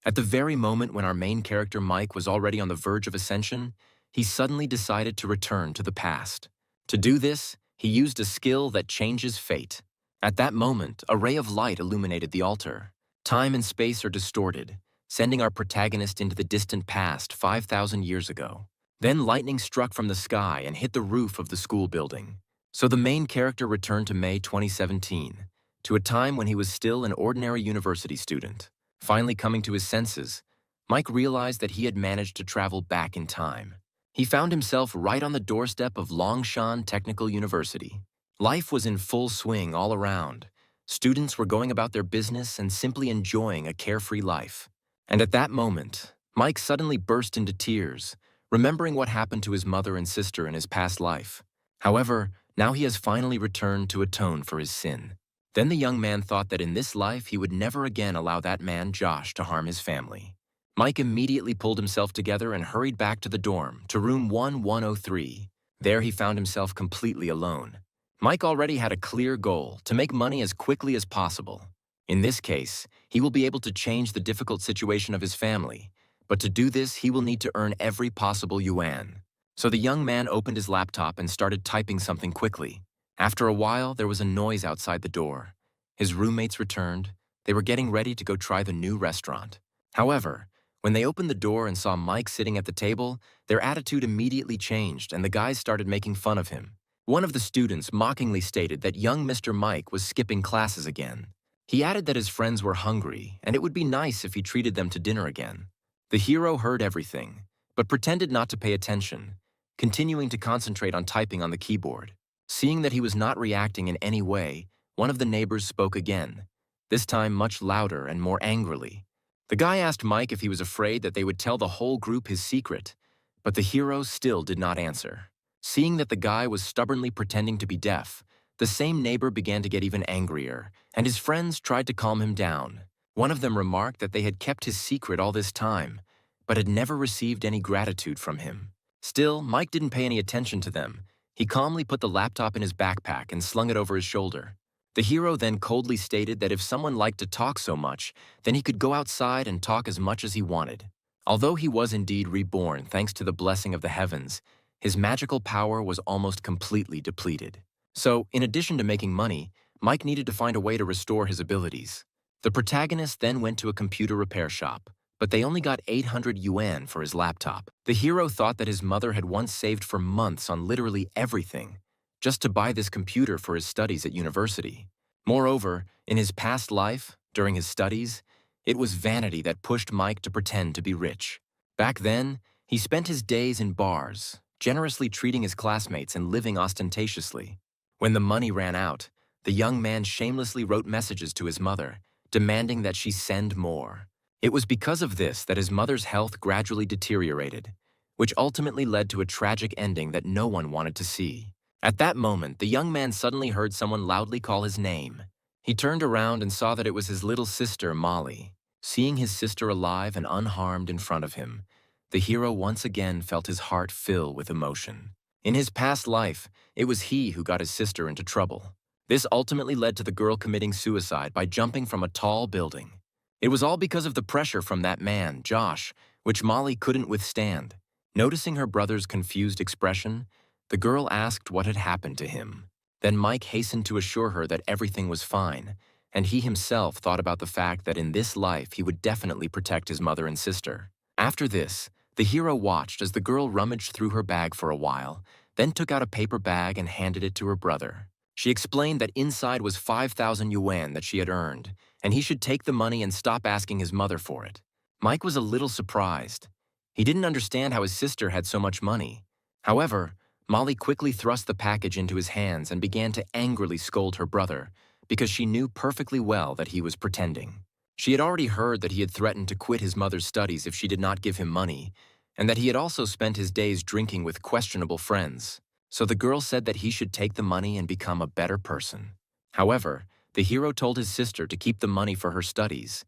At the very moment when our main character Mike was already on the verge of ascension, he suddenly decided to return to the past. To do this, he used a skill that changes fate. At that moment, a ray of light illuminated the altar. Time and space are distorted, sending our protagonist into the distant past 5,000 years ago. Then lightning struck from the sky and hit the roof of the school building. So the main character returned to May 2017, to a time when he was still an ordinary university student. Finally coming to his senses, Mike realized that he had managed to travel back in time. He found himself right on the doorstep of Longshan Technical University. Life was in full swing all around. Students were going about their business and simply enjoying a carefree life. And at that moment, Mike suddenly burst into tears, remembering what happened to his mother and sister in his past life. However, now he has finally returned to atone for his sin. Then the young man thought that in this life he would never again allow that man, Josh, to harm his family. Mike immediately pulled himself together and hurried back to the dorm, to room 1103. There he found himself completely alone. Mike already had a clear goal: to make money as quickly as possible. In this case, he will be able to change the difficult situation of his family, but to do this he will need to earn every possible yuan. So the young man opened his laptop and started typing something quickly. After a while, there was a noise outside the door. His roommates returned. They were getting ready to go try the new restaurant. However, when they opened the door and saw Mike sitting at the table, their attitude immediately changed and the guys started making fun of him. One of the students mockingly stated that young Mr. Mike was skipping classes again. He added that his friends were hungry and it would be nice if he treated them to dinner again. The hero heard everything, but pretended not to pay attention, continuing to concentrate on typing on the keyboard. Seeing that he was not reacting in any way, one of the neighbors spoke again, this time much louder and more angrily. The guy asked Mike if he was afraid that they would tell the whole group his secret, but the hero still did not answer. Seeing that the guy was stubbornly pretending to be deaf, the same neighbor began to get even angrier, and his friends tried to calm him down. One of them remarked that they had kept his secret all this time, but had never received any gratitude from him. Still, Mike didn't pay any attention to them. He calmly put the laptop in his backpack and slung it over his shoulder. The hero then coldly stated that if someone liked to talk so much, then he could go outside and talk as much as he wanted. Although he was indeed reborn thanks to the blessing of the heavens, his magical power was almost completely depleted. So, in addition to making money, Mike needed to find a way to restore his abilities. The protagonist then went to a computer repair shop, but they only got 800 yuan for his laptop. The hero thought that his mother had once saved for months on literally everything, just to buy this computer for his studies at university. Moreover, in his past life, during his studies, it was vanity that pushed Mike to pretend to be rich. Back then, he spent his days in bars, generously treating his classmates and living ostentatiously. When the money ran out, the young man shamelessly wrote messages to his mother, demanding that she send more. It was because of this that his mother's health gradually deteriorated, which ultimately led to a tragic ending that no one wanted to see. At that moment, the young man suddenly heard someone loudly call his name. He turned around and saw that it was his little sister, Molly. Seeing his sister alive and unharmed in front of him, the hero once again felt his heart fill with emotion. In his past life, it was he who got his sister into trouble. This ultimately led to the girl committing suicide by jumping from a tall building. It was all because of the pressure from that man, Josh, which Molly couldn't withstand. Noticing her brother's confused expression, the girl asked what had happened to him. Then Mike hastened to assure her that everything was fine, and he himself thought about the fact that in this life he would definitely protect his mother and sister. After this, the hero watched as the girl rummaged through her bag for a while, then took out a paper bag and handed it to her brother. She explained that inside was 5,000 yuan that she had earned, and he should take the money and stop asking his mother for it. Mike was a little surprised. He didn't understand how his sister had so much money. However, Molly quickly thrust the package into his hands and began to angrily scold her brother because she knew perfectly well that he was pretending. She had already heard that he had threatened to quit his mother's studies if she did not give him money, and that he had also spent his days drinking with questionable friends. So the girl said that he should take the money and become a better person. However, the hero told his sister to keep the money for her studies,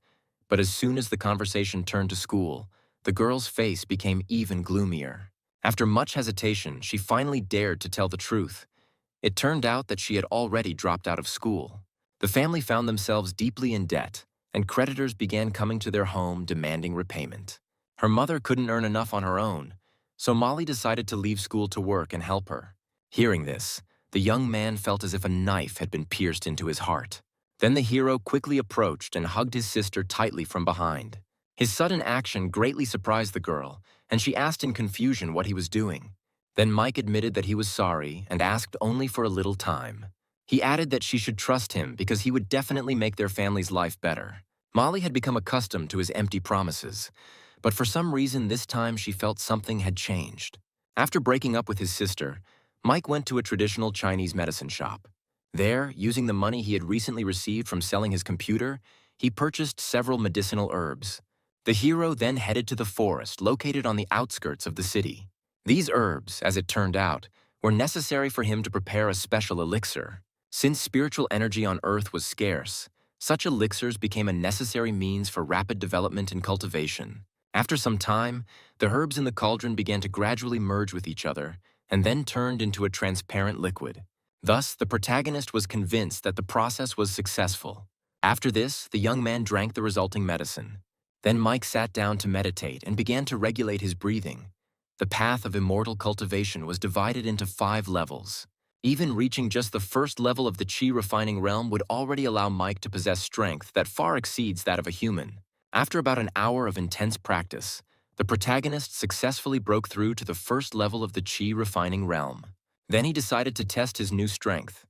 but as soon as the conversation turned to school, the girl's face became even gloomier. After much hesitation, she finally dared to tell the truth. It turned out that she had already dropped out of school. The family found themselves deeply in debt, and creditors began coming to their home demanding repayment. Her mother couldn't earn enough on her own, so Molly decided to leave school to work and help her. Hearing this, the young man felt as if a knife had been pierced into his heart. Then the hero quickly approached and hugged his sister tightly from behind. His sudden action greatly surprised the girl, and she asked in confusion what he was doing. Then Mike admitted that he was sorry and asked only for a little time. He added that she should trust him because he would definitely make their family's life better. Molly had become accustomed to his empty promises, but for some reason this time she felt something had changed. After breaking up with his sister, Mike went to a traditional Chinese medicine shop. There, using the money he had recently received from selling his computer, he purchased several medicinal herbs. The hero then headed to the forest located on the outskirts of the city. These herbs, as it turned out, were necessary for him to prepare a special elixir. Since spiritual energy on Earth was scarce, such elixirs became a necessary means for rapid development and cultivation. After some time, the herbs in the cauldron began to gradually merge with each other and then turned into a transparent liquid. Thus, the protagonist was convinced that the process was successful. After this, the young man drank the resulting medicine. Then Mike sat down to meditate and began to regulate his breathing. The path of immortal cultivation was divided into 5 levels. Even reaching just the first level of the chi refining realm would already allow Mike to possess strength that far exceeds that of a human. After about an hour of intense practice, the protagonist successfully broke through to the first level of the chi refining realm. Then he decided to test his new strength.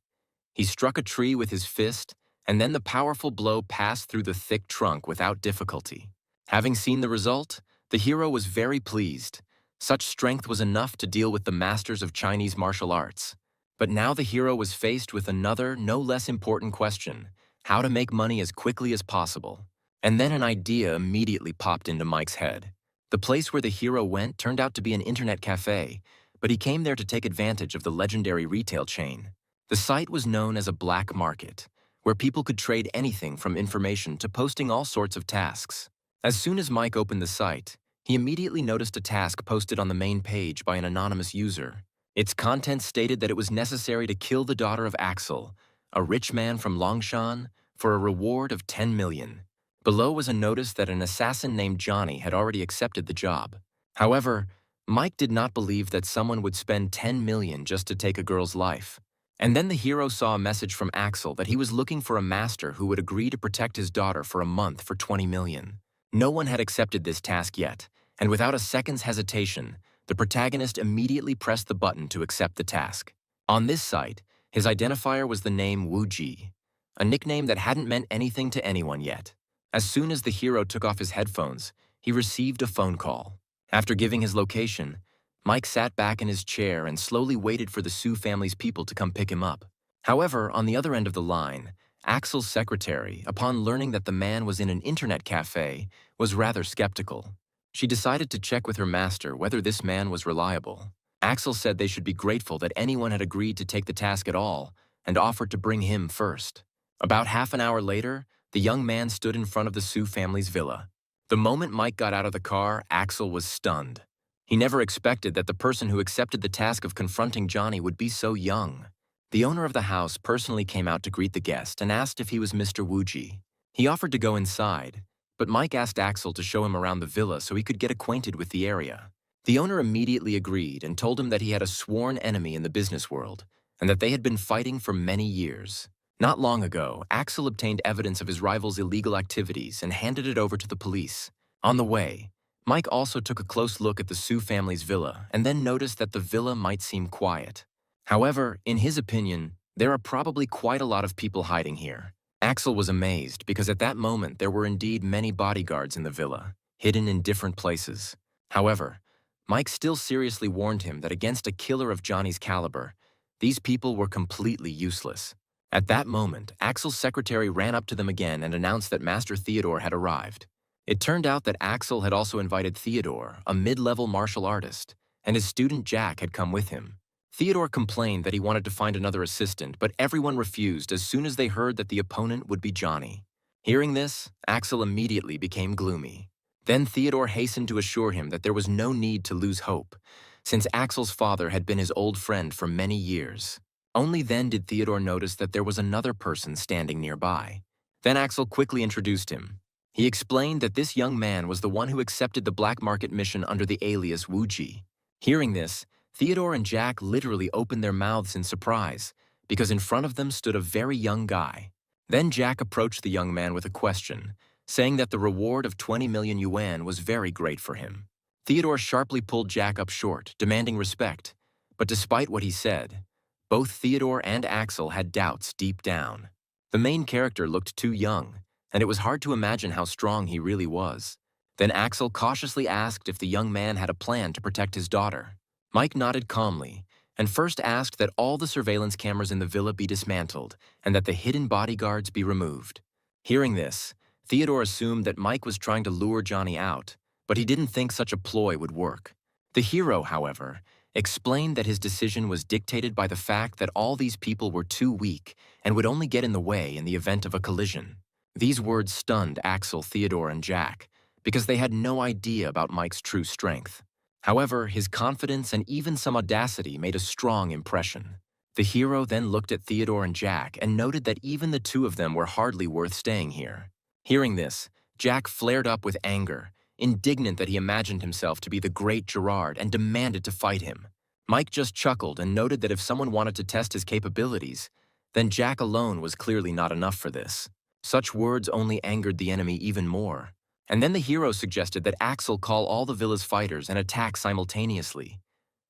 He struck a tree with his fist, and then the powerful blow passed through the thick trunk without difficulty. Having seen the result, the hero was very pleased. Such strength was enough to deal with the masters of Chinese martial arts. But now the hero was faced with another, no less important question: how to make money as quickly as possible. And then an idea immediately popped into Mike's head. The place where the hero went turned out to be an internet cafe, but he came there to take advantage of the legendary retail chain. The site was known as a black market, where people could trade anything from information to posting all sorts of tasks. As soon as Mike opened the site, he immediately noticed a task posted on the main page by an anonymous user. Its content stated that it was necessary to kill the daughter of Axel, a rich man from Longshan, for a reward of 10 million. Below was a notice that an assassin named Johnny had already accepted the job. However, Mike did not believe that someone would spend 10 million just to take a girl's life. And then the hero saw a message from Axel that he was looking for a master who would agree to protect his daughter for a month for 20 million. No one had accepted this task yet, and without a second's hesitation, the protagonist immediately pressed the button to accept the task. On this site, his identifier was the name Wu Ji, a nickname that hadn't meant anything to anyone yet. As soon as the hero took off his headphones, he received a phone call. After giving his location, Mike sat back in his chair and slowly waited for the Su family's people to come pick him up. However, on the other end of the line, Axel's secretary, upon learning that the man was in an internet cafe, was rather skeptical. She decided to check with her master whether this man was reliable. Axel said they should be grateful that anyone had agreed to take the task at all and offered to bring him first. About half an hour later, the young man stood in front of the Su family's villa. The moment Mike got out of the car, Axel was stunned. He never expected that the person who accepted the task of confronting Johnny would be so young. The owner of the house personally came out to greet the guest and asked if he was Mr. Wuji. He offered to go inside, but Mike asked Axel to show him around the villa so he could get acquainted with the area. The owner immediately agreed and told him that he had a sworn enemy in the business world and that they had been fighting for many years. Not long ago, Axel obtained evidence of his rival's illegal activities and handed it over to the police. On the way, Mike also took a close look at the Su family's villa and then noticed that the villa might seem quiet. However, in his opinion, there are probably quite a lot of people hiding here. Axel was amazed because at that moment there were indeed many bodyguards in the villa, hidden in different places. However, Mike still seriously warned him that against a killer of Johnny's caliber, these people were completely useless. At that moment, Axel's secretary ran up to them again and announced that Master Theodore had arrived. It turned out that Axel had also invited Theodore, a mid-level martial artist, and his student Jack had come with him. Theodore complained that he wanted to find another assistant, but everyone refused as soon as they heard that the opponent would be Johnny. Hearing this, Axel immediately became gloomy. Then Theodore hastened to assure him that there was no need to lose hope, since Axel's father had been his old friend for many years. Only then did Theodore notice that there was another person standing nearby. Then Axel quickly introduced him. He explained that this young man was the one who accepted the black market mission under the alias Wuji. Hearing this, Theodore and Jack literally opened their mouths in surprise, because in front of them stood a very young guy. Then Jack approached the young man with a question, saying that the reward of 20 million yuan was very great for him. Theodore sharply pulled Jack up short, demanding respect. But despite what he said, both Theodore and Axel had doubts deep down. The main character looked too young, and it was hard to imagine how strong he really was. Then Axel cautiously asked if the young man had a plan to protect his daughter. Mike nodded calmly, and first asked that all the surveillance cameras in the villa be dismantled and that the hidden bodyguards be removed. Hearing this, Theodore assumed that Mike was trying to lure Johnny out, but he didn't think such a ploy would work. The hero, however, explained that his decision was dictated by the fact that all these people were too weak and would only get in the way in the event of a collision. These words stunned Axel, Theodore, and Jack, because they had no idea about Mike's true strength. However, his confidence and even some audacity made a strong impression. The hero then looked at Theodore and Jack and noted that even the two of them were hardly worth staying here. Hearing this, Jack flared up with anger, indignant that he imagined himself to be the great Gerard and demanded to fight him. Mike just chuckled and noted that if someone wanted to test his capabilities, then Jack alone was clearly not enough for this. Such words only angered the enemy even more. And then the hero suggested that Axel call all the villa's fighters and attack simultaneously,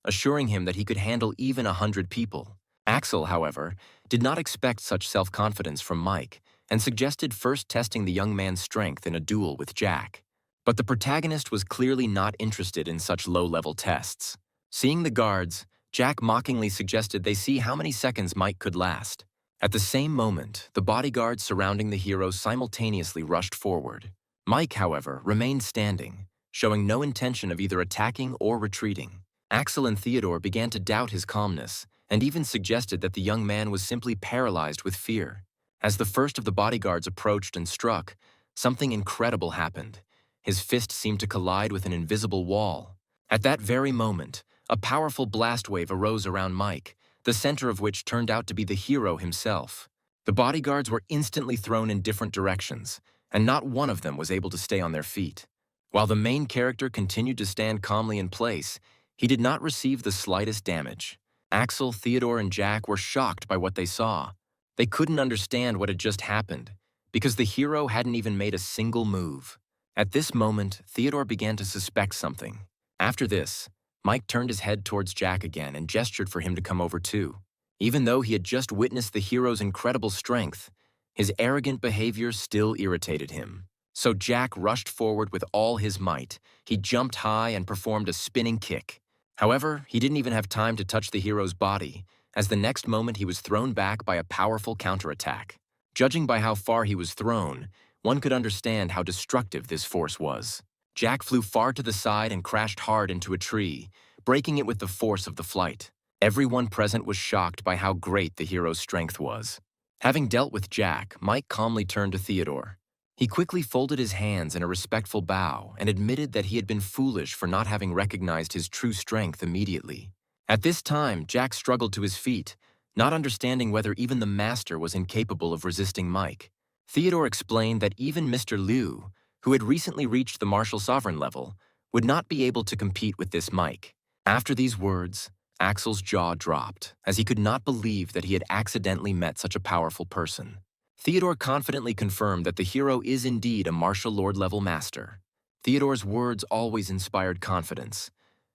assuring him that he could handle even 100 people. Axel, however, did not expect such self-confidence from Mike and suggested first testing the young man's strength in a duel with Jack. But the protagonist was clearly not interested in such low-level tests. Seeing the guards, Jack mockingly suggested they see how many seconds Mike could last. At the same moment, the bodyguards surrounding the hero simultaneously rushed forward. Mike, however, remained standing, showing no intention of either attacking or retreating. Axel and Theodore began to doubt his calmness, and even suggested that the young man was simply paralyzed with fear. As the first of the bodyguards approached and struck, something incredible happened. His fist seemed to collide with an invisible wall. At that very moment, a powerful blast wave arose around Mike, the center of which turned out to be the hero himself. The bodyguards were instantly thrown in different directions, and not one of them was able to stay on their feet. While the main character continued to stand calmly in place, he did not receive the slightest damage. Axel, Theodore, and Jack were shocked by what they saw. They couldn't understand what had just happened, because the hero hadn't even made a single move. At this moment, Theodore began to suspect something. After this, Mike turned his head towards Jack again and gestured for him to come over too. Even though he had just witnessed the hero's incredible strength, his arrogant behavior still irritated him. So Jack rushed forward with all his might. He jumped high and performed a spinning kick. However, he didn't even have time to touch the hero's body, as the next moment he was thrown back by a powerful counterattack. Judging by how far he was thrown, one could understand how destructive this force was. Jack flew far to the side and crashed hard into a tree, breaking it with the force of the flight. Everyone present was shocked by how great the hero's strength was. Having dealt with Jack, Mike calmly turned to Theodore. He quickly folded his hands in a respectful bow and admitted that he had been foolish for not having recognized his true strength immediately. At this time, Jack struggled to his feet, not understanding whether even the master was incapable of resisting Mike. Theodore explained that even Mr. Liu, who had recently reached the martial sovereign level, would not be able to compete with this Mike. After these words, Axel's jaw dropped, as he could not believe that he had accidentally met such a powerful person. Theodore confidently confirmed that the hero is indeed a martial lord-level master. Theodore's words always inspired confidence,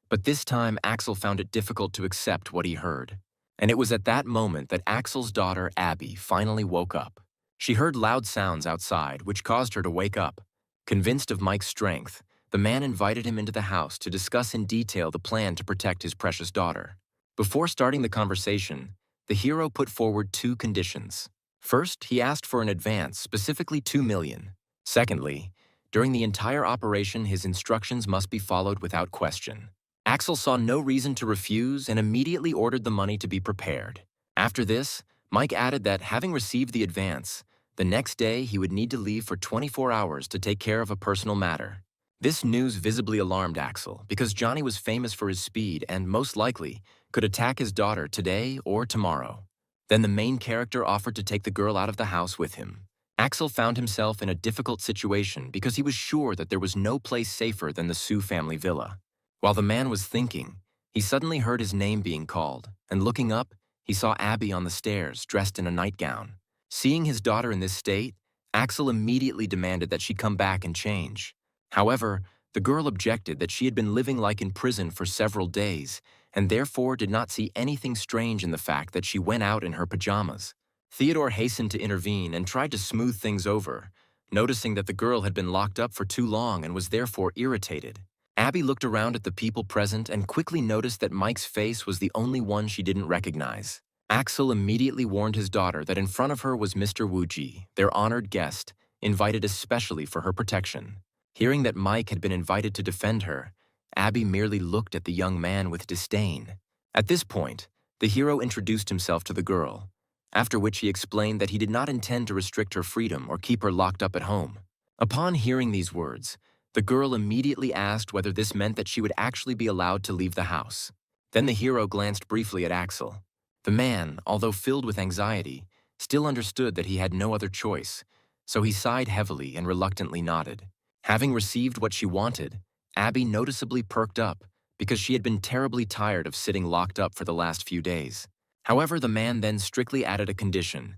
but this time Axel found it difficult to accept what he heard. And it was at that moment that Axel's daughter, Abby, finally woke up. She heard loud sounds outside, which caused her to wake up. Convinced of Mike's strength, the man invited him into the house to discuss in detail the plan to protect his precious daughter. Before starting the conversation, the hero put forward two conditions. First, he asked for an advance, specifically 2 million. Secondly, during the entire operation, his instructions must be followed without question. Axel saw no reason to refuse and immediately ordered the money to be prepared. After this, Mike added that having received the advance, the next day he would need to leave for 24 hours to take care of a personal matter. This news visibly alarmed Axel because Johnny was famous for his speed and, most likely, could attack his daughter today or tomorrow. Then the main character offered to take the girl out of the house with him. Axel found himself in a difficult situation because he was sure that there was no place safer than the Sue family villa. While the man was thinking, he suddenly heard his name being called, and looking up, he saw Abby on the stairs, dressed in a nightgown. Seeing his daughter in this state, Axel immediately demanded that she come back and change. However, the girl objected that she had been living like in prison for several days, and therefore did not see anything strange in the fact that she went out in her pajamas. Theodore hastened to intervene and tried to smooth things over, noticing that the girl had been locked up for too long and was therefore irritated. Abby looked around at the people present and quickly noticed that Mike's face was the only one she didn't recognize. Axel immediately warned his daughter that in front of her was Mr. Wuji, their honored guest, invited especially for her protection. Hearing that Mike had been invited to defend her, Abby merely looked at the young man with disdain. At this point, the hero introduced himself to the girl, after which he explained that he did not intend to restrict her freedom or keep her locked up at home. Upon hearing these words, the girl immediately asked whether this meant that she would actually be allowed to leave the house. Then the hero glanced briefly at Axel. The man, although filled with anxiety, still understood that he had no other choice, so he sighed heavily and reluctantly nodded. Having received what she wanted, Abby noticeably perked up because she had been terribly tired of sitting locked up for the last few days. However, the man then strictly added a condition.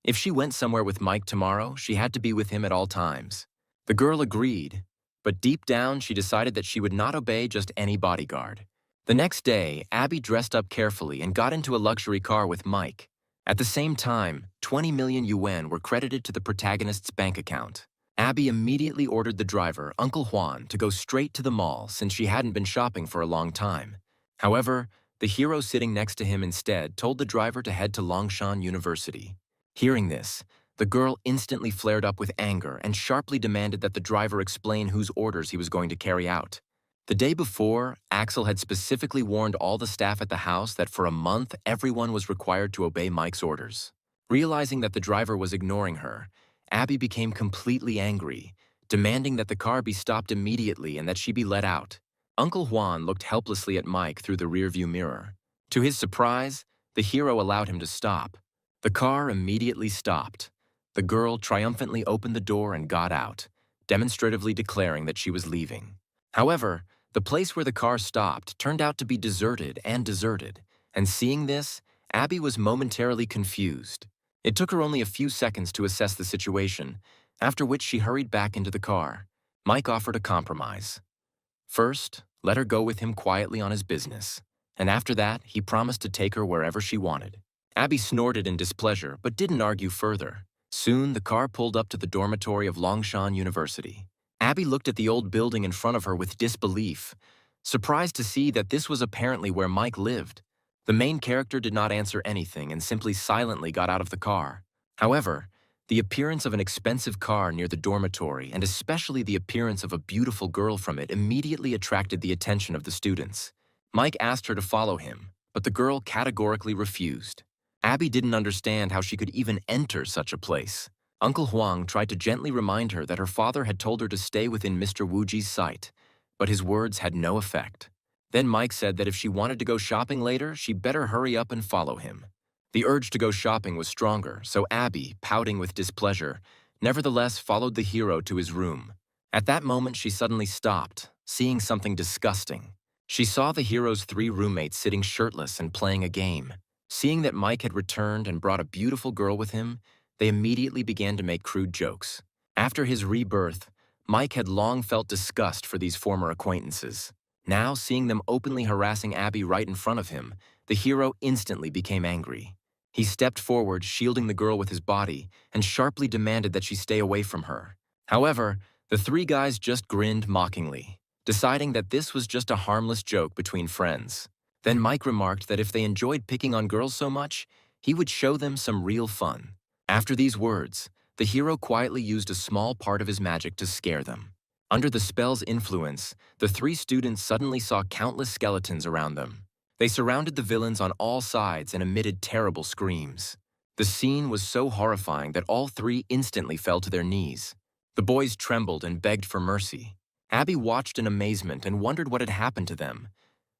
If she went somewhere with Mike tomorrow, she had to be with him at all times. The girl agreed, but deep down she decided that she would not obey just any bodyguard. The next day, Abby dressed up carefully and got into a luxury car with Mike. At the same time, 20 million yuan were credited to the protagonist's bank account. Abby immediately ordered the driver, Uncle Juan, to go straight to the mall since she hadn't been shopping for a long time. However, the hero sitting next to him instead told the driver to head to Longshan University. Hearing this, the girl instantly flared up with anger and sharply demanded that the driver explain whose orders he was going to carry out. The day before, Axel had specifically warned all the staff at the house that for a month everyone was required to obey Mike's orders. Realizing that the driver was ignoring her, Abby became completely angry, demanding that the car be stopped immediately and that she be let out. Uncle Juan looked helplessly at Mike through the rearview mirror. To his surprise, the hero allowed him to stop. The car immediately stopped. The girl triumphantly opened the door and got out, demonstratively declaring that she was leaving. However, the place where the car stopped turned out to be deserted, and seeing this, Abby was momentarily confused. It took her only a few seconds to assess the situation, after which she hurried back into the car. Mike offered a compromise. First, let her go with him quietly on his business, and after that, he promised to take her wherever she wanted. Abby snorted in displeasure, but didn't argue further. Soon, the car pulled up to the dormitory of Longshan University. Abby looked at the old building in front of her with disbelief, surprised to see that this was apparently where Mike lived. The main character did not answer anything and simply silently got out of the car. However, the appearance of an expensive car near the dormitory, and especially the appearance of a beautiful girl from it, immediately attracted the attention of the students. Mike asked her to follow him, but the girl categorically refused. Abby didn't understand how she could even enter such a place. Uncle Huang tried to gently remind her that her father had told her to stay within Mr. Wuji's sight, but his words had no effect. Then Mike said that if she wanted to go shopping later, she better hurry up and follow him. The urge to go shopping was stronger, so Abby, pouting with displeasure, nevertheless followed the hero to his room. At that moment, she suddenly stopped, seeing something disgusting. She saw the hero's 3 roommates sitting shirtless and playing a game. Seeing that Mike had returned and brought a beautiful girl with him, they immediately began to make crude jokes. After his rebirth, Mike had long felt disgust for these former acquaintances. Now, seeing them openly harassing Abby right in front of him, the hero instantly became angry. He stepped forward, shielding the girl with his body, and sharply demanded that she stay away from her. However, the 3 guys just grinned mockingly, deciding that this was just a harmless joke between friends. Then Mike remarked that if they enjoyed picking on girls so much, he would show them some real fun. After these words, the hero quietly used a small part of his magic to scare them. Under the spell's influence, the 3 students suddenly saw countless skeletons around them. They surrounded the villains on all sides and emitted terrible screams. The scene was so horrifying that all 3 instantly fell to their knees. The boys trembled and begged for mercy. Abby watched in amazement and wondered what had happened to them.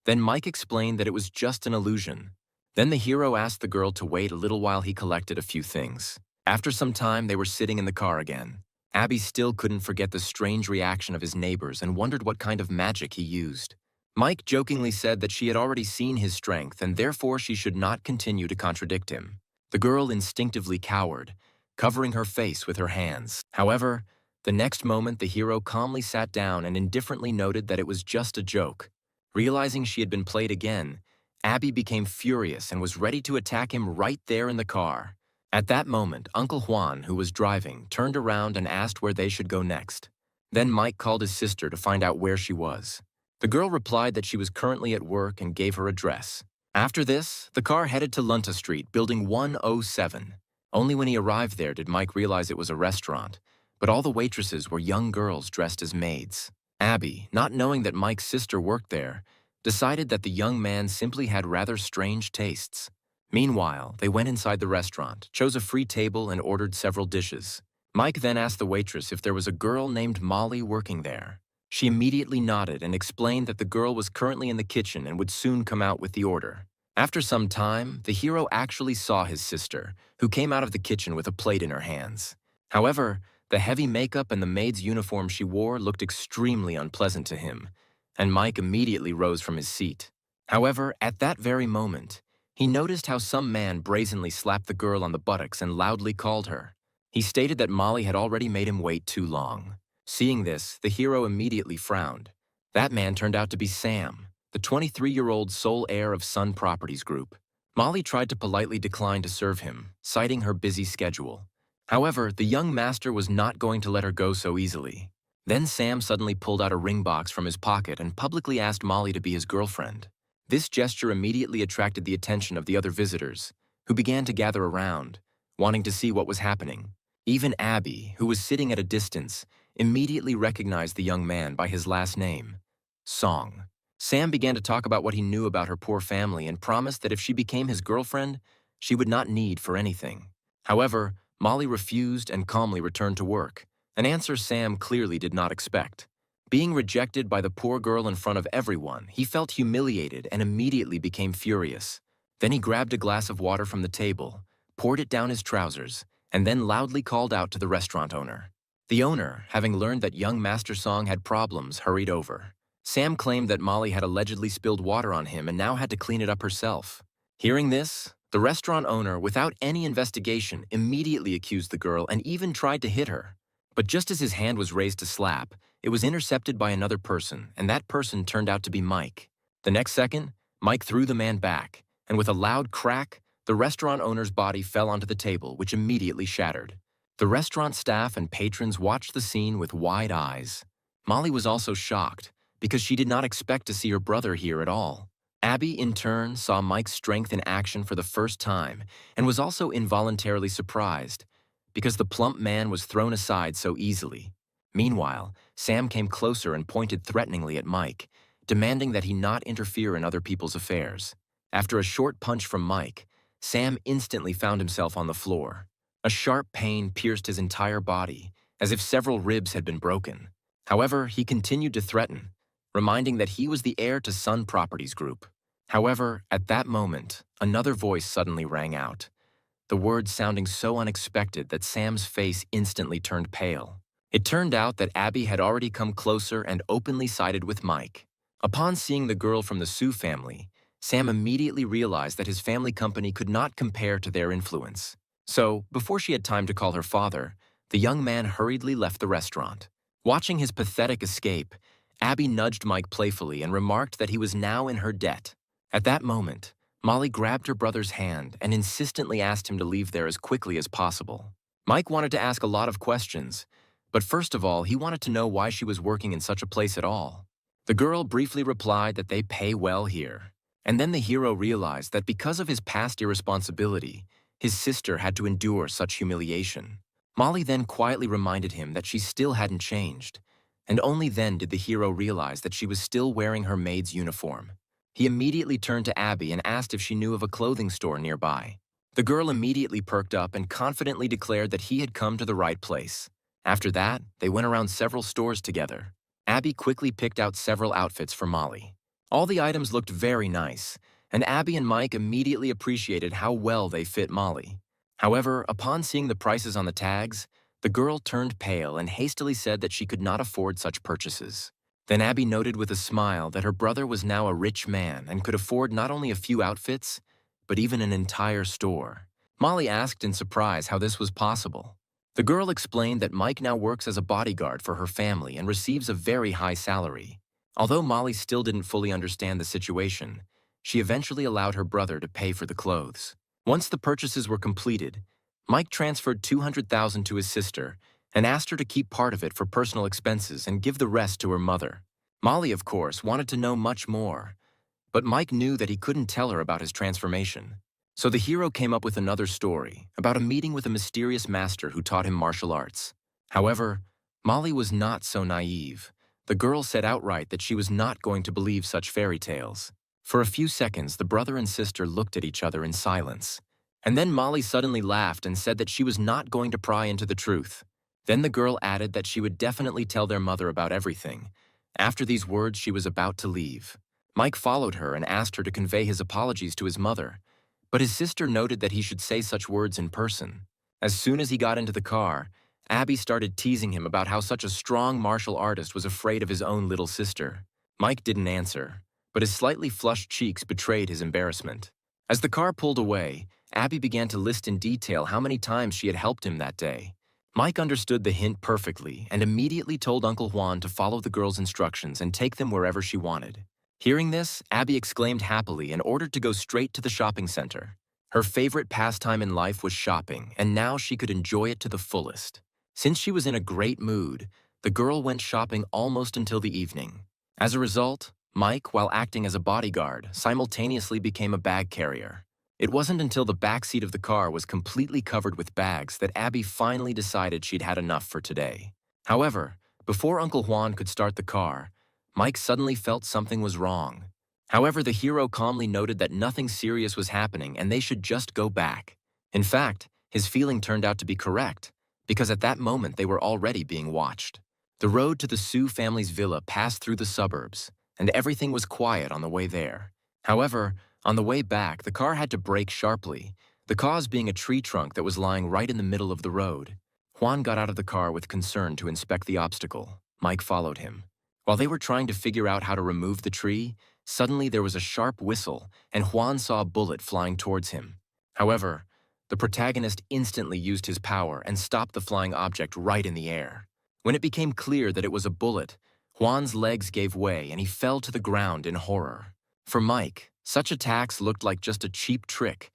Then Mike explained that it was just an illusion. Then the hero asked the girl to wait a little while he collected a few things. After some time, they were sitting in the car again. Abby still couldn't forget the strange reaction of his neighbors and wondered what kind of magic he used. Mike jokingly said that she had already seen his strength and therefore she should not continue to contradict him. The girl instinctively cowered, covering her face with her hands. However, the next moment the hero calmly sat down and indifferently noted that it was just a joke. Realizing she had been played again, Abby became furious and was ready to attack him right there in the car. At that moment, Uncle Juan, who was driving, turned around and asked where they should go next. Then Mike called his sister to find out where she was. The girl replied that she was currently at work and gave her address. After this, the car headed to Lunta Street, building 107. Only when he arrived there did Mike realize it was a restaurant, but all the waitresses were young girls dressed as maids. Abby, not knowing that Mike's sister worked there, decided that the young man simply had rather strange tastes. Meanwhile, they went inside the restaurant, chose a free table, and ordered several dishes. Mike then asked the waitress if there was a girl named Molly working there. She immediately nodded and explained that the girl was currently in the kitchen and would soon come out with the order. After some time, the hero actually saw his sister, who came out of the kitchen with a plate in her hands. However, the heavy makeup and the maid's uniform she wore looked extremely unpleasant to him, and Mike immediately rose from his seat. However, at that very moment, he noticed how some man brazenly slapped the girl on the buttocks and loudly called her. He stated that Molly had already made him wait too long. Seeing this, the hero immediately frowned. That man turned out to be Sam, the 23-year-old sole heir of Sun Properties Group. Molly tried to politely decline to serve him, citing her busy schedule. However, the young master was not going to let her go so easily. Then Sam suddenly pulled out a ring box from his pocket and publicly asked Molly to be his girlfriend. This gesture immediately attracted the attention of the other visitors, who began to gather around, wanting to see what was happening. Even Abby, who was sitting at a distance, immediately recognized the young man by his last name, Song. Sam began to talk about what he knew about her poor family and promised that if she became his girlfriend, she would not need for anything. However, Molly refused and calmly returned to work, an answer Sam clearly did not expect. Being rejected by the poor girl in front of everyone, he felt humiliated and immediately became furious. Then he grabbed a glass of water from the table, poured it down his trousers, and then loudly called out to the restaurant owner. The owner, having learned that young Master Song had problems, hurried over. Sam claimed that Molly had allegedly spilled water on him and now had to clean it up herself. Hearing this, the restaurant owner, without any investigation, immediately accused the girl and even tried to hit her. But just as his hand was raised to slap, it was intercepted by another person, and that person turned out to be Mike. The next second, Mike threw the man back, and with a loud crack, the restaurant owner's body fell onto the table, which immediately shattered. The restaurant staff and patrons watched the scene with wide eyes. Molly was also shocked, because she did not expect to see her brother here at all. Abby, in turn, saw Mike's strength in action for the first time, and was also involuntarily surprised, because the plump man was thrown aside so easily. Meanwhile, Sam came closer and pointed threateningly at Mike, demanding that he not interfere in other people's affairs. After a short punch from Mike, Sam instantly found himself on the floor. A sharp pain pierced his entire body, as if several ribs had been broken. However, he continued to threaten, reminding that he was the heir to Sun Properties Group. However, at that moment, another voice suddenly rang out, the words sounding so unexpected that Sam's face instantly turned pale. It turned out that Abby had already come closer and openly sided with Mike. Upon seeing the girl from the Sue family, Sam immediately realized that his family company could not compare to their influence. So, before she had time to call her father, the young man hurriedly left the restaurant. Watching his pathetic escape, Abby nudged Mike playfully and remarked that he was now in her debt. At that moment, Molly grabbed her brother's hand and insistently asked him to leave there as quickly as possible. Mike wanted to ask a lot of questions, but first of all, he wanted to know why she was working in such a place at all. The girl briefly replied that they pay well here, and then the hero realized that because of his past irresponsibility, his sister had to endure such humiliation. Molly then quietly reminded him that she still hadn't changed, and only then did the hero realize that she was still wearing her maid's uniform. He immediately turned to Abby and asked if she knew of a clothing store nearby. The girl immediately perked up and confidently declared that he had come to the right place. After that, they went around several stores together. Abby quickly picked out several outfits for Molly. All the items looked very nice, and Abby and Mike immediately appreciated how well they fit Molly. However, upon seeing the prices on the tags, the girl turned pale and hastily said that she could not afford such purchases. Then Abby noted with a smile that her brother was now a rich man and could afford not only a few outfits, but even an entire store. Molly asked in surprise how this was possible. The girl explained that Mike now works as a bodyguard for her family and receives a very high salary. Although Molly still didn't fully understand the situation, she eventually allowed her brother to pay for the clothes. Once the purchases were completed, Mike transferred $200,000 to his sister and asked her to keep part of it for personal expenses and give the rest to her mother. Molly, of course, wanted to know much more, but Mike knew that he couldn't tell her about his transformation. So the hero came up with another story about a meeting with a mysterious master who taught him martial arts. However, Molly was not so naive. The girl said outright that she was not going to believe such fairy tales. For a few seconds, the brother and sister looked at each other in silence. And then Molly suddenly laughed and said that she was not going to pry into the truth. Then the girl added that she would definitely tell their mother about everything. After these words, she was about to leave. Mike followed her and asked her to convey his apologies to his mother, but his sister noted that he should say such words in person. As soon as he got into the car, Abby started teasing him about how such a strong martial artist was afraid of his own little sister. Mike didn't answer, but his slightly flushed cheeks betrayed his embarrassment. As the car pulled away, Abby began to list in detail how many times she had helped him that day. Mike understood the hint perfectly and immediately told Uncle Juan to follow the girl's instructions and take them wherever she wanted. Hearing this, Abby exclaimed happily and ordered to go straight to the shopping center. Her favorite pastime in life was shopping, and now she could enjoy it to the fullest. Since she was in a great mood, the girl went shopping almost until the evening. As a result, Mike, while acting as a bodyguard, simultaneously became a bag carrier. It wasn't until the back seat of the car was completely covered with bags that Abby finally decided she'd had enough for today. However, before Uncle Juan could start the car, Mike suddenly felt something was wrong. However, the hero calmly noted that nothing serious was happening and they should just go back. In fact, his feeling turned out to be correct, because at that moment they were already being watched. The road to the Sue family's villa passed through the suburbs, and everything was quiet on the way there. However, on the way back, the car had to brake sharply, the cause being a tree trunk that was lying right in the middle of the road. Juan got out of the car with concern to inspect the obstacle. Mike followed him. While they were trying to figure out how to remove the tree, suddenly there was a sharp whistle, and Juan saw a bullet flying towards him. However, the protagonist instantly used his power and stopped the flying object right in the air. When it became clear that it was a bullet, Juan's legs gave way and he fell to the ground in horror. For Mike, such attacks looked like just a cheap trick,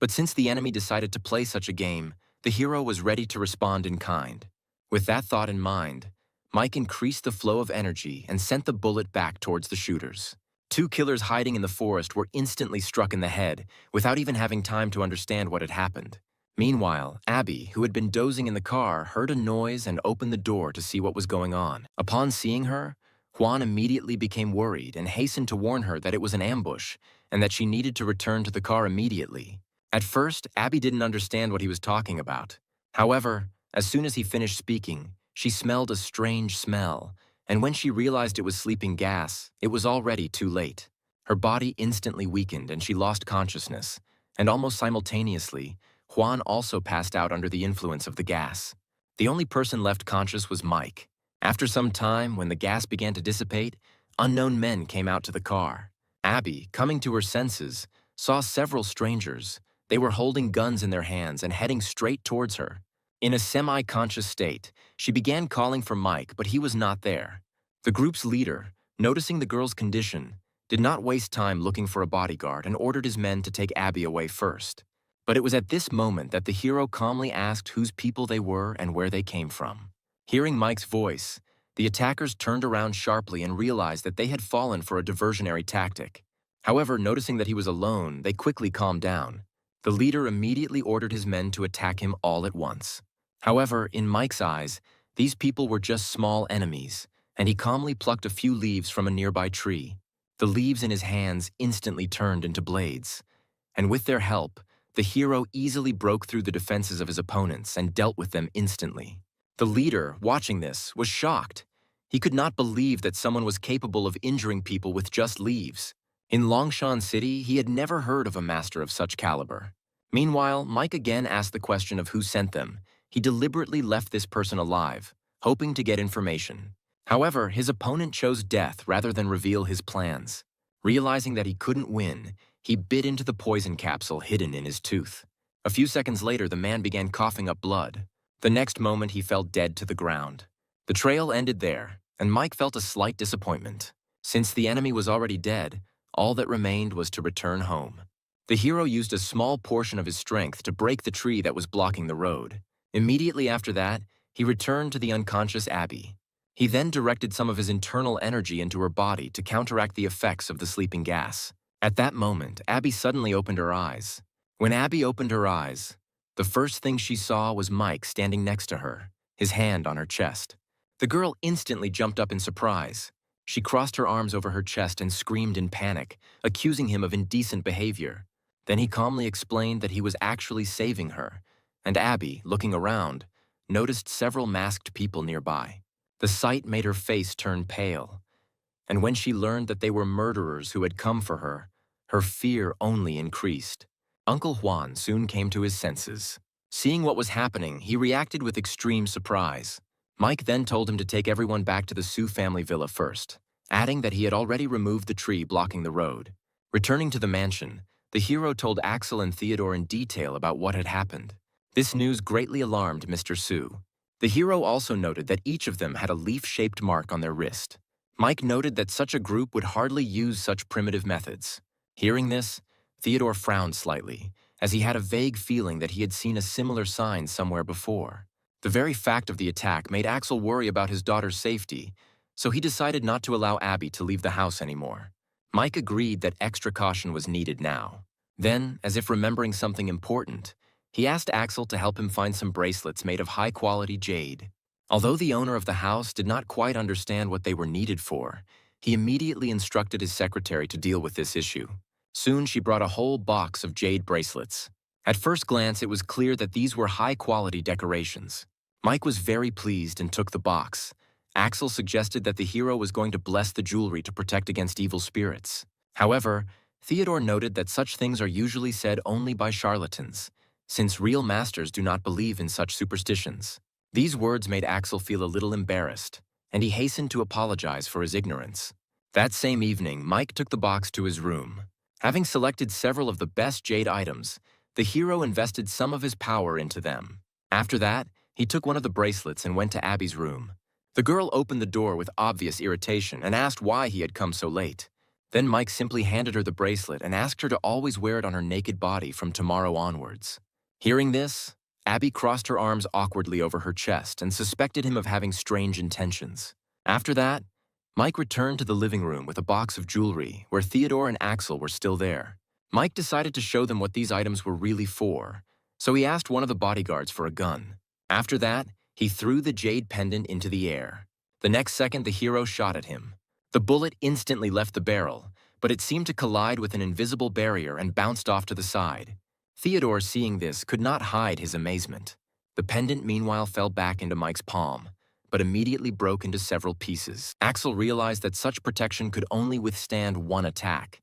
but since the enemy decided to play such a game, the hero was ready to respond in kind. With that thought in mind, Mike increased the flow of energy and sent the bullet back towards the shooters. Two killers hiding in the forest were instantly struck in the head without even having time to understand what had happened. Meanwhile, Abby, who had been dozing in the car, heard a noise and opened the door to see what was going on. Upon seeing her, Juan immediately became worried and hastened to warn her that it was an ambush and that she needed to return to the car immediately. At first, Abby didn't understand what he was talking about. However, as soon as he finished speaking, she smelled a strange smell, and when she realized it was sleeping gas, it was already too late. Her body instantly weakened and she lost consciousness, and almost simultaneously, Juan also passed out under the influence of the gas. The only person left conscious was Mike. After some time, when the gas began to dissipate, unknown men came out to the car. Abby, coming to her senses, saw several strangers. They were holding guns in their hands and heading straight towards her. In a semi-conscious state, she began calling for Mike, but he was not there. The group's leader, noticing the girl's condition, did not waste time looking for a bodyguard and ordered his men to take Abby away first. But it was at this moment that the hero calmly asked whose people they were and where they came from. Hearing Mike's voice, the attackers turned around sharply and realized that they had fallen for a diversionary tactic. However, noticing that he was alone, they quickly calmed down. The leader immediately ordered his men to attack him all at once. However, in Mike's eyes, these people were just small enemies, and he calmly plucked a few leaves from a nearby tree. The leaves in his hands instantly turned into blades, and with their help, the hero easily broke through the defenses of his opponents and dealt with them instantly. The leader, watching this, was shocked. He could not believe that someone was capable of injuring people with just leaves. In Longshan City, he had never heard of a master of such caliber. Meanwhile, Mike again asked the question of who sent them. He deliberately left this person alive, hoping to get information. However, his opponent chose death rather than reveal his plans. Realizing that he couldn't win, he bit into the poison capsule hidden in his tooth. A few seconds later, the man began coughing up blood. The next moment, he fell dead to the ground. The trail ended there, and Mike felt a slight disappointment. Since the enemy was already dead, all that remained was to return home. The hero used a small portion of his strength to break the tree that was blocking the road. Immediately after that, he returned to the unconscious Abby. He then directed some of his internal energy into her body to counteract the effects of the sleeping gas. At that moment, Abby suddenly opened her eyes. When Abby opened her eyes, the first thing she saw was Mike standing next to her, his hand on her chest. The girl instantly jumped up in surprise. She crossed her arms over her chest and screamed in panic, accusing him of indecent behavior. Then he calmly explained that he was actually saving her, and Abby, looking around, noticed several masked people nearby. The sight made her face turn pale, and when she learned that they were murderers who had come for her fear only increased. Uncle Juan soon came to his senses. Seeing what was happening, he reacted with extreme surprise. Mike then told him to take everyone back to the Sioux family villa first, adding that he had already removed the tree blocking the road. Returning to the mansion, the hero told Axel and Theodore in detail about what had happened. This news greatly alarmed Mr. Sioux. The hero also noted that each of them had a leaf-shaped mark on their wrist. Mike noted that such a group would hardly use such primitive methods. Hearing this, Theodore frowned slightly, as he had a vague feeling that he had seen a similar sign somewhere before. The very fact of the attack made Axel worry about his daughter's safety, so he decided not to allow Abby to leave the house anymore. Mike agreed that extra caution was needed now. Then, as if remembering something important, he asked Axel to help him find some bracelets made of high-quality jade. Although the owner of the house did not quite understand what they were needed for, he immediately instructed his secretary to deal with this issue. Soon she brought a whole box of jade bracelets. At first glance, it was clear that these were high-quality decorations. Mike was very pleased and took the box. Axel suggested that the hero was going to bless the jewelry to protect against evil spirits. However, Theodore noted that such things are usually said only by charlatans, since real masters do not believe in such superstitions. These words made Axel feel a little embarrassed, and he hastened to apologize for his ignorance. That same evening, Mike took the box to his room. Having selected several of the best jade items, the hero invested some of his power into them. After that, he took one of the bracelets and went to Abby's room. The girl opened the door with obvious irritation and asked why he had come so late. Then Mike simply handed her the bracelet and asked her to always wear it on her naked body from tomorrow onwards. Hearing this, Abby crossed her arms awkwardly over her chest and suspected him of having strange intentions. After that, Mike returned to the living room with a box of jewelry where Theodore and Axel were still there. Mike decided to show them what these items were really for, so he asked one of the bodyguards for a gun. After that, he threw the jade pendant into the air. The next second, the hero shot at him. The bullet instantly left the barrel, but it seemed to collide with an invisible barrier and bounced off to the side. Theodore, seeing this, could not hide his amazement. The pendant, meanwhile, fell back into Mike's palm, but immediately broke into several pieces. Axel realized that such protection could only withstand one attack,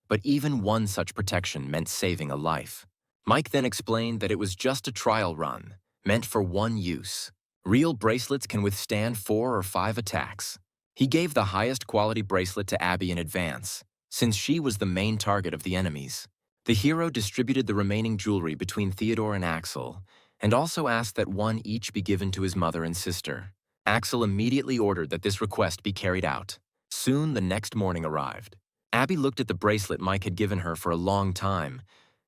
but even one such protection meant saving a life. Mike then explained that it was just a trial run, meant for one use. Real bracelets can withstand 4 or 5 attacks. He gave the highest quality bracelet to Abby in advance, since she was the main target of the enemies. The hero distributed the remaining jewelry between Theodore and Axel, and also asked that one each be given to his mother and sister. Axel immediately ordered that this request be carried out. Soon the next morning arrived. Abby looked at the bracelet Mike had given her for a long time,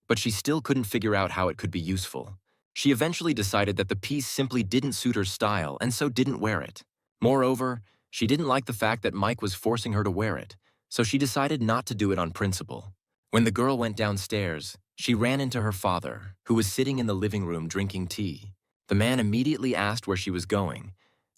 but she still couldn't figure out how it could be useful. She eventually decided that the piece simply didn't suit her style and so didn't wear it. Moreover, she didn't like the fact that Mike was forcing her to wear it, so she decided not to do it on principle. When the girl went downstairs, she ran into her father, who was sitting in the living room drinking tea. The man immediately asked where she was going.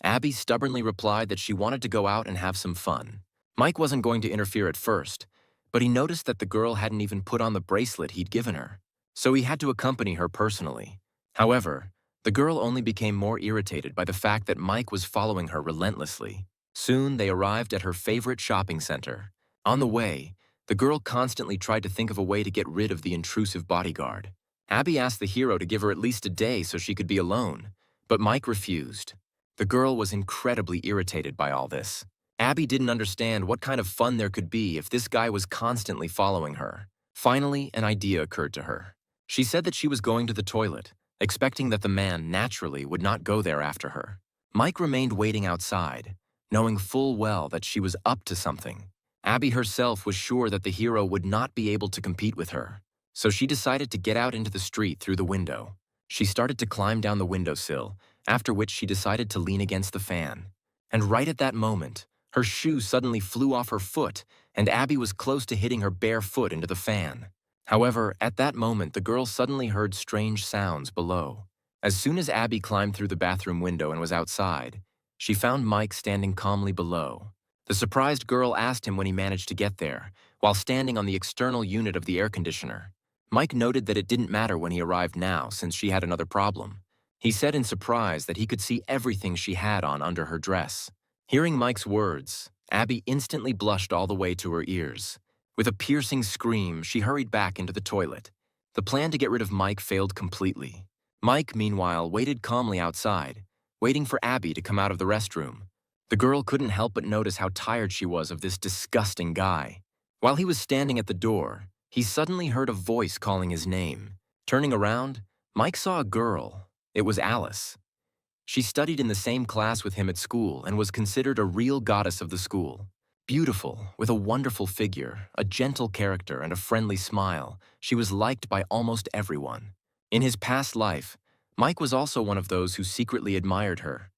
Abby stubbornly replied that she wanted to go out and have some fun. Mike wasn't going to interfere at first, but he noticed that the girl hadn't even put on the bracelet he'd given her, so he had to accompany her personally. However, the girl only became more irritated by the fact that Mike was following her relentlessly. Soon they arrived at her favorite shopping center. On the way, the girl constantly tried to think of a way to get rid of the intrusive bodyguard. Abby asked the hero to give her at least a day so she could be alone, but Mike refused. The girl was incredibly irritated by all this. Abby didn't understand what kind of fun there could be if this guy was constantly following her. Finally, an idea occurred to her. She said that she was going to the toilet, expecting that the man naturally would not go there after her. Mike remained waiting outside, knowing full well that she was up to something. Abby herself was sure that the hero would not be able to compete with her, so she decided to get out into the street through the window. She started to climb down the windowsill, after which she decided to lean against the fan. And right at that moment, her shoe suddenly flew off her foot, and Abby was close to hitting her bare foot into the fan. However, at that moment, the girl suddenly heard strange sounds below. As soon as Abby climbed through the bathroom window and was outside, she found Mike standing calmly below. The surprised girl asked him when he managed to get there, while standing on the external unit of the air conditioner. Mike noted that it didn't matter when he arrived now, since she had another problem. He said in surprise that he could see everything she had on under her dress. Hearing Mike's words, Abby instantly blushed all the way to her ears. With a piercing scream, she hurried back into the toilet. The plan to get rid of Mike failed completely. Mike, meanwhile, waited calmly outside, waiting for Abby to come out of the restroom. The girl couldn't help but notice how tired she was of this disgusting guy. While he was standing at the door, he suddenly heard a voice calling his name. Turning around, Mike saw a girl. It was Alice. She studied in the same class with him at school and was considered a real goddess of the school. Beautiful, with a wonderful figure, a gentle character, and a friendly smile, she was liked by almost everyone. In his past life, Mike was also one of those who secretly admired her.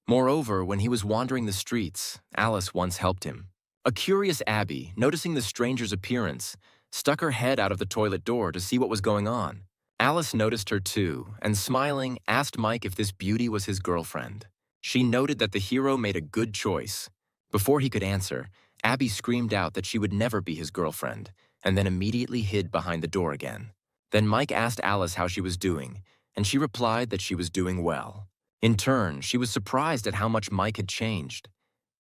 Moreover, when he was wandering the streets, Alice once helped him. A curious Abby, noticing the stranger's appearance, stuck her head out of the toilet door to see what was going on. Alice noticed her too, and smiling, asked Mike if this beauty was his girlfriend. She noted that the hero made a good choice. Before he could answer, Abby screamed out that she would never be his girlfriend, and then immediately hid behind the door again. Then Mike asked Alice how she was doing, and she replied that she was doing well. In turn, she was surprised at how much Mike had changed.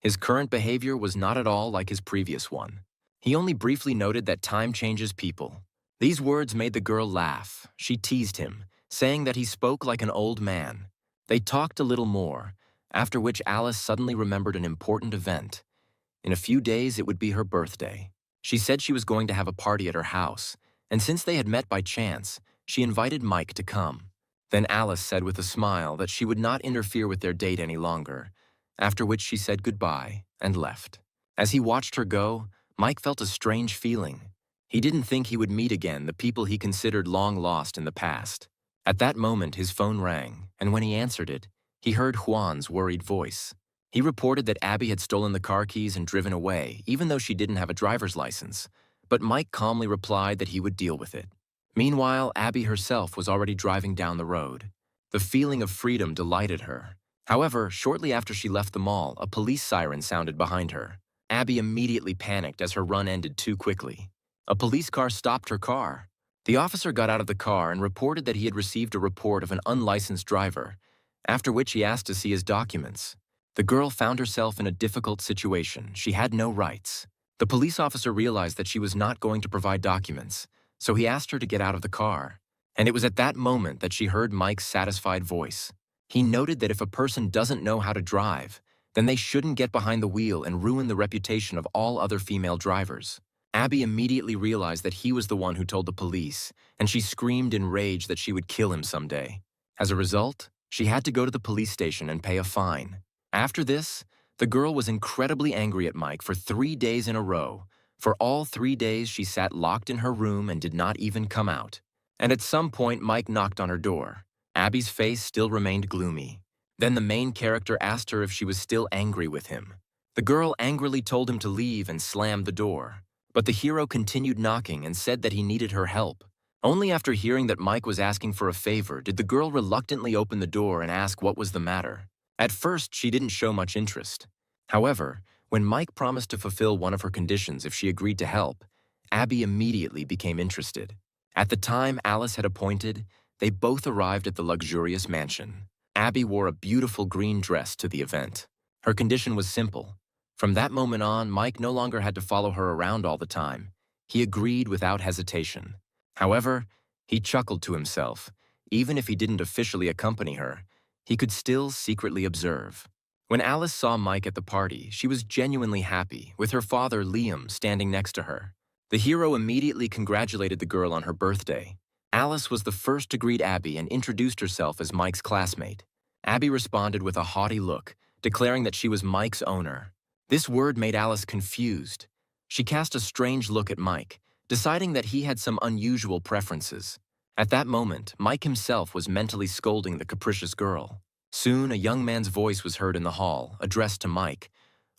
His current behavior was not at all like his previous one. He only briefly noted that time changes people. These words made the girl laugh. She teased him, saying that he spoke like an old man. They talked a little more, after which Alice suddenly remembered an important event. In a few days, it would be her birthday. She said she was going to have a party at her house, and since they had met by chance, she invited Mike to come. Then Alice said with a smile that she would not interfere with their date any longer, after which she said goodbye and left. As he watched her go, Mike felt a strange feeling. He didn't think he would meet again the people he considered long lost in the past. At that moment, his phone rang, and when he answered it, he heard Juan's worried voice. He reported that Abby had stolen the car keys and driven away, even though she didn't have a driver's license. But Mike calmly replied that he would deal with it. Meanwhile, Abby herself was already driving down the road. The feeling of freedom delighted her. However, shortly after she left the mall, a police siren sounded behind her. Abby immediately panicked as her run ended too quickly. A police car stopped her car. The officer got out of the car and reported that he had received a report of an unlicensed driver, after which he asked to see his documents. The girl found herself in a difficult situation. She had no rights. The police officer realized that she was not going to provide documents, so he asked her to get out of the car. And it was at that moment that she heard Mike's satisfied voice. He noted that if a person doesn't know how to drive, then they shouldn't get behind the wheel and ruin the reputation of all other female drivers. Abby immediately realized that he was the one who told the police, and she screamed in rage that she would kill him someday. As a result, she had to go to the police station and pay a fine. After this, the girl was incredibly angry at Mike for 3 days in a row. For all 3 days, she sat locked in her room and did not even come out. And at some point, Mike knocked on her door. Abby's face still remained gloomy. Then the main character asked her if she was still angry with him. The girl angrily told him to leave and slammed the door. But the hero continued knocking and said that he needed her help. Only after hearing that Mike was asking for a favor did the girl reluctantly open the door and ask what was the matter. At first, she didn't show much interest. However, when Mike promised to fulfill one of her conditions if she agreed to help, Abby immediately became interested. At the time Alice had appointed, they both arrived at the luxurious mansion. Abby wore a beautiful green dress to the event. Her condition was simple. From that moment on, Mike no longer had to follow her around all the time. He agreed without hesitation. However, He chuckled to himself. Even if he didn't officially accompany her, he could still secretly observe. When Alice saw Mike at the party, she was genuinely happy, with her father, Liam, standing next to her. The hero immediately congratulated the girl on her birthday. Alice was the first to greet Abby and introduced herself as Mike's classmate. Abby responded with a haughty look, declaring that she was Mike's owner. This word made Alice confused. She cast a strange look at Mike, deciding that he had some unusual preferences. At that moment, Mike himself was mentally scolding the capricious girl. Soon, a young man's voice was heard in the hall, addressed to Mike.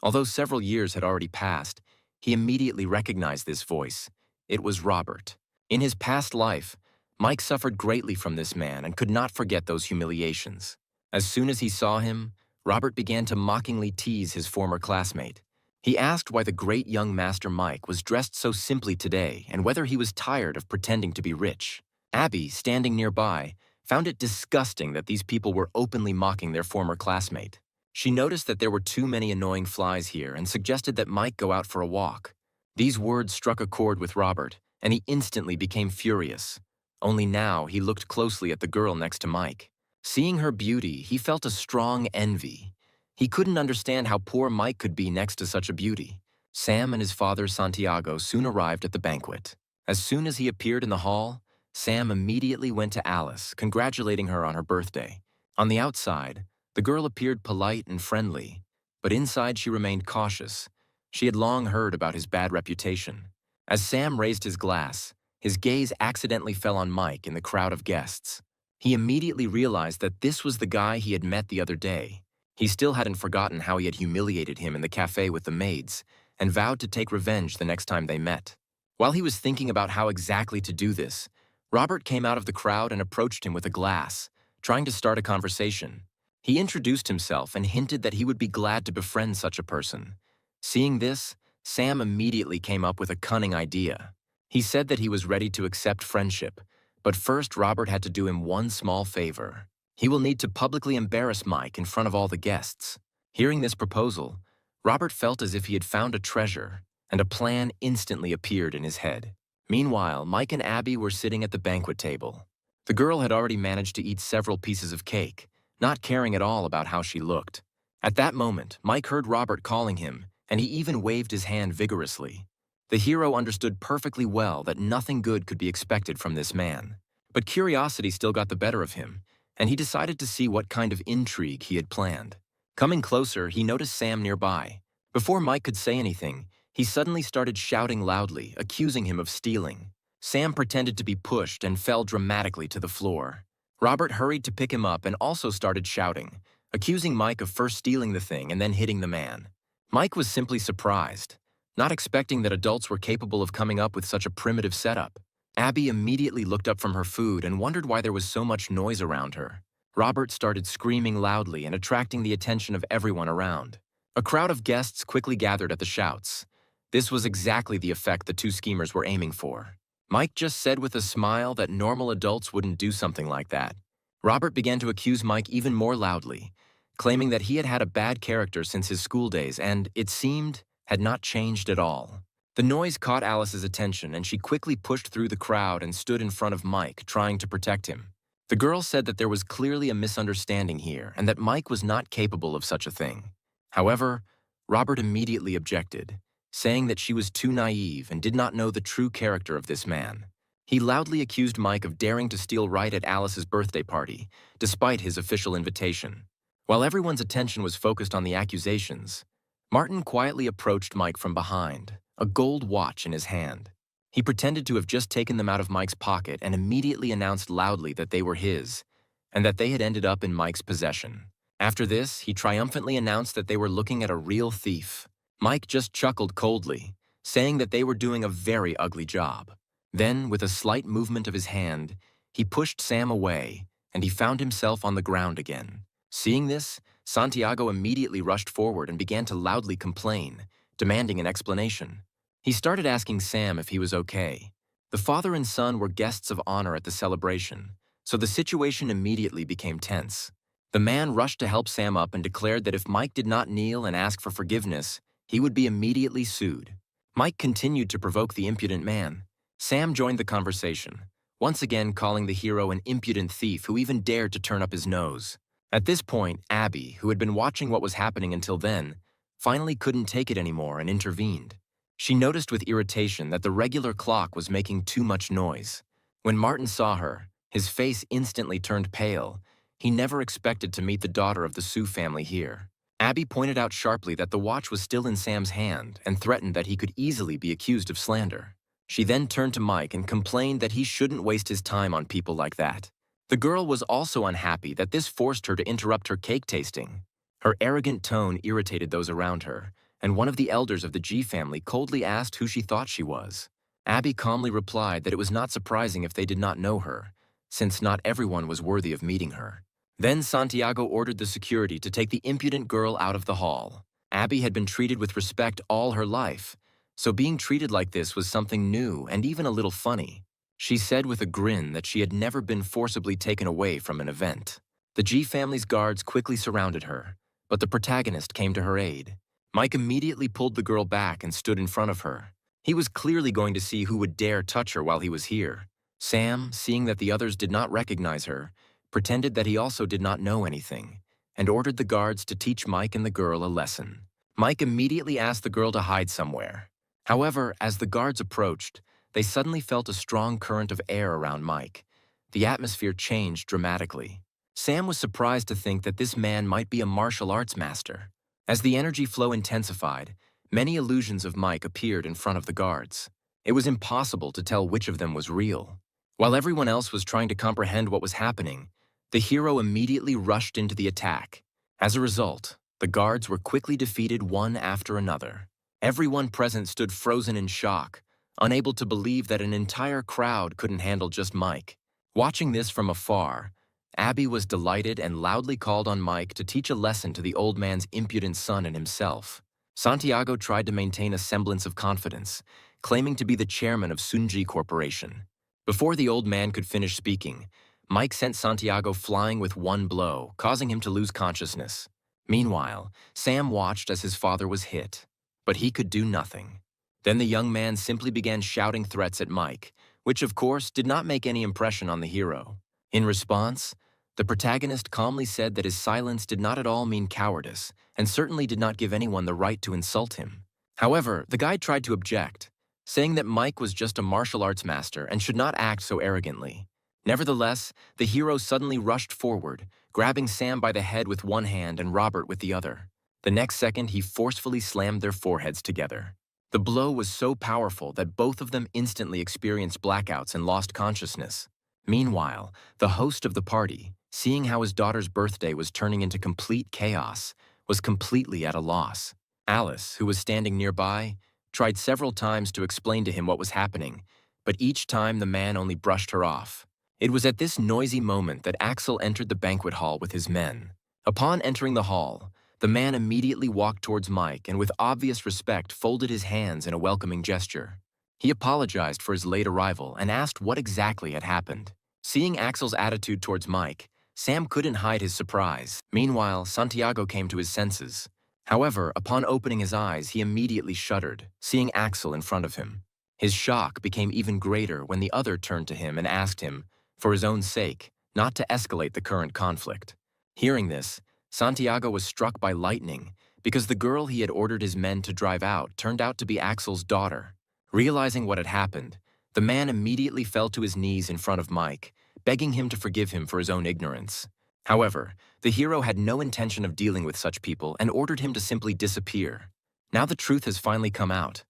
Although several years had already passed, he immediately recognized this voice. It was Robert. In his past life, Mike suffered greatly from this man and could not forget those humiliations. As soon as he saw him, Robert began to mockingly tease his former classmate. He asked why the great young master Mike was dressed so simply today and whether he was tired of pretending to be rich. Abby, standing nearby, found it disgusting that these people were openly mocking their former classmate. She noticed that there were too many annoying flies here and suggested that Mike go out for a walk. These words struck a chord with Robert, and he instantly became furious. Only now he looked closely at the girl next to Mike. Seeing her beauty, he felt a strong envy. He couldn't understand how poor Mike could be next to such a beauty. Sam and his father Santiago soon arrived at the banquet. As soon as he appeared in the hall, Sam immediately went to Alice, congratulating her on her birthday. On the outside, the girl appeared polite and friendly, but inside she remained cautious. She had long heard about his bad reputation. As Sam raised his glass, his gaze accidentally fell on Mike in the crowd of guests. He immediately realized that this was the guy he had met the other day. He still hadn't forgotten how he had humiliated him in the cafe with the maids, and vowed to take revenge the next time they met. While he was thinking about how exactly to do this, Robert came out of the crowd and approached him with a glass, trying to start a conversation. He introduced himself and hinted that he would be glad to befriend such a person. Seeing this, Sam immediately came up with a cunning idea. He said that he was ready to accept friendship, but first Robert had to do him one small favor. He will need to publicly embarrass Mike in front of all the guests. Hearing this proposal, Robert felt as if he had found a treasure, and a plan instantly appeared in his head. Meanwhile, Mike and Abby were sitting at the banquet table. The girl had already managed to eat several pieces of cake, not caring at all about how she looked. At that moment, Mike heard Robert calling him, and he even waved his hand vigorously. The hero understood perfectly well that nothing good could be expected from this man. But curiosity still got the better of him, and he decided to see what kind of intrigue he had planned. Coming closer, he noticed Sam nearby. Before Mike could say anything, he suddenly started shouting loudly, accusing him of stealing. Sam pretended to be pushed and fell dramatically to the floor. Robert hurried to pick him up and also started shouting, accusing Mike of first stealing the thing and then hitting the man. Mike was simply surprised, not expecting that adults were capable of coming up with such a primitive setup. Abby immediately looked up from her food and wondered why there was so much noise around her. Robert started screaming loudly and attracting the attention of everyone around. A crowd of guests quickly gathered at the shouts. This was exactly the effect the two schemers were aiming for. Mike just said with a smile that normal adults wouldn't do something like that. Robert began to accuse Mike even more loudly, claiming that he had had a bad character since his school days and, it seemed, had not changed at all. The noise caught Alice's attention and she quickly pushed through the crowd and stood in front of Mike, trying to protect him. The girl said that there was clearly a misunderstanding here and that Mike was not capable of such a thing. However, Robert immediately objected, saying that she was too naive and did not know the true character of this man. He loudly accused Mike of daring to steal right at Alice's birthday party, despite his official invitation. While everyone's attention was focused on the accusations, Martin quietly approached Mike from behind, a gold watch in his hand. He pretended to have just taken them out of Mike's pocket and immediately announced loudly that they were his, and that they had ended up in Mike's possession. After this, he triumphantly announced that they were looking at a real thief. Mike just chuckled coldly, saying that they were doing a very ugly job. Then, with a slight movement of his hand, he pushed Sam away, and he found himself on the ground again. Seeing this, Santiago immediately rushed forward and began to loudly complain, demanding an explanation. He started asking Sam if he was okay. The father and son were guests of honor at the celebration, so the situation immediately became tense. The man rushed to help Sam up and declared that if Mike did not kneel and ask for forgiveness, he would be immediately sued. Mike continued to provoke the impudent man. Sam joined the conversation. once again calling the hero an impudent thief who even dared to turn up his nose. At this point, Abby, who had been watching what was happening until then, finally couldn't take it anymore and intervened. She noticed with irritation that the regular clock was making too much noise. When Martin saw her, his face instantly turned pale. He never expected to meet the daughter of the Sue family here. Abby pointed out sharply that the watch was still in Sam's hand and threatened that he could easily be accused of slander. She then turned to Mike and complained that he shouldn't waste his time on people like that. The girl was also unhappy that this forced her to interrupt her cake tasting. Her arrogant tone irritated those around her, and one of the elders of the G family coldly asked who she thought she was. Abby calmly replied that it was not surprising if they did not know her, since not everyone was worthy of meeting her. Then Santiago ordered the security to take the impudent girl out of the hall. Abby had been treated with respect all her life, so being treated like this was something new and even a little funny. She said with a grin that she had never been forcibly taken away from an event. The G family's guards quickly surrounded her, but the protagonist came to her aid. Mike immediately pulled the girl back and stood in front of her. He was clearly going to see who would dare touch her while he was here. Sam, seeing that the others did not recognize her, pretended that he also did not know anything, and ordered the guards to teach Mike and the girl a lesson. Mike immediately asked the girl to hide somewhere. However, as the guards approached, they suddenly felt a strong current of air around Mike. The atmosphere changed dramatically. Sam was surprised to think that this man might be a martial arts master. As the energy flow intensified, many illusions of Mike appeared in front of the guards. It was impossible to tell which of them was real. While everyone else was trying to comprehend what was happening, the hero immediately rushed into the attack. As a result, the guards were quickly defeated one after another. Everyone present stood frozen in shock, unable to believe that an entire crowd couldn't handle just Mike. Watching this from afar, Abby was delighted and loudly called on Mike to teach a lesson to the old man's impudent son and himself. Santiago tried to maintain a semblance of confidence, claiming to be the chairman of Sunji Corporation. Before the old man could finish speaking, Mike sent Santiago flying with one blow, causing him to lose consciousness. Meanwhile, Sam watched as his father was hit, but he could do nothing. Then the young man simply began shouting threats at Mike, which of course did not make any impression on the hero. In response, the protagonist calmly said that his silence did not at all mean cowardice, and certainly did not give anyone the right to insult him. However, the guy tried to object, saying that Mike was just a martial arts master and should not act so arrogantly. Nevertheless, the hero suddenly rushed forward, grabbing Sam by the head with one hand and Robert with the other. The next second, he forcefully slammed their foreheads together. The blow was so powerful that both of them instantly experienced blackouts and lost consciousness. Meanwhile, the host of the party, seeing how his daughter's birthday was turning into complete chaos, was completely at a loss. Alice, who was standing nearby, tried several times to explain to him what was happening, but each time the man only brushed her off. It was at this noisy moment that Axel entered the banquet hall with his men. Upon entering the hall, the man immediately walked towards Mike and with obvious respect folded his hands in a welcoming gesture. He apologized for his late arrival and asked what exactly had happened. Seeing Axel's attitude towards Mike, Sam couldn't hide his surprise. Meanwhile, Santiago came to his senses. However, upon opening his eyes, he immediately shuddered, seeing Axel in front of him. His shock became even greater when the other turned to him and asked him, for his own sake, not to escalate the current conflict. Hearing this, Santiago was struck by lightning because the girl he had ordered his men to drive out turned out to be Axel's daughter. Realizing what had happened, the man immediately fell to his knees in front of Mike, begging him to forgive him for his own ignorance. However, the hero had no intention of dealing with such people and ordered him to simply disappear. Now the truth has finally come out.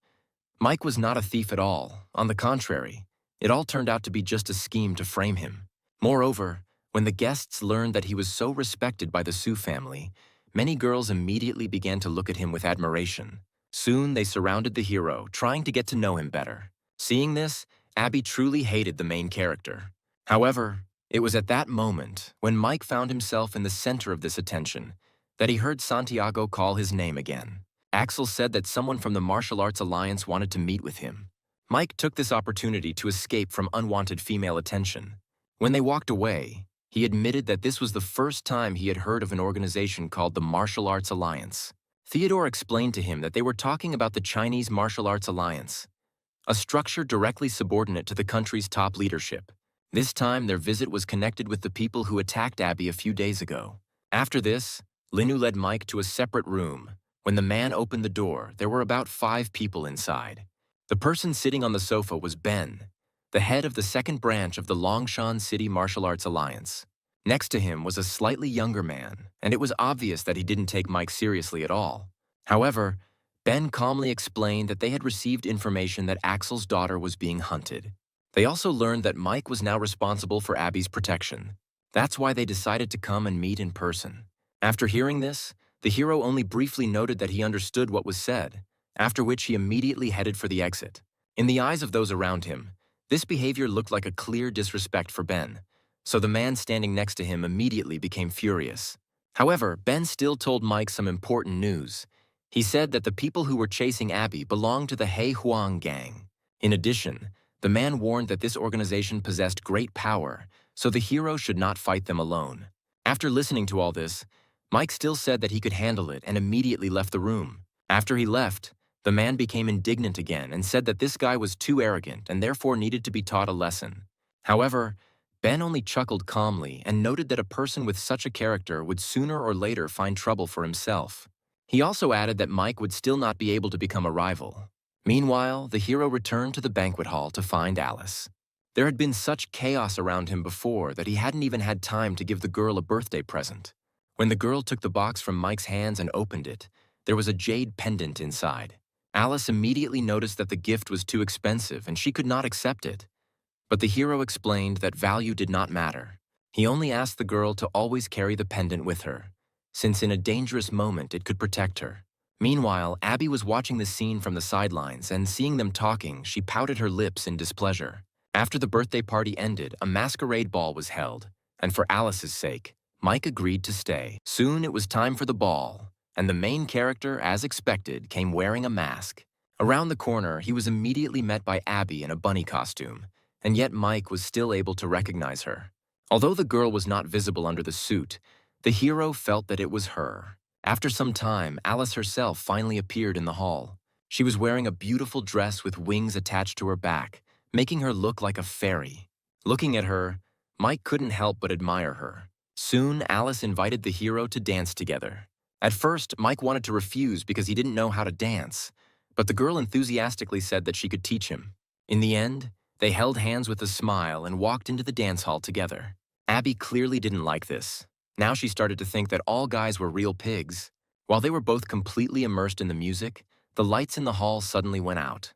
Mike was not a thief at all. On the contrary, it all turned out to be just a scheme to frame him. Moreover, when the guests learned that he was so respected by the Sue family, many girls immediately began to look at him with admiration. Soon they surrounded the hero, trying to get to know him better. Seeing this, Abby truly hated the main character. However, it was at that moment, when Mike found himself in the center of this attention, that he heard Santiago call his name again. Axel said that someone from the Martial Arts Alliance wanted to meet with him. Mike took this opportunity to escape from unwanted female attention. When they walked away, he admitted that this was the first time he had heard of an organization called the Martial Arts Alliance. Theodore explained to him that they were talking about the Chinese Martial Arts Alliance, a structure directly subordinate to the country's top leadership. This time, their visit was connected with the people who attacked Abby a few days ago. After this, Linu led Mike to a separate room. When the man opened the door, there were about 5 people inside. The person sitting on the sofa was Ben, the head of the second branch of the Longshan City Martial Arts Alliance. Next to him was a slightly younger man, and it was obvious that he didn't take Mike seriously at all. However, Ben calmly explained that they had received information that Axel's daughter was being hunted. They also learned that Mike was now responsible for Abby's protection. That's why they decided to come and meet in person. After hearing this, the hero only briefly noted that he understood what was said, after which he immediately headed for the exit. In the eyes of those around him, this behavior looked like a clear disrespect for Ben, so the man standing next to him immediately became furious. However, Ben still told Mike some important news. He said that the people who were chasing Abby belonged to the He Huang gang. In addition, the man warned that this organization possessed great power, so the hero should not fight them alone. After listening to all this, Mike still said that he could handle it and immediately left the room. After he left, the man became indignant again and said that this guy was too arrogant and therefore needed to be taught a lesson. However, Ben only chuckled calmly and noted that a person with such a character would sooner or later find trouble for himself. He also added that Mike would still not be able to become a rival. Meanwhile, the hero returned to the banquet hall to find Alice. There had been such chaos around him before that he hadn't even had time to give the girl a birthday present. When the girl took the box from Mike's hands and opened it, there was a jade pendant inside. Alice immediately noticed that the gift was too expensive and she could not accept it. But the hero explained that value did not matter. He only asked the girl to always carry the pendant with her, since in a dangerous moment it could protect her. Meanwhile, Abby was watching the scene from the sidelines, and seeing them talking, she pouted her lips in displeasure. After the birthday party ended, a masquerade ball was held, and for Alice's sake, Mike agreed to stay. Soon it was time for the ball, and the main character, as expected, came wearing a mask. Around the corner, he was immediately met by Abby in a bunny costume, and yet Mike was still able to recognize her. Although the girl was not visible under the suit, the hero felt that it was her. After some time, Alice herself finally appeared in the hall. She was wearing a beautiful dress with wings attached to her back, making her look like a fairy. Looking at her, Mike couldn't help but admire her. Soon, Alice invited the hero to dance together. At first, Mike wanted to refuse because he didn't know how to dance, but the girl enthusiastically said that she could teach him. In the end, they held hands with a smile and walked into the dance hall together. Abby clearly didn't like this. Now she started to think that all guys were real pigs. While they were both completely immersed in the music, the lights in the hall suddenly went out.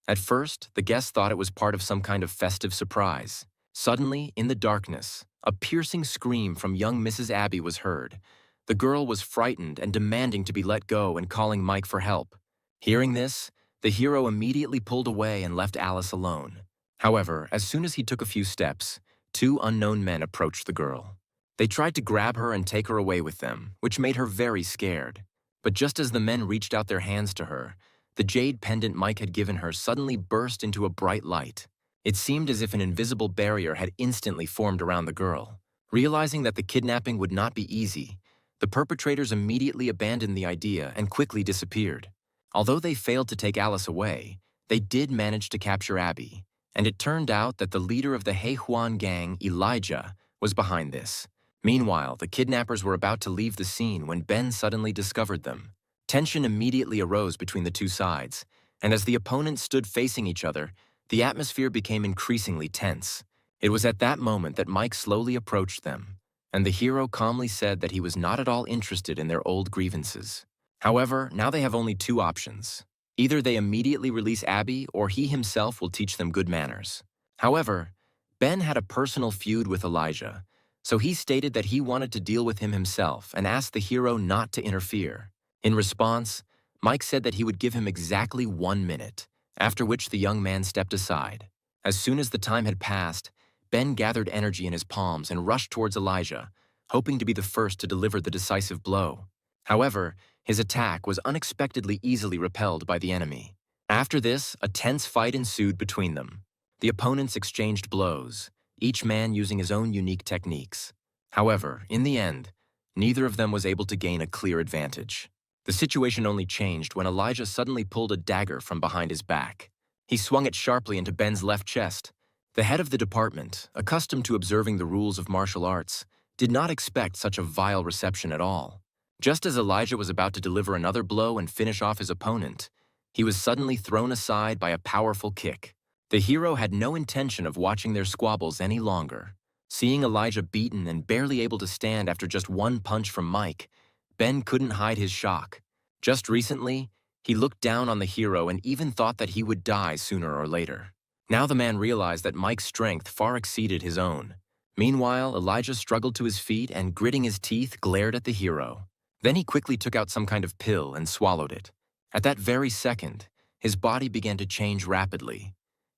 At first, the guests thought it was part of some kind of festive surprise. Suddenly, in the darkness, a piercing scream from young Mrs. Abby was heard. The girl was frightened and demanding to be let go and calling Mike for help. Hearing this, the hero immediately pulled away and left Alice alone. However, as soon as he took a few steps, 2 unknown men approached the girl. They tried to grab her and take her away with them, which made her very scared. But just as the men reached out their hands to her, the jade pendant Mike had given her suddenly burst into a bright light. It seemed as if an invisible barrier had instantly formed around the girl. Realizing that the kidnapping would not be easy, the perpetrators immediately abandoned the idea and quickly disappeared. Although they failed to take Alice away, they did manage to capture Abby, and it turned out that the leader of the He Huan gang, Elijah, was behind this. Meanwhile, the kidnappers were about to leave the scene when Ben suddenly discovered them. Tension immediately arose between the two sides, and as the opponents stood facing each other, the atmosphere became increasingly tense. It was at that moment that Mike slowly approached them, and the hero calmly said that he was not at all interested in their old grievances. However, now they have only 2 options. Either they immediately release Abby, or he himself will teach them good manners. However, Ben had a personal feud with Elijah, so he stated that he wanted to deal with him himself and asked the hero not to interfere. In response, Mike said that he would give him exactly 1 minute, after which the young man stepped aside. As soon as the time had passed, Ben gathered energy in his palms and rushed towards Elijah, hoping to be the first to deliver the decisive blow. However, his attack was unexpectedly easily repelled by the enemy. After this, a tense fight ensued between them. The opponents exchanged blows, each man using his own unique techniques. However, in the end, neither of them was able to gain a clear advantage. The situation only changed when Elijah suddenly pulled a dagger from behind his back. He swung it sharply into Ben's left chest, The head of the department, accustomed to observing the rules of martial arts, did not expect such a vile reception at all. Just as Elijah was about to deliver another blow and finish off his opponent, he was suddenly thrown aside by a powerful kick. The hero had no intention of watching their squabbles any longer. Seeing Elijah beaten and barely able to stand after just one punch from Mike, Ben couldn't hide his shock. Just recently, he looked down on the hero and even thought that he would die sooner or later. Now the man realized that Mike's strength far exceeded his own. Meanwhile, Elijah struggled to his feet and, gritting his teeth, glared at the hero. Then he quickly took out some kind of pill and swallowed it. At that very second, his body began to change rapidly.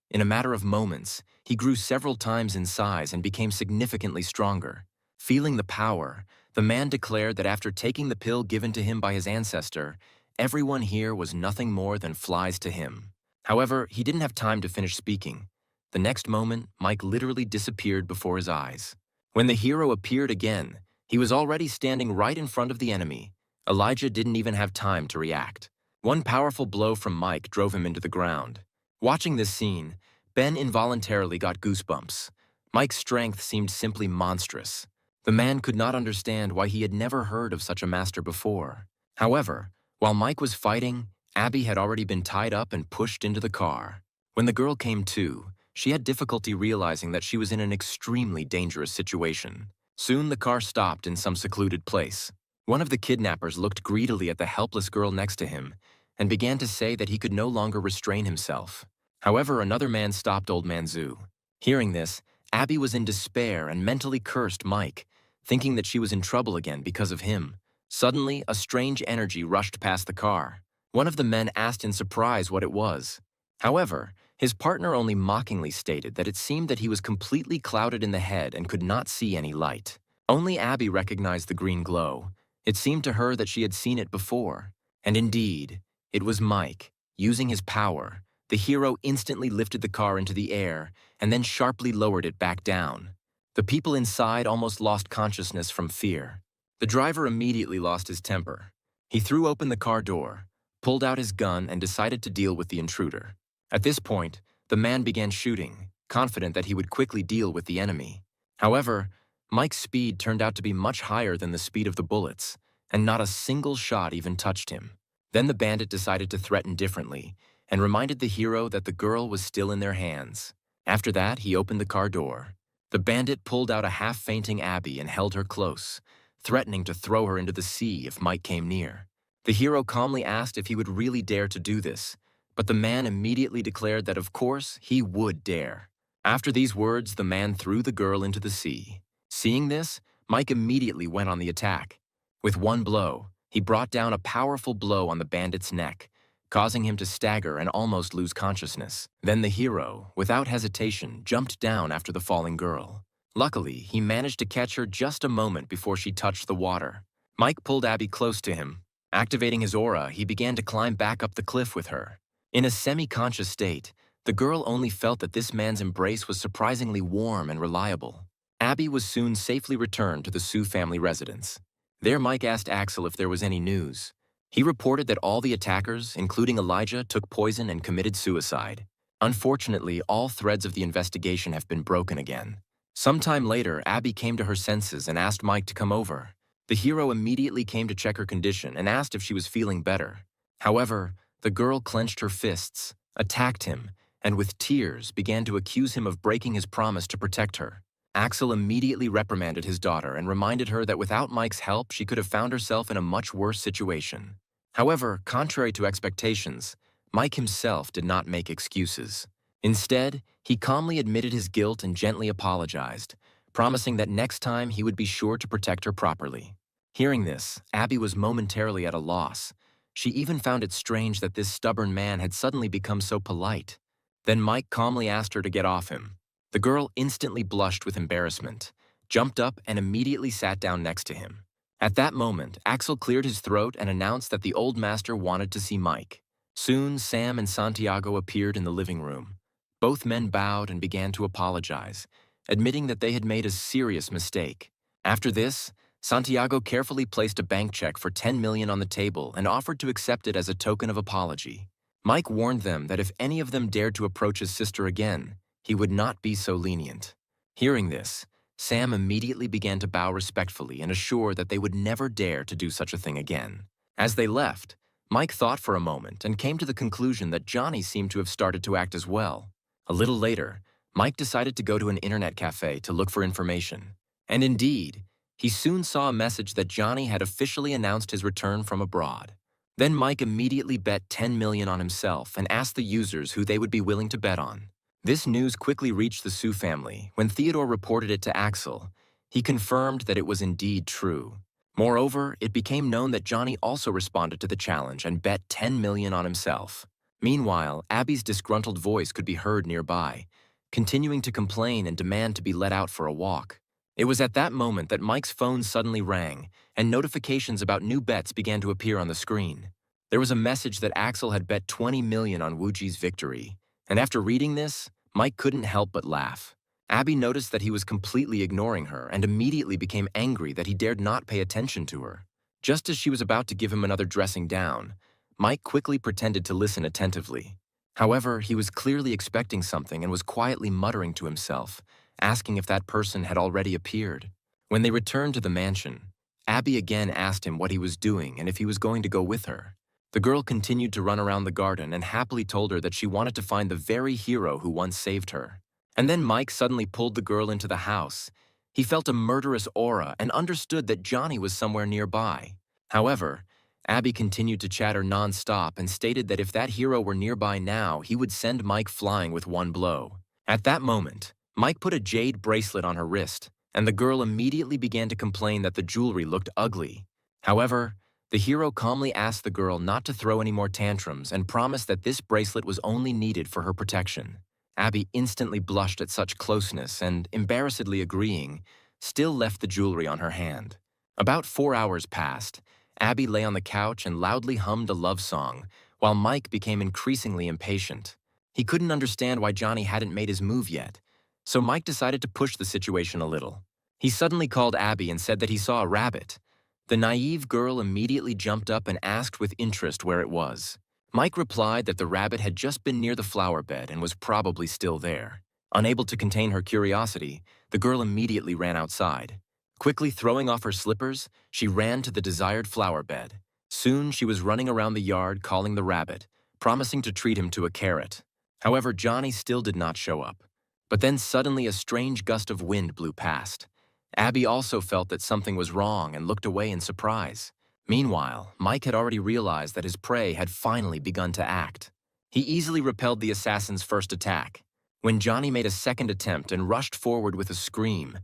In a matter of moments, he grew several times in size and became significantly stronger. Feeling the power, the man declared that after taking the pill given to him by his ancestor, everyone here was nothing more than flies to him. However, he didn't have time to finish speaking. The next moment, Mike literally disappeared before his eyes. When the hero appeared again, he was already standing right in front of the enemy. Elijah didn't even have time to react. One powerful blow from Mike drove him into the ground. Watching this scene, Ben involuntarily got goosebumps. Mike's strength seemed simply monstrous. The man could not understand why he had never heard of such a master before. However, while Mike was fighting, Abby had already been tied up and pushed into the car. When the girl came to, she had difficulty realizing that she was in an extremely dangerous situation. Soon the car stopped in some secluded place. One of the kidnappers looked greedily at the helpless girl next to him and began to say that he could no longer restrain himself. However, another man stopped Old Man Zhu. Hearing this, Abby was in despair and mentally cursed Mike, thinking that she was in trouble again because of him. Suddenly, a strange energy rushed past the car. One of the men asked in surprise what it was. However, his partner only mockingly stated that it seemed that he was completely clouded in the head and could not see any light. Only Abby recognized the green glow. It seemed to her that she had seen it before. And indeed, it was Mike. Using his power, the hero instantly lifted the car into the air and then sharply lowered it back down. The people inside almost lost consciousness from fear. The driver immediately lost his temper. He threw open the car door, pulled out his gun, and decided to deal with the intruder. At this point, the man began shooting, confident that he would quickly deal with the enemy. However, Mike's speed turned out to be much higher than the speed of the bullets, and not a single shot even touched him. Then the bandit decided to threaten differently and reminded the hero that the girl was still in their hands. After that, he opened the car door. The bandit pulled out a half-fainting Abby and held her close, threatening to throw her into the sea if Mike came near. The hero calmly asked if he would really dare to do this, but the man immediately declared that of course he would dare. After these words, the man threw the girl into the sea. Seeing this, Mike immediately went on the attack. With one blow, he brought down a powerful blow on the bandit's neck, causing him to stagger and almost lose consciousness. Then the hero, without hesitation, jumped down after the falling girl. Luckily, he managed to catch her just a moment before she touched the water. Mike pulled Abby close to him. Activating his aura, he began to climb back up the cliff with her. In a semi-conscious state, the girl only felt that this man's embrace was surprisingly warm and reliable. Abby was soon safely returned to the Sue family residence. There, Mike asked Axel if there was any news. He reported that all the attackers, including Elijah, took poison and committed suicide. Unfortunately, all threads of the investigation have been broken again. Sometime later, Abby came to her senses and asked Mike to come over. The hero immediately came to check her condition and asked if she was feeling better. However, the girl clenched her fists, attacked him, and with tears began to accuse him of breaking his promise to protect her. Axel immediately reprimanded his daughter and reminded her that without Mike's help, she could have found herself in a much worse situation. However, contrary to expectations, Mike himself did not make excuses. Instead, he calmly admitted his guilt and gently apologized, promising that next time he would be sure to protect her properly. Hearing this, Abby was momentarily at a loss. She even found it strange that this stubborn man had suddenly become so polite. Then Mike calmly asked her to get off him. The girl instantly blushed with embarrassment, jumped up, and immediately sat down next to him. At that moment, Axel cleared his throat and announced that the old master wanted to see Mike. Soon, Sam and Santiago appeared in the living room. Both men bowed and began to apologize, admitting that they had made a serious mistake. After this, Santiago carefully placed a bank check for $10 million on the table and offered to accept it as a token of apology. Mike warned them that if any of them dared to approach his sister again, he would not be so lenient. Hearing this, Sam immediately began to bow respectfully and assure that they would never dare to do such a thing again. As they left, Mike thought for a moment and came to the conclusion that Johnny seemed to have started to act as well. A little later, Mike decided to go to an internet cafe to look for information. And indeed, he soon saw a message that Johnny had officially announced his return from abroad. Then Mike immediately bet 10 million on himself and asked the users who they would be willing to bet on. This news quickly reached the Sue family. When Theodore reported it to Axel, he confirmed that it was indeed true. Moreover, it became known that Johnny also responded to the challenge and bet 10 million on himself. Meanwhile, Abby's disgruntled voice could be heard nearby, continuing to complain and demand to be let out for a walk. It was at that moment that Mike's phone suddenly rang, and notifications about new bets began to appear on the screen. There was a message that Axel had bet 20 million on Wuji's victory, and after reading this, Mike couldn't help but laugh. Abby noticed that he was completely ignoring her and immediately became angry that he dared not pay attention to her. Just as she was about to give him another dressing down, Mike quickly pretended to listen attentively. However, he was clearly expecting something and was quietly muttering to himself, asking if that person had already appeared. When they returned to the mansion, Abby again asked him what he was doing and if he was going to go with her. The girl continued to run around the garden and happily told her that she wanted to find the very hero who once saved her. And then Mike suddenly pulled the girl into the house. He felt a murderous aura and understood that Johnny was somewhere nearby. However, Abby continued to chatter non-stop and stated that if that hero were nearby now, he would send Mike flying with one blow. At that moment, Mike put a jade bracelet on her wrist, and the girl immediately began to complain that the jewelry looked ugly. However, the hero calmly asked the girl not to throw any more tantrums and promised that this bracelet was only needed for her protection. Abby instantly blushed at such closeness and, embarrassedly agreeing, still left the jewelry on her hand. About 4 hours passed. Abby lay on the couch and loudly hummed a love song, while Mike became increasingly impatient. He couldn't understand why Johnny hadn't made his move yet, so Mike decided to push the situation a little. He suddenly called Abby and said that he saw a rabbit. The naive girl immediately jumped up and asked with interest where it was. Mike replied that the rabbit had just been near the flower bed and was probably still there. Unable to contain her curiosity, the girl immediately ran outside. Quickly throwing off her slippers, she ran to the desired flower bed. Soon she was running around the yard calling the rabbit, promising to treat him to a carrot. However, Johnny still did not show up. But then suddenly a strange gust of wind blew past. Abby also felt that something was wrong and looked away in surprise. Meanwhile, Mike had already realized that his prey had finally begun to act. He easily repelled the assassin's first attack. When Johnny made a second attempt and rushed forward with a scream,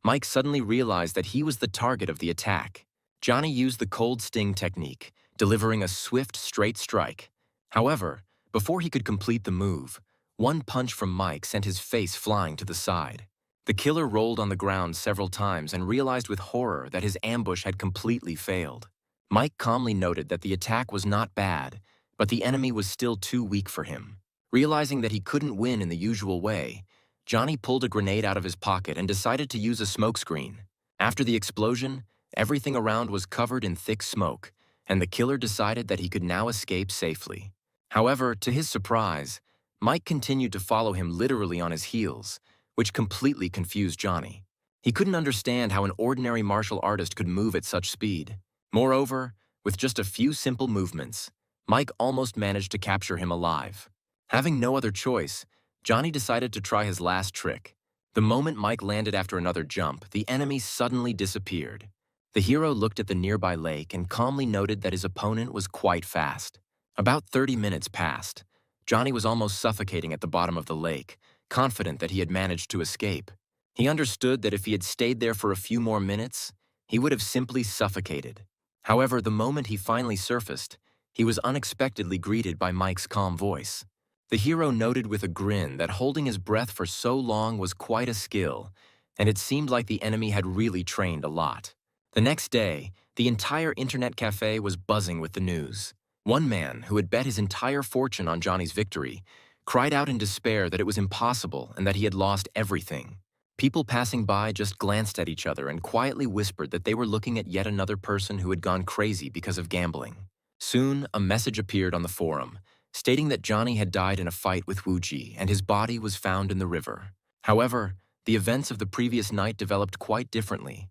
Mike suddenly realized that he was the target of the attack. Johnny used the cold sting technique, delivering a swift, straight strike. However, before he could complete the move, one punch from Mike sent his face flying to the side. The killer rolled on the ground several times and realized with horror that his ambush had completely failed. Mike calmly noted that the attack was not bad, but the enemy was still too weak for him. Realizing that he couldn't win in the usual way, Johnny pulled a grenade out of his pocket and decided to use a smokescreen. After the explosion, everything around was covered in thick smoke, and the killer decided that he could now escape safely. However, to his surprise, Mike continued to follow him literally on his heels, which completely confused Johnny. He couldn't understand how an ordinary martial artist could move at such speed. Moreover, with just a few simple movements, Mike almost managed to capture him alive. Having no other choice, Johnny decided to try his last trick. The moment Mike landed after another jump, the enemy suddenly disappeared. The hero looked at the nearby lake and calmly noted that his opponent was quite fast. About 30 minutes passed. Johnny was almost suffocating at the bottom of the lake, confident that he had managed to escape. He understood that if he had stayed there for a few more minutes, he would have simply suffocated. However, the moment he finally surfaced, he was unexpectedly greeted by Mike's calm voice. The hero noted with a grin that holding his breath for so long was quite a skill, and it seemed like the enemy had really trained a lot. The next day, the entire internet cafe was buzzing with the news. One man, who had bet his entire fortune on Johnny's victory, cried out in despair that it was impossible and that he had lost everything. People passing by just glanced at each other and quietly whispered that they were looking at yet another person who had gone crazy because of gambling. Soon, a message appeared on the forum, stating that Johnny had died in a fight with Wuji and his body was found in the river. However, the events of the previous night developed quite differently.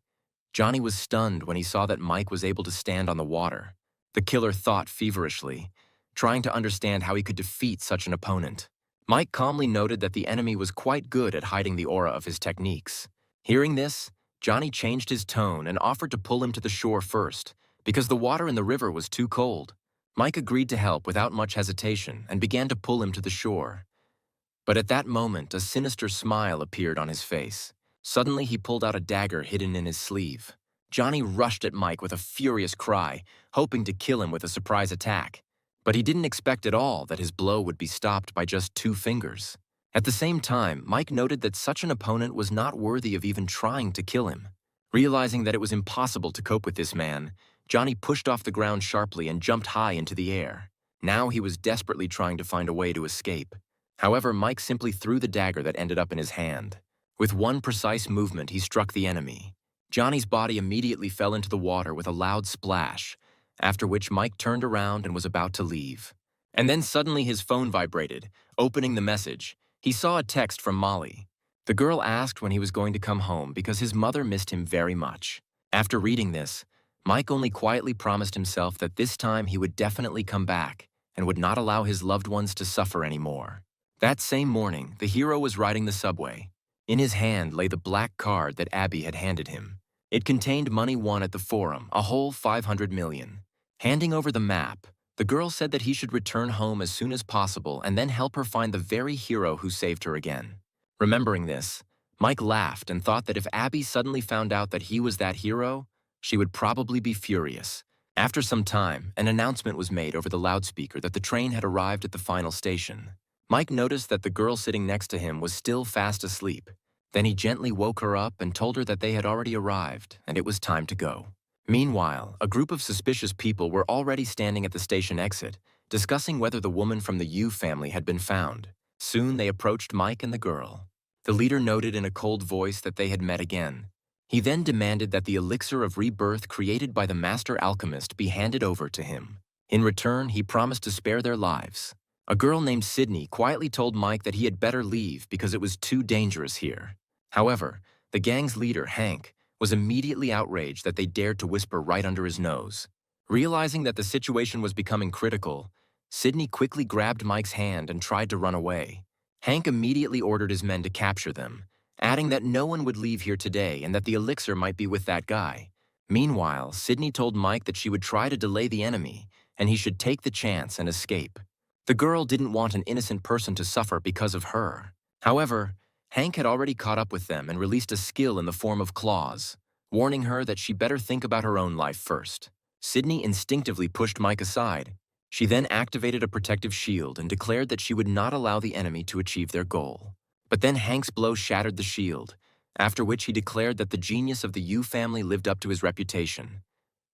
Johnny was stunned when he saw that Mike was able to stand on the water. The killer thought feverishly, trying to understand how he could defeat such an opponent. Mike calmly noted that the enemy was quite good at hiding the aura of his techniques. Hearing this, Johnny changed his tone and offered to pull him to the shore first, because the water in the river was too cold. Mike agreed to help without much hesitation and began to pull him to the shore. But at that moment, a sinister smile appeared on his face. Suddenly, he pulled out a dagger hidden in his sleeve. Johnny rushed at Mike with a furious cry, hoping to kill him with a surprise attack. But he didn't expect at all that his blow would be stopped by just 2 fingers. At the same time, Mike noted that such an opponent was not worthy of even trying to kill him. Realizing that it was impossible to cope with this man, Johnny pushed off the ground sharply and jumped high into the air. Now he was desperately trying to find a way to escape. However, Mike simply threw the dagger that ended up in his hand. With one precise movement, he struck the enemy. Johnny's body immediately fell into the water with a loud splash, after which Mike turned around and was about to leave. And then suddenly his phone vibrated. Opening the message, he saw a text from Molly. The girl asked when he was going to come home because his mother missed him very much. After reading this, Mike only quietly promised himself that this time he would definitely come back and would not allow his loved ones to suffer anymore. That same morning, the hero was riding the subway. In his hand lay the black card that Abby had handed him. It contained money won at the forum, a whole 500 million. Handing over the map, the girl said that he should return home as soon as possible and then help her find the very hero who saved her again. Remembering this, Mike laughed and thought that if Abby suddenly found out that he was that hero, she would probably be furious. After some time, an announcement was made over the loudspeaker that the train had arrived at the final station. Mike noticed that the girl sitting next to him was still fast asleep. Then he gently woke her up and told her that they had already arrived and it was time to go. Meanwhile, a group of suspicious people were already standing at the station exit, discussing whether the woman from the Yu family had been found. Soon they approached Mike and the girl. The leader noted in a cold voice that they had met again. He then demanded that the elixir of rebirth created by the master alchemist be handed over to him. In return, he promised to spare their lives. A girl named Sydney quietly told Mike that he had better leave because it was too dangerous here. However, the gang's leader, Hank, was immediately outraged that they dared to whisper right under his nose. Realizing that the situation was becoming critical, Sydney quickly grabbed Mike's hand and tried to run away. Hank immediately ordered his men to capture them, adding that no one would leave here today and that the elixir might be with that guy. Meanwhile, Sydney told Mike that she would try to delay the enemy and he should take the chance and escape. The girl didn't want an innocent person to suffer because of her. However, Hank had already caught up with them and released a skill in the form of claws, warning her that she better think about her own life first. Sydney instinctively pushed Mike aside. She then activated a protective shield and declared that she would not allow the enemy to achieve their goal. But then Hank's blow shattered the shield, after which he declared that the genius of the Yu family lived up to his reputation.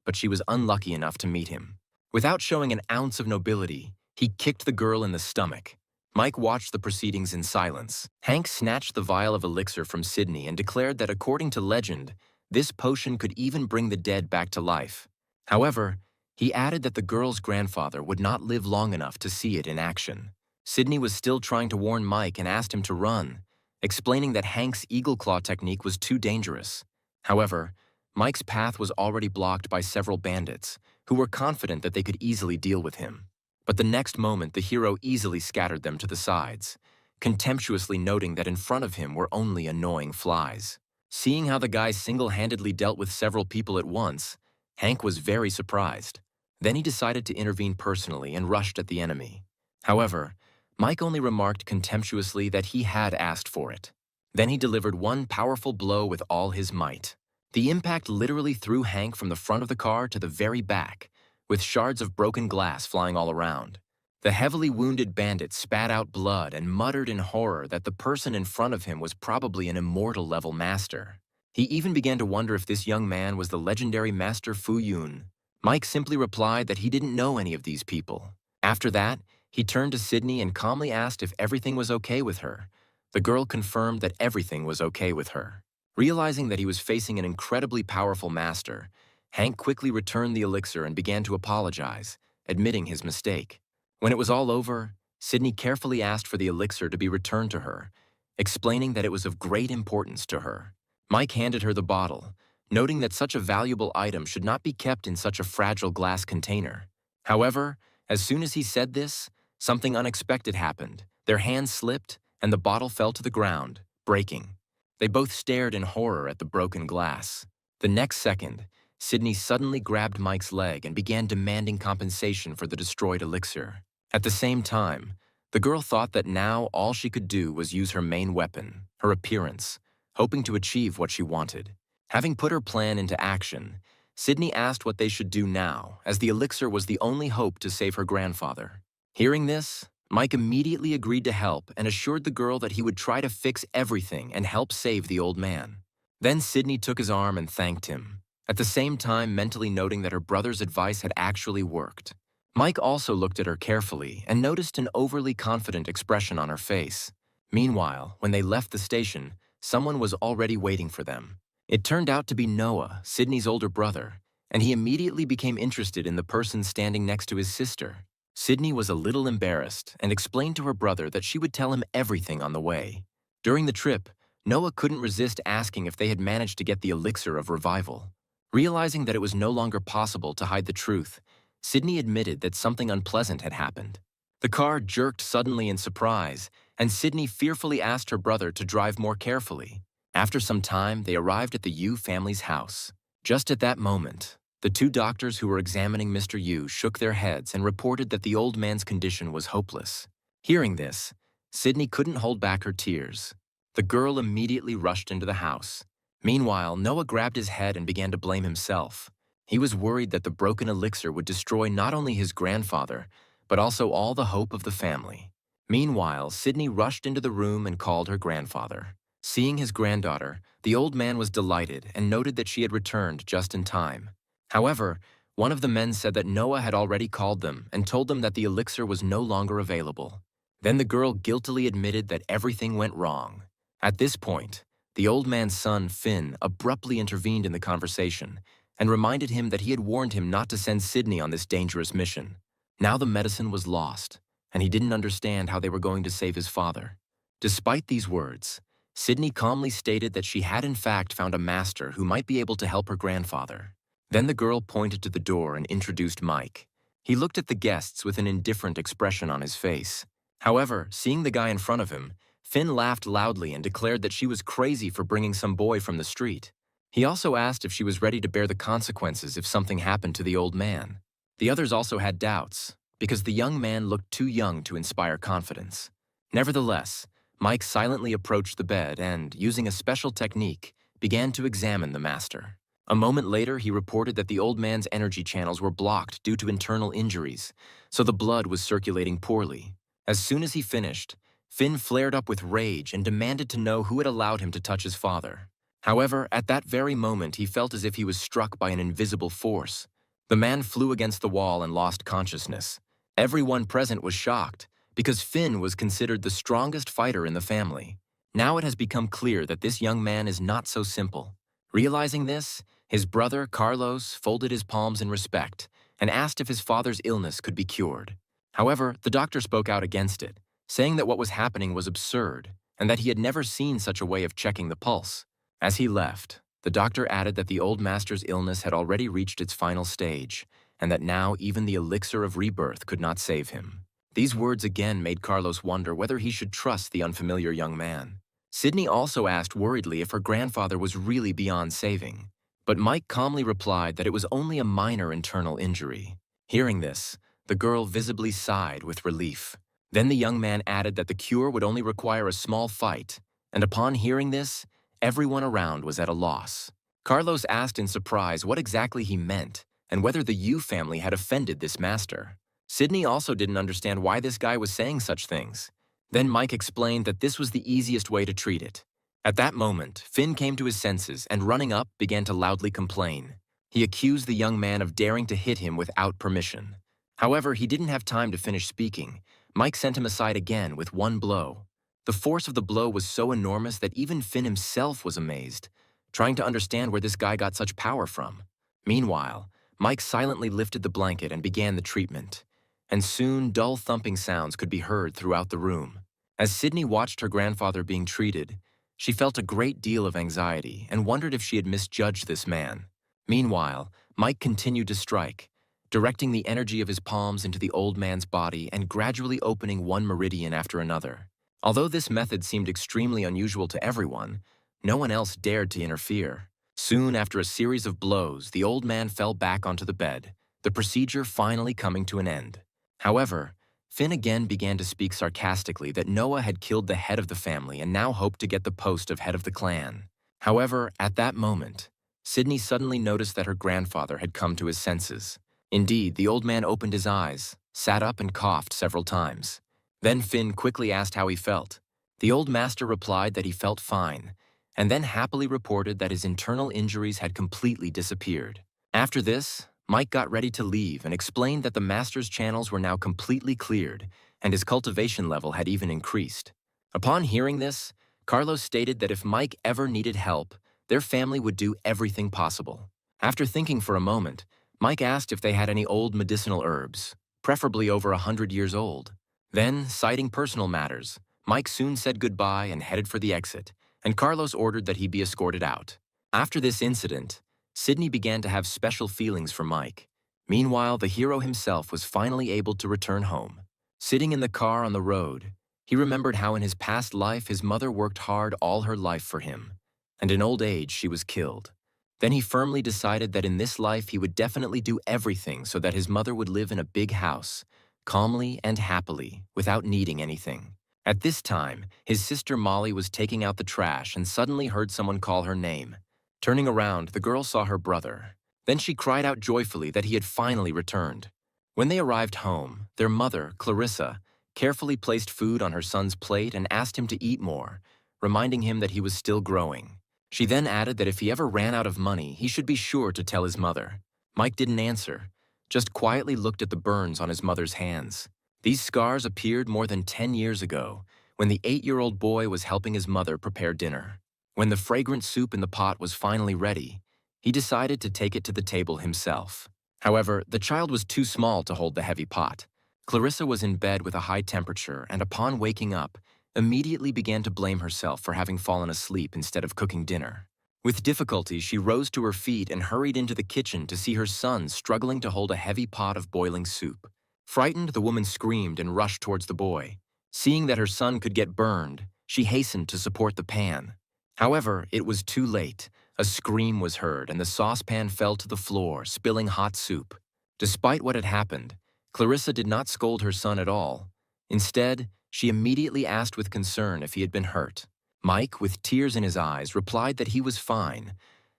But she was unlucky enough to meet him. Without showing an ounce of nobility, he kicked the girl in the stomach. Mike watched the proceedings in silence. Hank snatched the vial of elixir from Sydney and declared that according to legend, this potion could even bring the dead back to life. However, he added that the girl's grandfather would not live long enough to see it in action. Sydney was still trying to warn Mike and asked him to run, explaining that Hank's eagle claw technique was too dangerous. However, Mike's path was already blocked by several bandits, who were confident that they could easily deal with him. But the next moment, the hero easily scattered them to the sides, contemptuously noting that in front of him were only annoying flies. Seeing how the guy single-handedly dealt with several people at once, Hank was very surprised. Then he decided to intervene personally and rushed at the enemy. However, Mike only remarked contemptuously that he had asked for it. Then he delivered one powerful blow with all his might. The impact literally threw Hank from the front of the car to the very back, with shards of broken glass flying all around. The heavily wounded bandit spat out blood and muttered in horror that the person in front of him was probably an immortal-level master. He even began to wonder if this young man was the legendary Master Fu Yun. Mike simply replied that he didn't know any of these people. After that, he turned to Sydney and calmly asked if everything was okay with her. The girl confirmed that everything was okay with her. Realizing that he was facing an incredibly powerful master, Hank quickly returned the elixir and began to apologize, admitting his mistake. When it was all over, Sydney carefully asked for the elixir to be returned to her, explaining that it was of great importance to her. Mike handed her the bottle, noting that such a valuable item should not be kept in such a fragile glass container. However, as soon as he said this, something unexpected happened. Their hands slipped, and the bottle fell to the ground, breaking. They both stared in horror at the broken glass. The next second, Sydney suddenly grabbed Mike's leg and began demanding compensation for the destroyed elixir. At the same time, the girl thought that now all she could do was use her main weapon, her appearance, hoping to achieve what she wanted. Having put her plan into action, Sydney asked what they should do now, as the elixir was the only hope to save her grandfather. Hearing this, Mike immediately agreed to help and assured the girl that he would try to fix everything and help save the old man. Then Sydney took his arm and thanked him, at the same time mentally noting that her brother's advice had actually worked. Mike also looked at her carefully and noticed an overly confident expression on her face. Meanwhile, when they left the station, someone was already waiting for them. It turned out to be Noah, Sydney's older brother, and he immediately became interested in the person standing next to his sister. Sydney was a little embarrassed and explained to her brother that she would tell him everything on the way. During the trip, Noah couldn't resist asking if they had managed to get the elixir of revival. Realizing that it was no longer possible to hide the truth, Sydney admitted that something unpleasant had happened. The car jerked suddenly in surprise, and Sydney fearfully asked her brother to drive more carefully. After some time, they arrived at the Yu family's house. Just at that moment, the two doctors who were examining Mr. Yu shook their heads and reported that the old man's condition was hopeless. Hearing this, Sydney couldn't hold back her tears. The girl immediately rushed into the house. Meanwhile, Noah grabbed his head and began to blame himself. He was worried that the broken elixir would destroy not only his grandfather, but also all the hope of the family. Meanwhile, Sydney rushed into the room and called her grandfather. Seeing his granddaughter, the old man was delighted and noted that she had returned just in time. However, one of the men said that Noah had already called them and told them that the elixir was no longer available. Then the girl guiltily admitted that everything went wrong. At this point, the old man's son, Finn, abruptly intervened in the conversation and reminded him that he had warned him not to send Sydney on this dangerous mission. Now the medicine was lost, and he didn't understand how they were going to save his father. Despite these words, Sydney calmly stated that she had in fact found a master who might be able to help her grandfather. Then the girl pointed to the door and introduced Mike. He looked at the guests with an indifferent expression on his face. However, seeing the guy in front of him, Finn laughed loudly and declared that she was crazy for bringing some boy from the street. He also asked if she was ready to bear the consequences if something happened to the old man. The others also had doubts, because the young man looked too young to inspire confidence. Nevertheless, Mike silently approached the bed and, using a special technique, began to examine the master. A moment later, he reported that the old man's energy channels were blocked due to internal injuries, so the blood was circulating poorly. As soon as he finished, Finn flared up with rage and demanded to know who had allowed him to touch his father. However, at that very moment, he felt as if he was struck by an invisible force. The man flew against the wall and lost consciousness. Everyone present was shocked, because Finn was considered the strongest fighter in the family. Now it has become clear that this young man is not so simple. Realizing this, his brother, Carlos, folded his palms in respect and asked if his father's illness could be cured. However, the doctor spoke out against it, saying that what was happening was absurd and that he had never seen such a way of checking the pulse. As he left, the doctor added that the old master's illness had already reached its final stage, and that now even the elixir of rebirth could not save him. These words again made Carlos wonder whether he should trust the unfamiliar young man. Sydney also asked worriedly if her grandfather was really beyond saving, but Mike calmly replied that it was only a minor internal injury. Hearing this, the girl visibly sighed with relief. Then the young man added that the cure would only require a small fight, and upon hearing this, everyone around was at a loss. Carlos asked in surprise what exactly he meant and whether the Yu family had offended this master. Sydney also didn't understand why this guy was saying such things. Then Mike explained that this was the easiest way to treat it. At that moment, Finn came to his senses and, running up, began to loudly complain. He accused the young man of daring to hit him without permission. However, he didn't have time to finish speaking. Mike sent him aside again with one blow. The force of the blow was so enormous that even Finn himself was amazed, trying to understand where this guy got such power from. Meanwhile, Mike silently lifted the blanket and began the treatment. and soon dull thumping sounds could be heard throughout the room. As Sydney watched her grandfather being treated, she felt a great deal of anxiety and wondered if she had misjudged this man. Meanwhile, Mike continued to strike, directing the energy of his palms into the old man's body and gradually opening one meridian after another. Although this method seemed extremely unusual to everyone, no one else dared to interfere. Soon after a series of blows, the old man fell back onto the bed, the procedure finally coming to an end. However, Finn again began to speak sarcastically that Noah had killed the head of the family and now hoped to get the post of head of the clan. However, at that moment, Sydney suddenly noticed that her grandfather had come to his senses. Indeed, the old man opened his eyes, sat up and coughed several times. Then Finn quickly asked how he felt. The old master replied that he felt fine, and then happily reported that his internal injuries had completely disappeared. After this, Mike got ready to leave and explained that the master's channels were now completely cleared, and his cultivation level had even increased. Upon hearing this, Carlos stated that if Mike ever needed help, their family would do everything possible. After thinking for a moment, Mike asked if they had any old medicinal herbs, preferably over 100 years old. Then, citing personal matters, Mike soon said goodbye and headed for the exit, and Carlos ordered that he be escorted out. After this incident, Sydney began to have special feelings for Mike. Meanwhile, the hero himself was finally able to return home. Sitting in the car on the road, he remembered how in his past life his mother worked hard all her life for him, and in old age she was killed. Then he firmly decided that in this life he would definitely do everything so that his mother would live in a big house, calmly and happily, without needing anything. At this time, his sister Molly was taking out the trash and suddenly heard someone call her name. Turning around, the girl saw her brother. Then she cried out joyfully that he had finally returned. When they arrived home, their mother, Clarissa, carefully placed food on her son's plate and asked him to eat more, reminding him that he was still growing. She then added that if he ever ran out of money, he should be sure to tell his mother. Mike didn't answer, just quietly looked at the burns on his mother's hands. These scars appeared more than 10 years ago, when the 8-year-old boy was helping his mother prepare dinner. When the fragrant soup in the pot was finally ready, he decided to take it to the table himself. However, the child was too small to hold the heavy pot. Clarissa was in bed with a high temperature and upon waking up, immediately began to blame herself for having fallen asleep instead of cooking dinner. With difficulty, she rose to her feet and hurried into the kitchen to see her son struggling to hold a heavy pot of boiling soup. Frightened, the woman screamed and rushed towards the boy. Seeing that her son could get burned, she hastened to support the pan. However, it was too late. A scream was heard and the saucepan fell to the floor, spilling hot soup. Despite what had happened, Clarissa did not scold her son at all. Instead, she immediately asked with concern if he had been hurt. Mike, with tears in his eyes, replied that he was fine,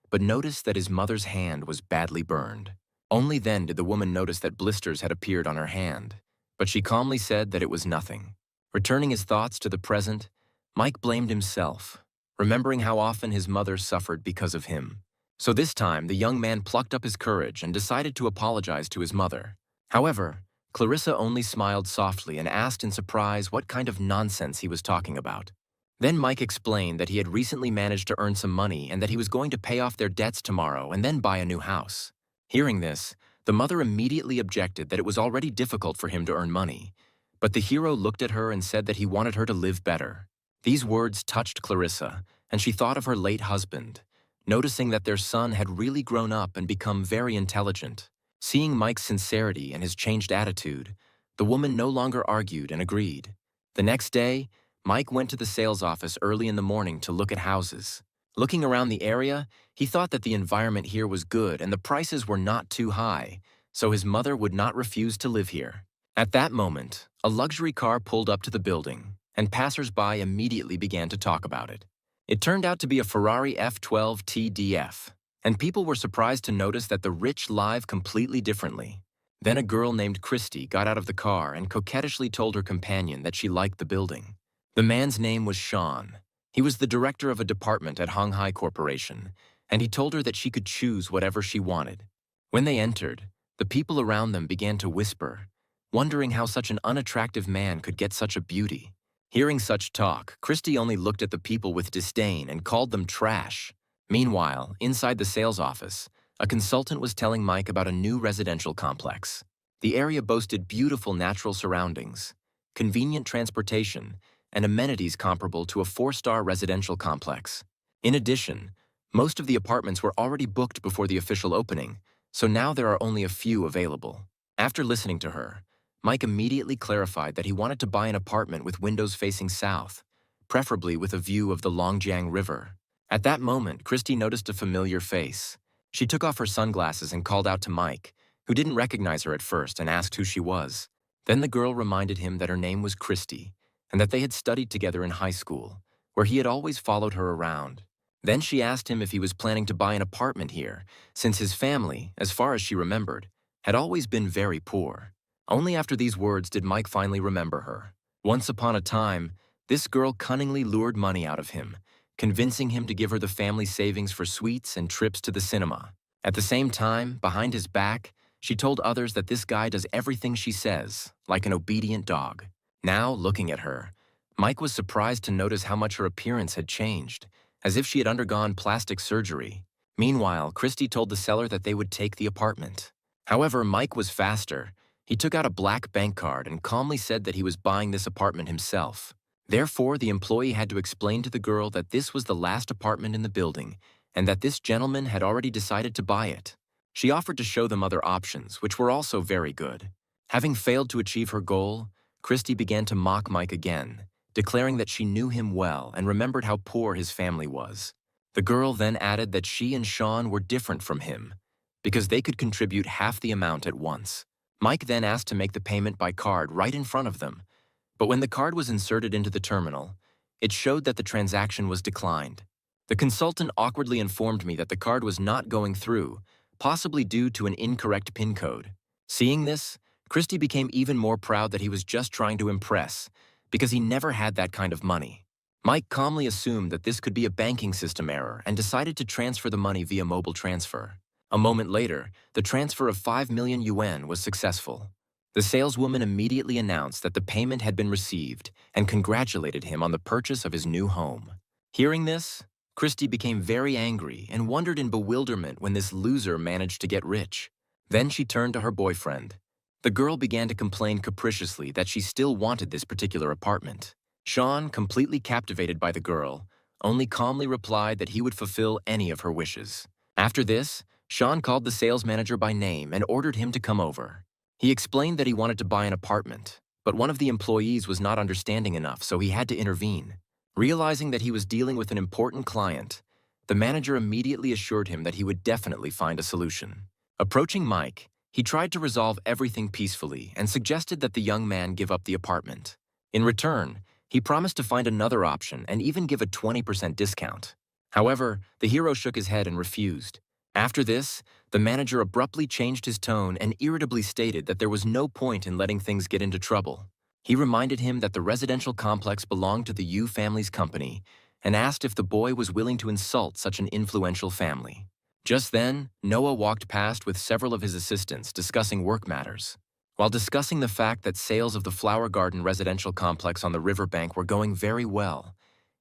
but noticed that his mother's hand was badly burned. Only then did the woman notice that blisters had appeared on her hand, but she calmly said that it was nothing. Returning his thoughts to the present, Mike blamed himself, remembering how often his mother suffered because of him. So this time, the young man plucked up his courage and decided to apologize to his mother. However, Clarissa only smiled softly and asked in surprise what kind of nonsense he was talking about. Then Mike explained that he had recently managed to earn some money and that he was going to pay off their debts tomorrow and then buy a new house. Hearing this, the mother immediately objected that it was already difficult for him to earn money, but the hero looked at her and said that he wanted her to live better. These words touched Clarissa, and she thought of her late husband, noticing that their son had really grown up and become very intelligent. Seeing Mike's sincerity and his changed attitude, the woman no longer argued and agreed. The next day, Mike went to the sales office early in the morning to look at houses. Looking around the area, he thought that the environment here was good and the prices were not too high, so his mother would not refuse to live here. At that moment, a luxury car pulled up to the building, and passers-by immediately began to talk about it. It turned out to be a Ferrari F12 TDF, and people were surprised to notice that the rich live completely differently. Then a girl named Christy got out of the car and coquettishly told her companion that she liked the building. The man's name was Sean. He was the director of a department at Honghai Corporation, and he told her that she could choose whatever she wanted. When they entered, the people around them began to whisper, wondering how such an unattractive man could get such a beauty. Hearing such talk, Christy only looked at the people with disdain and called them trash. Meanwhile, inside the sales office, a consultant was telling Mike about a new residential complex. The area boasted beautiful natural surroundings, convenient transportation, and amenities comparable to a four-star residential complex. In addition, most of the apartments were already booked before the official opening, so now there are only a few available. After listening to her, Mike immediately clarified that he wanted to buy an apartment with windows facing south, preferably with a view of the Longjiang River. At that moment, Christy noticed a familiar face. She took off her sunglasses and called out to Mike, who didn't recognize her at first and asked who she was. Then the girl reminded him that her name was Christy and that they had studied together in high school, where he had always followed her around. Then she asked him if he was planning to buy an apartment here, since his family, as far as she remembered, had always been very poor. Only after these words did Mike finally remember her. Once upon a time, this girl cunningly lured money out of him, convincing him to give her the family savings for sweets and trips to the cinema. At the same time, behind his back, she told others that this guy does everything she says, like an obedient dog. Now, looking at her, Mike was surprised to notice how much her appearance had changed, as if she had undergone plastic surgery. Meanwhile, Christy told the seller that they would take the apartment. However, Mike was faster. He took out a black bank card and calmly said that he was buying this apartment himself. Therefore, the employee had to explain to the girl that this was the last apartment in the building and that this gentleman had already decided to buy it. She offered to show them other options, which were also very good. Having failed to achieve her goal, Christy began to mock Mike again, declaring that she knew him well and remembered how poor his family was. The girl then added that she and Sean were different from him, because they could contribute half the amount at once. Mike then asked to make the payment by card right in front of them, but when the card was inserted into the terminal, it showed that the transaction was declined. The consultant awkwardly informed me that the card was not going through, possibly due to an incorrect PIN code. Seeing this, Christy became even more proud that he was just trying to impress, because he never had that kind of money. Mike calmly assumed that this could be a banking system error and decided to transfer the money via mobile transfer. A moment later, the transfer of 5 million yuan was successful. The saleswoman immediately announced that the payment had been received and congratulated him on the purchase of his new home. Hearing this, Christy became very angry and wondered in bewilderment when this loser managed to get rich. Then she turned to her boyfriend. The girl began to complain capriciously that she still wanted this particular apartment. Sean, completely captivated by the girl, only calmly replied that he would fulfill any of her wishes. After this, Sean called the sales manager by name and ordered him to come over. He explained that he wanted to buy an apartment, but one of the employees was not understanding enough, so he had to intervene. Realizing that he was dealing with an important client, the manager immediately assured him that he would definitely find a solution. Approaching Mike, he tried to resolve everything peacefully and suggested that the young man give up the apartment. In return, he promised to find another option and even give a 20% discount. However, the hero shook his head and refused. After this, the manager abruptly changed his tone and irritably stated that there was no point in letting things get into trouble. He reminded him that the residential complex belonged to the Yu family's company and asked if the boy was willing to insult such an influential family. Just then, Noah walked past with several of his assistants discussing work matters. While discussing the fact that sales of the Flower Garden residential complex on the riverbank were going very well,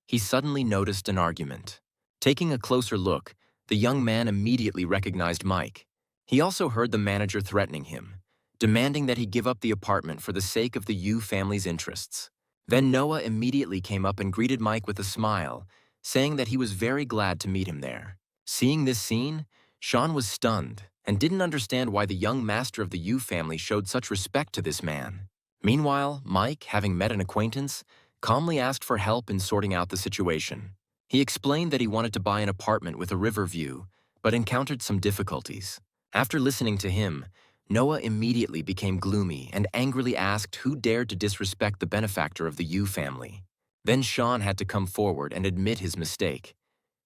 he suddenly noticed an argument. Taking a closer look, the young man immediately recognized Mike. He also heard the manager threatening him, demanding that he give up the apartment for the sake of the Yu family's interests. Then Noah immediately came up and greeted Mike with a smile, saying that he was very glad to meet him there. Seeing this scene, Sean was stunned and didn't understand why the young master of the Yu family showed such respect to this man. Meanwhile, Mike, having met an acquaintance, calmly asked for help in sorting out the situation. He explained that he wanted to buy an apartment with a river view, but encountered some difficulties. After listening to him, Noah immediately became gloomy and angrily asked who dared to disrespect the benefactor of the Yu family. Then Sean had to come forward and admit his mistake.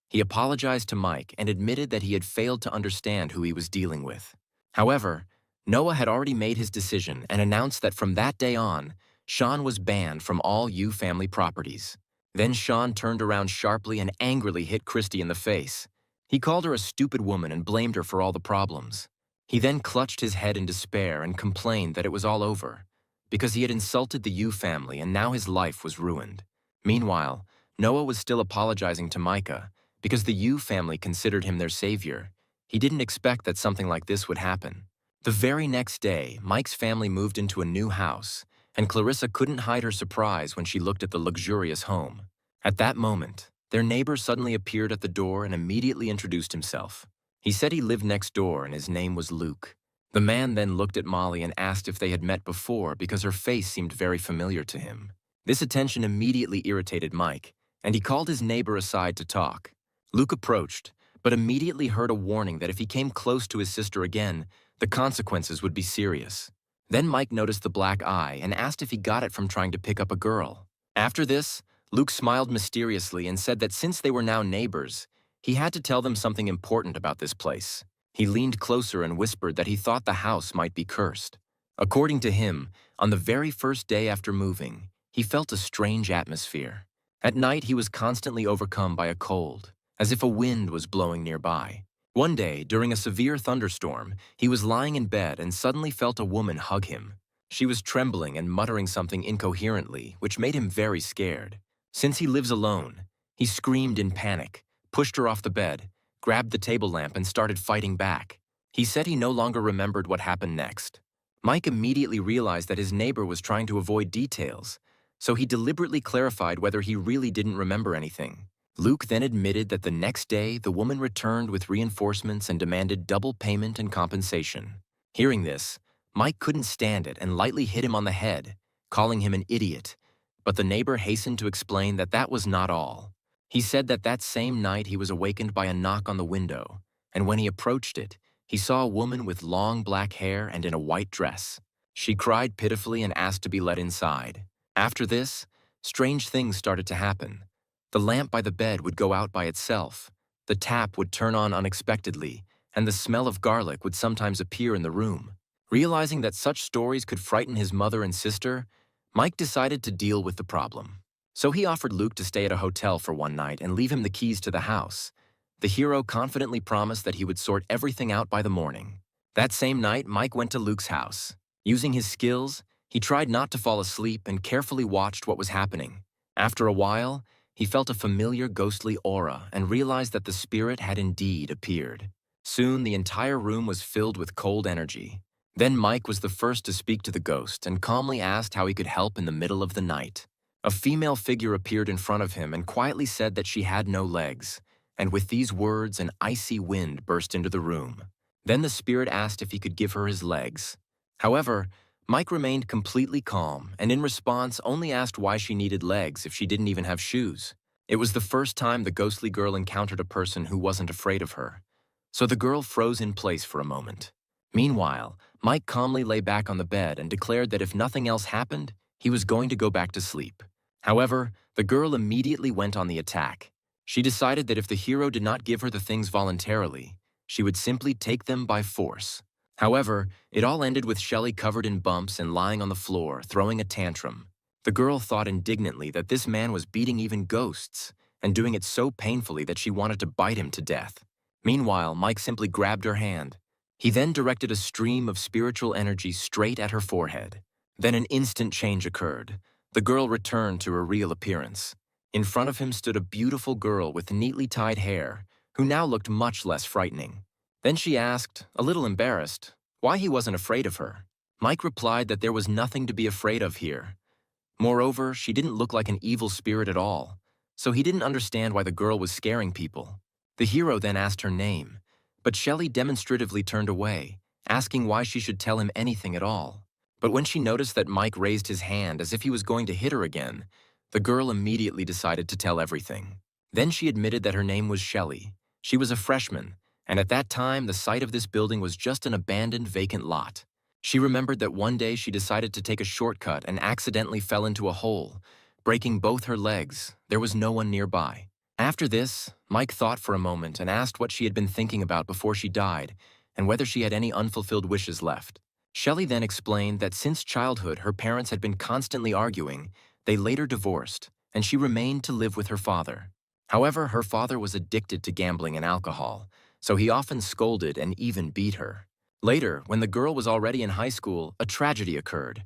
He apologized to Mike and admitted that he had failed to understand who he was dealing with. However, Noah had already made his decision and announced that from that day on, Sean was banned from all Yu family properties. Then Sean turned around sharply and angrily hit Christy in the face. He called her a stupid woman and blamed her for all the problems. He then clutched his head in despair and complained that it was all over, because he had insulted the Yu family and now his life was ruined. Meanwhile, Noah was still apologizing to Micah, because the Yu family considered him their savior. He didn't expect that something like this would happen. The very next day, Mike's family moved into a new house, and Clarissa couldn't hide her surprise when she looked at the luxurious home. At that moment, their neighbor suddenly appeared at the door and immediately introduced himself. He said he lived next door and his name was Luke. The man then looked at Molly and asked if they had met before because her face seemed very familiar to him. This attention immediately irritated Mike, and he called his neighbor aside to talk. Luke approached, but immediately heard a warning that if he came close to his sister again, the consequences would be serious. Then Mike noticed the black eye and asked if he got it from trying to pick up a girl. After this, Luke smiled mysteriously and said that since they were now neighbors, he had to tell them something important about this place. He leaned closer and whispered that he thought the house might be cursed. According to him, on the very first day after moving, he felt a strange atmosphere. At night, he was constantly overcome by a cold, as if a wind was blowing nearby. One day, during a severe thunderstorm, he was lying in bed and suddenly felt a woman hug him. She was trembling and muttering something incoherently, which made him very scared. Since he lives alone, he screamed in panic, pushed her off the bed, grabbed the table lamp and started fighting back. He said he no longer remembered what happened next. Mike immediately realized that his neighbor was trying to avoid details, so he deliberately clarified whether he really didn't remember anything. Luke then admitted that the next day the woman returned with reinforcements and demanded double payment and compensation. Hearing this, Mike couldn't stand it and lightly hit him on the head, calling him an idiot, but the neighbor hastened to explain that that was not all. He said that that same night he was awakened by a knock on the window, and when he approached it, he saw a woman with long black hair and in a white dress. She cried pitifully and asked to be let inside. After this, strange things started to happen. The lamp by the bed would go out by itself, the tap would turn on unexpectedly, and the smell of garlic would sometimes appear in the room. Realizing that such stories could frighten his mother and sister, Mike decided to deal with the problem. So he offered Luke to stay at a hotel for one night and leave him the keys to the house. The hero confidently promised that he would sort everything out by the morning. That same night, Mike went to Luke's house. Using his skills, he tried not to fall asleep and carefully watched what was happening. After a while, he felt a familiar ghostly aura and realized that the spirit had indeed appeared. Soon, the entire room was filled with cold energy. Then Mike was the first to speak to the ghost and calmly asked how he could help in the middle of the night. A female figure appeared in front of him and quietly said that she had no legs, and with these words, an icy wind burst into the room. Then the spirit asked if he could give her his legs. However, Mike remained completely calm and in response only asked why she needed legs if she didn't even have shoes. It was the first time the ghostly girl encountered a person who wasn't afraid of her, so the girl froze in place for a moment. Meanwhile, Mike calmly lay back on the bed and declared that if nothing else happened, he was going to go back to sleep. However, the girl immediately went on the attack. She decided that if the hero did not give her the things voluntarily, she would simply take them by force. However, it all ended with Shelley covered in bumps and lying on the floor, throwing a tantrum. The girl thought indignantly that this man was beating even ghosts, and doing it so painfully that she wanted to bite him to death. Meanwhile, Mike simply grabbed her hand. He then directed a stream of spiritual energy straight at her forehead. Then an instant change occurred. The girl returned to her real appearance. In front of him stood a beautiful girl with neatly tied hair, who now looked much less frightening. Then she asked, a little embarrassed, why he wasn't afraid of her. Mike replied that there was nothing to be afraid of here. Moreover, she didn't look like an evil spirit at all, so he didn't understand why the girl was scaring people. The hero then asked her name, but Shelley demonstratively turned away, asking why she should tell him anything at all. But when she noticed that Mike raised his hand as if he was going to hit her again, the girl immediately decided to tell everything. Then she admitted that her name was Shelley. She was a freshman, and at that time, the site of this building was just an abandoned vacant lot. She remembered that one day she decided to take a shortcut and accidentally fell into a hole, breaking both her legs. There was no one nearby. After this, Mike thought for a moment and asked what she had been thinking about before she died and whether she had any unfulfilled wishes left. Shelley then explained that since childhood her parents had been constantly arguing, they later divorced, and she remained to live with her father. However, her father was addicted to gambling and alcohol, so he often scolded and even beat her. Later, when the girl was already in high school, a tragedy occurred.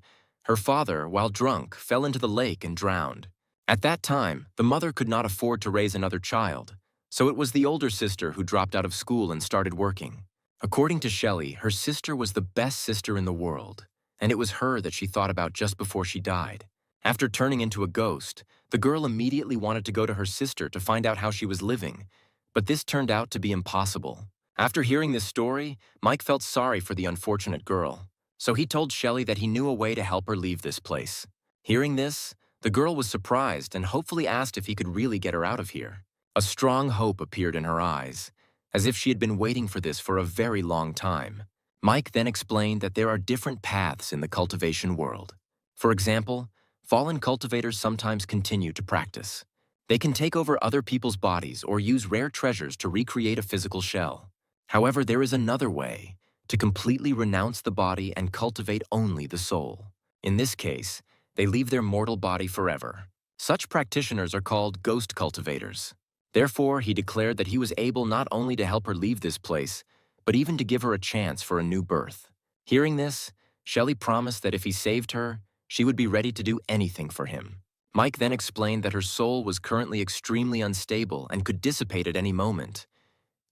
Her father, while drunk, fell into the lake and drowned. At that time, the mother could not afford to raise another child, so it was the older sister who dropped out of school and started working. According to Shelley, her sister was the best sister in the world, and it was her that she thought about just before she died. After turning into a ghost, the girl immediately wanted to go to her sister to find out how she was living, but this turned out to be impossible. After hearing this story, Mike felt sorry for the unfortunate girl, so he told Shelley that he knew a way to help her leave this place. Hearing this, the girl was surprised and hopefully asked if he could really get her out of here. A strong hope appeared in her eyes, as if she had been waiting for this for a very long time. Mike then explained that there are different paths in the cultivation world. For example, fallen cultivators sometimes continue to practice. They can take over other people's bodies or use rare treasures to recreate a physical shell. However, there is another way, to completely renounce the body and cultivate only the soul. In this case, they leave their mortal body forever. Such practitioners are called ghost cultivators. Therefore, he declared that he was able not only to help her leave this place, but even to give her a chance for a new birth. Hearing this, Shelley promised that if he saved her, she would be ready to do anything for him. Mike then explained that her soul was currently extremely unstable and could dissipate at any moment.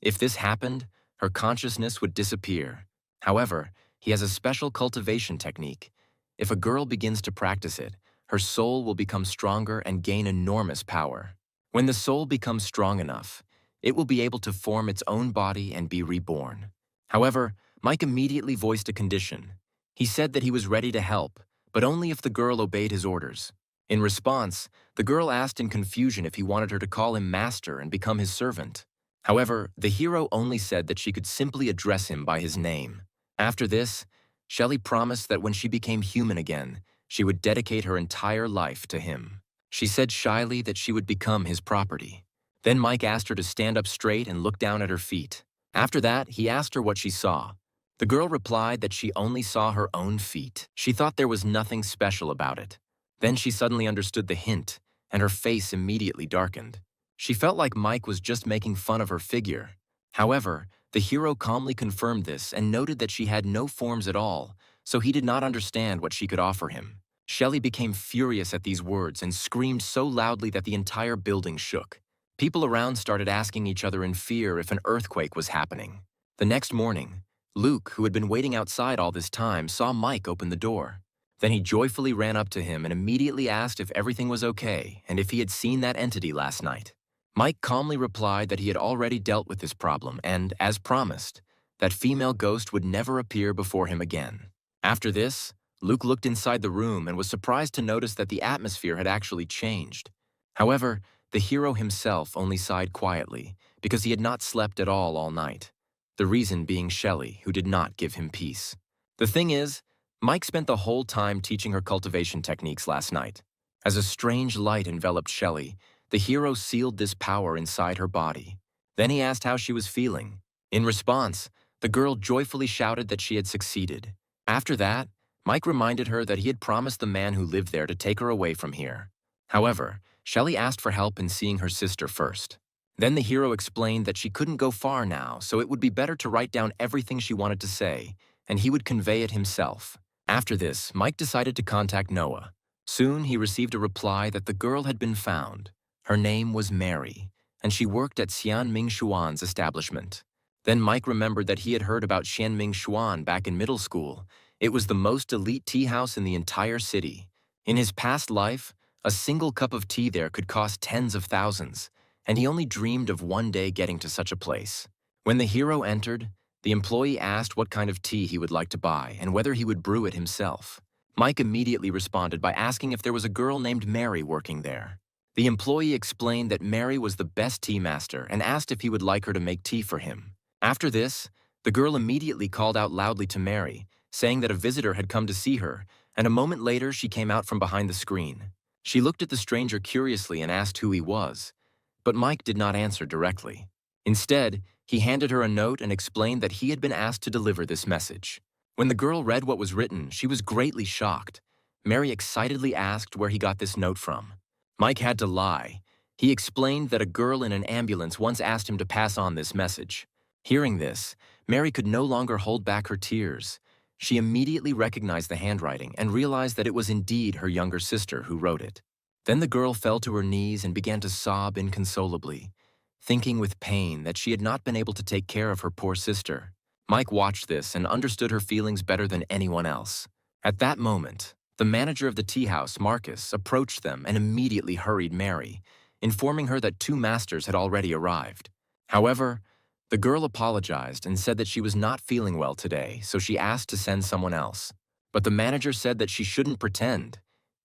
If this happened, her consciousness would disappear. However, he has a special cultivation technique. If a girl begins to practice it, her soul will become stronger and gain enormous power. When the soul becomes strong enough, it will be able to form its own body and be reborn. However, Mike immediately voiced a condition. He said that he was ready to help, but only if the girl obeyed his orders. In response, the girl asked in confusion if he wanted her to call him master and become his servant. However, the hero only said that she could simply address him by his name. After this, Shelley promised that when she became human again, she would dedicate her entire life to him. She said shyly that she would become his property. Then Mike asked her to stand up straight and look down at her feet. After that, he asked her what she saw. The girl replied that she only saw her own feet. She thought there was nothing special about it. Then she suddenly understood the hint, and her face immediately darkened. She felt like Mike was just making fun of her figure. However, the hero calmly confirmed this and noted that she had no forms at all, so he did not understand what she could offer him. Shelley became furious at these words and screamed so loudly that the entire building shook. People around started asking each other in fear if an earthquake was happening. The next morning, Luke, who had been waiting outside all this time, saw Mike open the door. Then he joyfully ran up to him and immediately asked if everything was okay and if he had seen that entity last night. Mike calmly replied that he had already dealt with this problem and, as promised, that female ghost would never appear before him again. After this, Luke looked inside the room and was surprised to notice that the atmosphere had actually changed. However, the hero himself only sighed quietly because he had not slept at all night. The reason being Shelley, who did not give him peace. The thing is, Mike spent the whole time teaching her cultivation techniques last night. As a strange light enveloped Shelley, the hero sealed this power inside her body. Then he asked how she was feeling. In response, the girl joyfully shouted that she had succeeded. After that, Mike reminded her that he had promised the man who lived there to take her away from here. However, Shelley asked for help in seeing her sister first. Then the hero explained that she couldn't go far now, so it would be better to write down everything she wanted to say, and he would convey it himself. After this, Mike decided to contact Noah. Soon he received a reply that the girl had been found. Her name was Mary, and she worked at Xianming Xuan's establishment. Then Mike remembered that he had heard about Xianming Xuan back in middle school. It was the most elite tea house in the entire city. In his past life, a single cup of tea there could cost tens of thousands, and he only dreamed of one day getting to such a place. When the hero entered, the employee asked what kind of tea he would like to buy and whether he would brew it himself. Mike immediately responded by asking if there was a girl named Mary working there. The employee explained that Mary was the best tea master and asked if he would like her to make tea for him. After this, the girl immediately called out loudly to Mary, saying that a visitor had come to see her, and a moment later she came out from behind the screen. She looked at the stranger curiously and asked who he was, but Mike did not answer directly. Instead, he handed her a note and explained that he had been asked to deliver this message. When the girl read what was written, she was greatly shocked. Mary excitedly asked where he got this note from. Mike had to lie. He explained that a girl in an ambulance once asked him to pass on this message. Hearing this, Mary could no longer hold back her tears. She immediately recognized the handwriting and realized that it was indeed her younger sister who wrote it. Then the girl fell to her knees and began to sob inconsolably, thinking with pain that she had not been able to take care of her poor sister. Mike watched this and understood her feelings better than anyone else. At that moment, the manager of the tea house, Marcus, approached them and immediately hurried Mary, informing her that 2 masters had already arrived. However, the girl apologized and said that she was not feeling well today, so she asked to send someone else. But the manager said that she shouldn't pretend.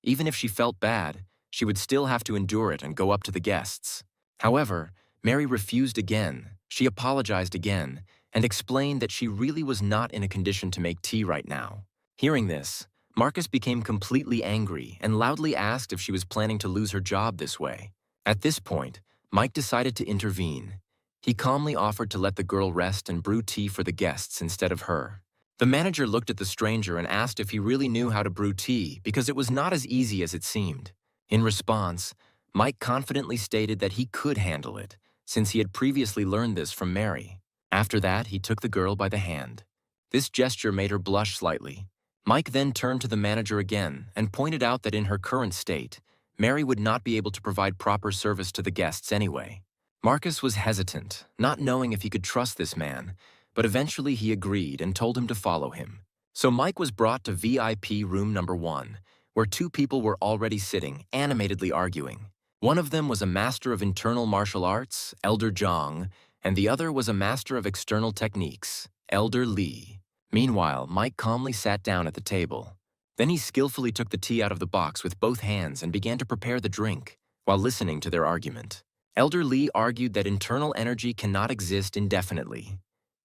Even if she felt bad, she would still have to endure it and go up to the guests. However, Mary refused again. She apologized again and explained that she really was not in a condition to make tea right now. Hearing this, Marcus became completely angry and loudly asked if she was planning to lose her job this way. At this point, Mike decided to intervene. He calmly offered to let the girl rest and brew tea for the guests instead of her. The manager looked at the stranger and asked if he really knew how to brew tea because it was not as easy as it seemed. In response, Mike confidently stated that he could handle it, since he had previously learned this from Mary. After that, he took the girl by the hand. This gesture made her blush slightly. Mike then turned to the manager again and pointed out that in her current state, Mary would not be able to provide proper service to the guests anyway. Marcus was hesitant, not knowing if he could trust this man, but eventually he agreed and told him to follow him. So Mike was brought to VIP room number 1, where 2 people were already sitting, animatedly arguing. One of them was a master of internal martial arts, Elder Zhang, and the other was a master of external techniques, Elder Li. Meanwhile, Mike calmly sat down at the table. Then he skillfully took the tea out of the box with both hands and began to prepare the drink, while listening to their argument. Elder Li argued that internal energy cannot exist indefinitely.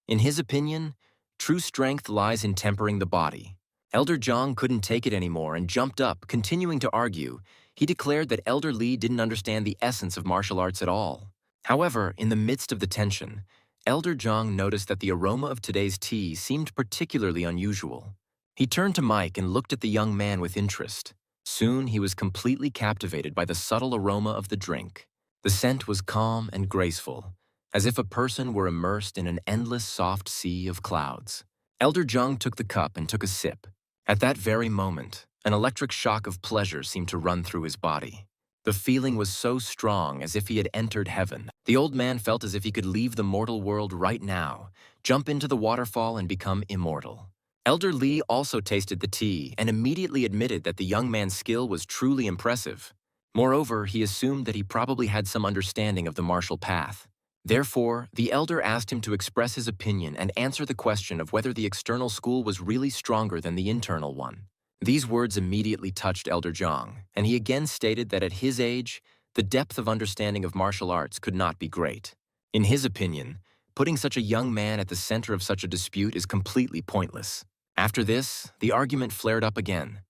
In his opinion, true strength lies in tempering the body. Elder Zhang couldn't take it anymore and jumped up, continuing to argue. He declared that Elder Li didn't understand the essence of martial arts at all. However, in the midst of the tension, Elder Zhang noticed that the aroma of today's tea seemed particularly unusual. He turned to Mike and looked at the young man with interest. Soon he was completely captivated by the subtle aroma of the drink. The scent was calm and graceful, as if a person were immersed in an endless soft sea of clouds. Elder Zhang took the cup and took a sip. At that very moment, an electric shock of pleasure seemed to run through his body. The feeling was so strong as if he had entered heaven. The old man felt as if he could leave the mortal world right now, jump into the waterfall and become immortal. Elder Li also tasted the tea and immediately admitted that the young man's skill was truly impressive. Moreover, he assumed that he probably had some understanding of the martial path. Therefore, the elder asked him to express his opinion and answer the question of whether the external school was really stronger than the internal one. These words immediately touched Elder Zhang, and he again stated that at his age, the depth of understanding of martial arts could not be great. In his opinion, putting such a young man at the center of such a dispute is completely pointless. After this, the argument flared up again.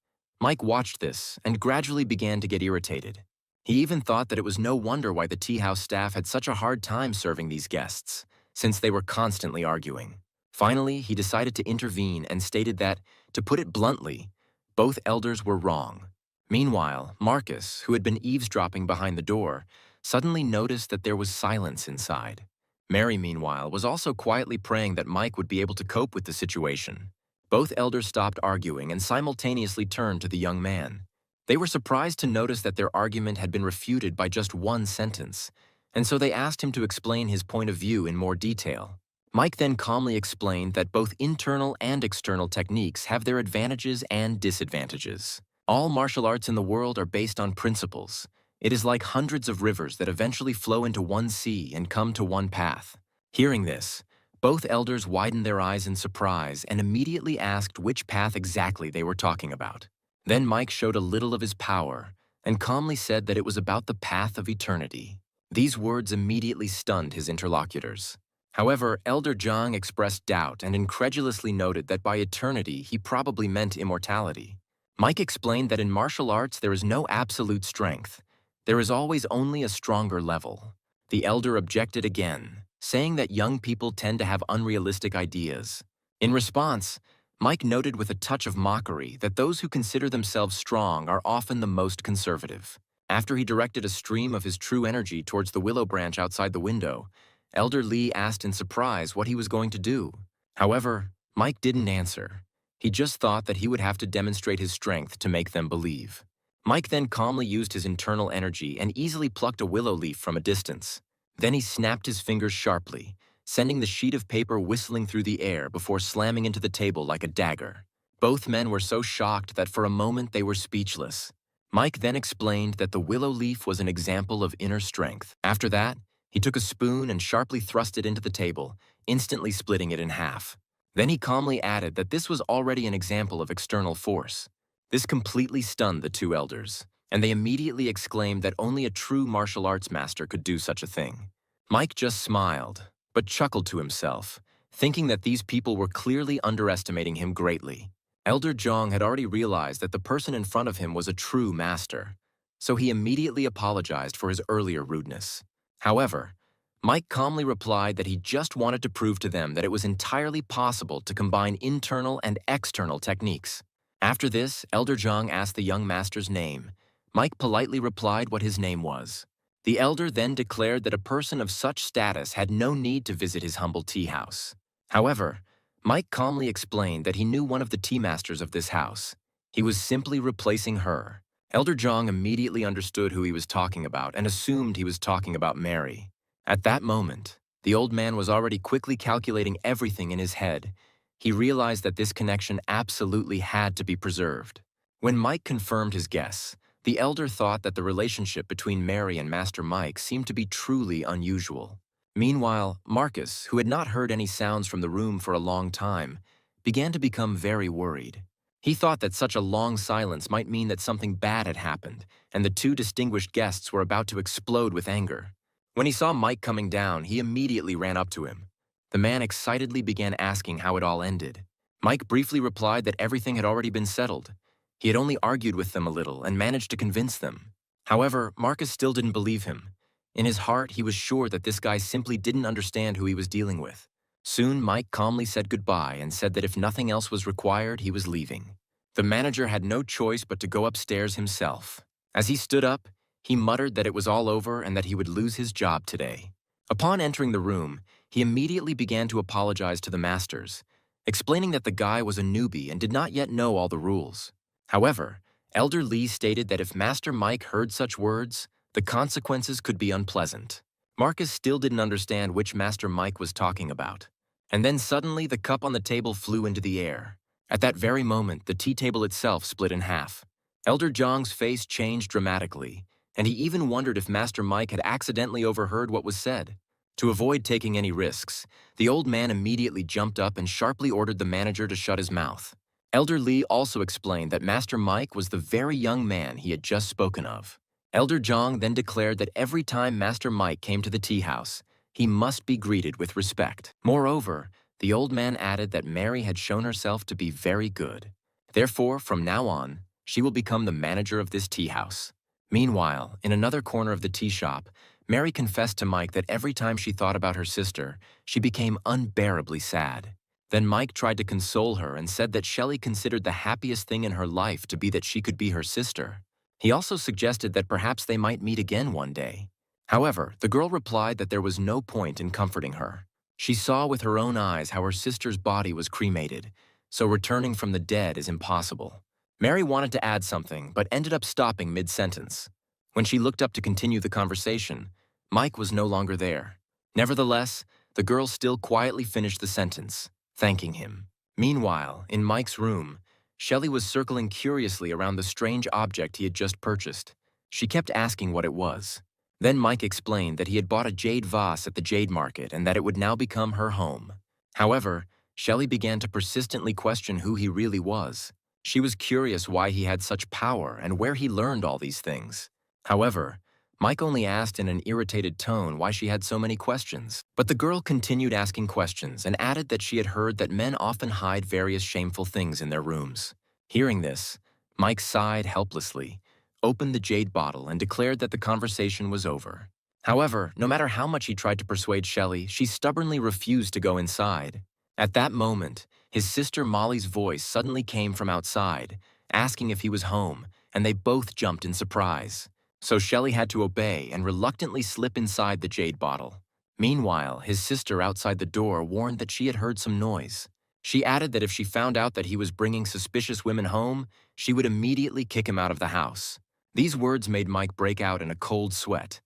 Mike watched this and gradually began to get irritated. He even thought that it was no wonder why the tea house staff had such a hard time serving these guests, since they were constantly arguing. Finally, he decided to intervene and stated that, to put it bluntly, both elders were wrong. Meanwhile, Marcus, who had been eavesdropping behind the door, suddenly noticed that there was silence inside. Mary, meanwhile, was also quietly praying that Mike would be able to cope with the situation. Both elders stopped arguing and simultaneously turned to the young man. They were surprised to notice that their argument had been refuted by just one sentence, and so they asked him to explain his point of view in more detail. Mike then calmly explained that both internal and external techniques have their advantages and disadvantages. All martial arts in the world are based on principles. It is like hundreds of rivers that eventually flow into one sea and come to one path. Hearing this, both elders widened their eyes in surprise and immediately asked which path exactly they were talking about. Then Mike showed a little of his power and calmly said that it was about the path of eternity. These words immediately stunned his interlocutors. However, Elder Zhang expressed doubt and incredulously noted that by eternity he probably meant immortality. Mike explained that in martial arts there is no absolute strength. There is always only a stronger level. The elder objected again, saying that young people tend to have unrealistic ideas. In response, Mike noted with a touch of mockery that those who consider themselves strong are often the most conservative. After he directed a stream of his true energy towards the willow branch outside the window, Elder Li asked in surprise what he was going to do. However, Mike didn't answer. He just thought that he would have to demonstrate his strength to make them believe. Mike then calmly used his internal energy and easily plucked a willow leaf from a distance. Then he snapped his fingers sharply, sending the sheet of paper whistling through the air before slamming into the table like a dagger. Both men were so shocked that for a moment they were speechless. Mike then explained that the willow leaf was an example of inner strength. After that, he took a spoon and sharply thrust it into the table, instantly splitting it in half. Then he calmly added that this was already an example of external force. This completely stunned the two elders, and they immediately exclaimed that only a true martial arts master could do such a thing. Mike just smiled, but chuckled to himself, thinking that these people were clearly underestimating him greatly. Elder Zhang had already realized that the person in front of him was a true master, so he immediately apologized for his earlier rudeness. However, Mike calmly replied that he just wanted to prove to them that it was entirely possible to combine internal and external techniques. After this, Elder Zhang asked the young master's name. Mike politely replied what his name was. The elder then declared that a person of such status had no need to visit his humble tea house. However, Mike calmly explained that he knew one of the tea masters of this house. He was simply replacing her. Elder Zhang immediately understood who he was talking about and assumed he was talking about Mary. At that moment, the old man was already quickly calculating everything in his head. He realized that this connection absolutely had to be preserved. When Mike confirmed his guess, the elder thought that the relationship between Mary and Master Mike seemed to be truly unusual. Meanwhile, Marcus, who had not heard any sounds from the room for a long time, began to become very worried. He thought that such a long silence might mean that something bad had happened, and the two distinguished guests were about to explode with anger. When he saw Mike coming down, he immediately ran up to him. The man excitedly began asking how it all ended. Mike briefly replied that everything had already been settled. He had only argued with them a little and managed to convince them. However, Marcus still didn't believe him. In his heart, he was sure that this guy simply didn't understand who he was dealing with. Soon, Mike calmly said goodbye and said that if nothing else was required, he was leaving. The manager had no choice but to go upstairs himself. As he stood up, he muttered that it was all over and that he would lose his job today. Upon entering the room, he immediately began to apologize to the masters, explaining that the guy was a newbie and did not yet know all the rules. However, Elder Lee stated that if Master Mike heard such words, the consequences could be unpleasant. Marcus still didn't understand which Master Mike was talking about. And then suddenly the cup on the table flew into the air. At that very moment, the tea table itself split in half. Elder Zhang's face changed dramatically, and he even wondered if Master Mike had accidentally overheard what was said. To avoid taking any risks, the old man immediately jumped up and sharply ordered the manager to shut his mouth. Elder Lee also explained that Master Mike was the very young man he had just spoken of. Elder Zhang then declared that every time Master Mike came to the tea house, he must be greeted with respect. Moreover, the old man added that Mary had shown herself to be very good. Therefore, from now on, she will become the manager of this tea house. Meanwhile, in another corner of the tea shop, Mary confessed to Mike that every time she thought about her sister, she became unbearably sad. Then Mike tried to console her and said that Shelley considered the happiest thing in her life to be that she could be her sister. He also suggested that perhaps they might meet again one day. However, the girl replied that there was no point in comforting her. She saw with her own eyes how her sister's body was cremated, so returning from the dead is impossible. Mary wanted to add something, but ended up stopping mid-sentence. When she looked up to continue the conversation, Mike was no longer there. Nevertheless, the girl still quietly finished the sentence, thanking him. Meanwhile, in Mike's room, Shelley was circling curiously around the strange object he had just purchased. She kept asking what it was. Then Mike explained that he had bought a jade vase at the jade market and that it would now become her home. However, Shelley began to persistently question who he really was. She was curious why he had such power and where he learned all these things. However, Mike only asked in an irritated tone why she had so many questions. But the girl continued asking questions and added that she had heard that men often hide various shameful things in their rooms. Hearing this, Mike sighed helplessly, opened the jade bottle, and declared that the conversation was over. However, no matter how much he tried to persuade Shelley, she stubbornly refused to go inside. At that moment, his sister Molly's voice suddenly came from outside, asking if he was home, and they both jumped in surprise. So Shelley had to obey and reluctantly slip inside the jade bottle. Meanwhile, his sister outside the door warned that she had heard some noise. She added that if she found out that he was bringing suspicious women home, she would immediately kick him out of the house. These words made Mike break out in a cold sweat,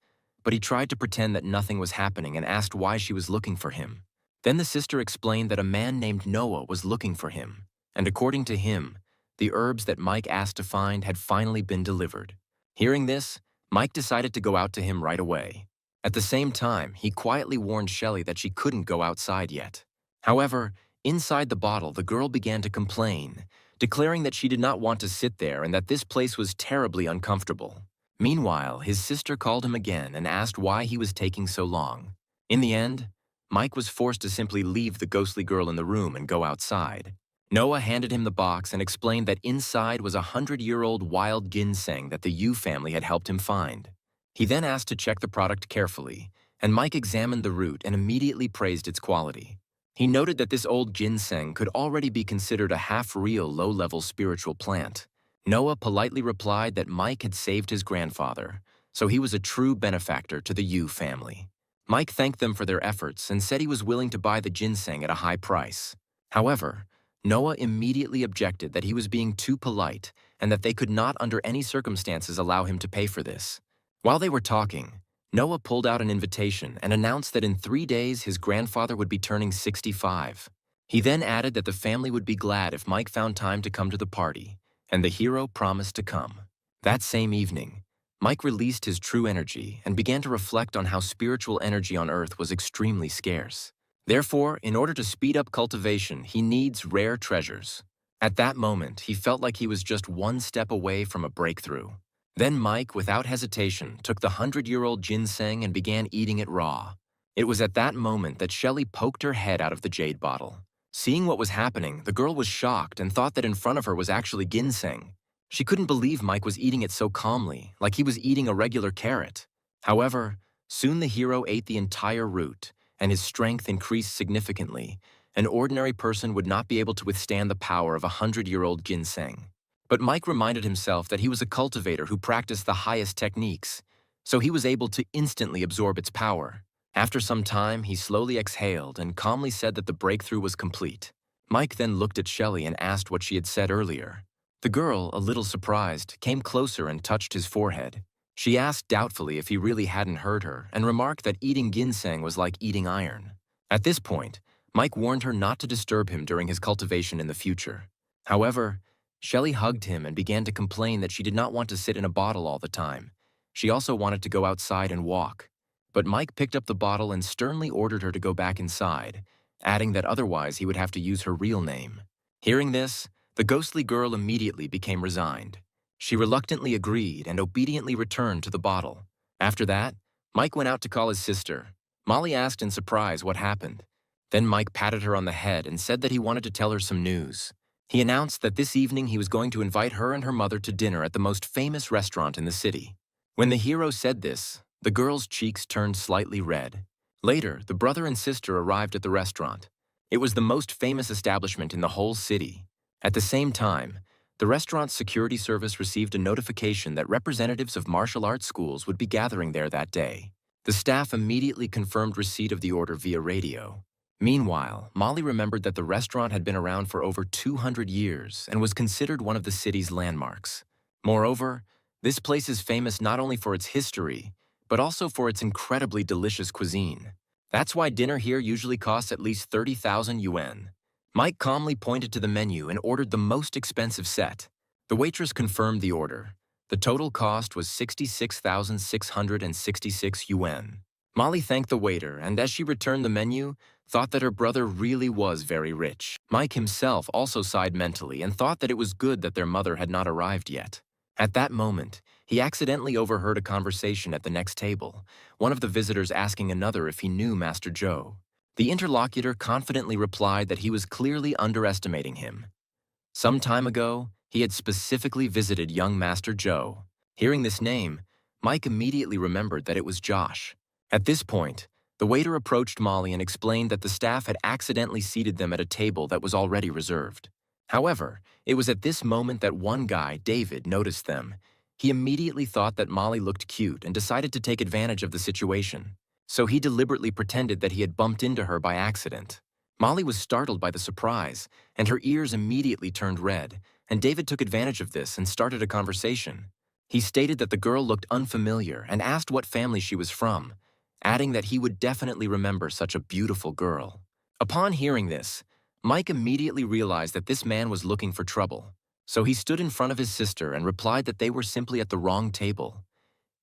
but he tried to pretend that nothing was happening and asked why she was looking for him. Then the sister explained that a man named Noah was looking for him, and according to him, the herbs that Mike asked to find had finally been delivered. Hearing this, Mike decided to go out to him right away. At the same time, he quietly warned Shelley that she couldn't go outside yet. However, inside the bottle, the girl began to complain, declaring that she did not want to sit there and that this place was terribly uncomfortable. Meanwhile, his sister called him again and asked why he was taking so long. In the end, Mike was forced to simply leave the ghostly girl in the room and go outside. Noah handed him the box and explained that inside was a 100-year-old wild ginseng that the Yu family had helped him find. He then asked to check the product carefully, and Mike examined the root and immediately praised its quality. He noted that this old ginseng could already be considered a half-real, low-level spiritual plant. Noah politely replied that Mike had saved his grandfather, so he was a true benefactor to the Yu family. Mike thanked them for their efforts and said he was willing to buy the ginseng at a high price. However, Noah immediately objected that he was being too polite and that they could not under any circumstances allow him to pay for this. While they were talking, Noah pulled out an invitation and announced that in 3 days his grandfather would be turning 65. He then added that the family would be glad if Mike found time to come to the party, and the hero promised to come. That same evening, Mike released his true energy and began to reflect on how spiritual energy on Earth was extremely scarce. Therefore, in order to speed up cultivation, he needs rare treasures. At that moment, he felt like he was just one step away from a breakthrough. Then Mike, without hesitation, took the 100-year-old ginseng and began eating it raw. It was at that moment that Shelley poked her head out of the jade bottle. Seeing what was happening, the girl was shocked and thought that in front of her was actually ginseng. She couldn't believe Mike was eating it so calmly, like he was eating a regular carrot. However, soon the hero ate the entire root, and his strength increased significantly. An ordinary person would not be able to withstand the power of a 100-year-old ginseng. But Mike reminded himself that he was a cultivator who practiced the highest techniques, so he was able to instantly absorb its power. After some time, he slowly exhaled and calmly said that the breakthrough was complete. Mike then looked at Shelley and asked what she had said earlier. The girl, a little surprised, came closer and touched his forehead. She asked doubtfully if he really hadn't heard her and remarked that eating ginseng was like eating iron. At this point, Mike warned her not to disturb him during his cultivation in the future. However, Shelley hugged him and began to complain that she did not want to sit in a bottle all the time. She also wanted to go outside and walk. But Mike picked up the bottle and sternly ordered her to go back inside, adding that otherwise he would have to use her real name. Hearing this, the ghostly girl immediately became resigned. She reluctantly agreed and obediently returned to the bottle. After that, Mike went out to call his sister. Molly asked in surprise what happened. Then Mike patted her on the head and said that he wanted to tell her some news. He announced that this evening he was going to invite her and her mother to dinner at the most famous restaurant in the city. When the hero said this, the girl's cheeks turned slightly red. Later, the brother and sister arrived at the restaurant. It was the most famous establishment in the whole city. At the same time, the restaurant's security service received a notification that representatives of martial arts schools would be gathering there that day. The staff immediately confirmed receipt of the order via radio. Meanwhile, Molly remembered that the restaurant had been around for over 200 years and was considered one of the city's landmarks. Moreover, this place is famous not only for its history, but also for its incredibly delicious cuisine. That's why dinner here usually costs at least 30,000 yuan. Mike calmly pointed to the menu and ordered the most expensive set. The waitress confirmed the order. The total cost was 66,666 yuan. Molly thanked the waiter and, as she returned the menu, thought that her brother really was very rich. Mike himself also sighed mentally and thought that it was good that their mother had not arrived yet. At that moment, he accidentally overheard a conversation at the next table, one of the visitors asking another if he knew Master Zhou. The interlocutor confidently replied that he was clearly underestimating him. Some time ago, he had specifically visited young Master Zhou. Hearing this name, Mike immediately remembered that it was Josh. At this point, the waiter approached Molly and explained that the staff had accidentally seated them at a table that was already reserved. However, it was at this moment that one guy, David, noticed them. He immediately thought that Molly looked cute and decided to take advantage of the situation. So he deliberately pretended that he had bumped into her by accident. Molly was startled by the surprise, and her ears immediately turned red, and David took advantage of this and started a conversation. He stated that the girl looked unfamiliar and asked what family she was from, adding that he would definitely remember such a beautiful girl. Upon hearing this, Mike immediately realized that this man was looking for trouble. So he stood in front of his sister and replied that they were simply at the wrong table.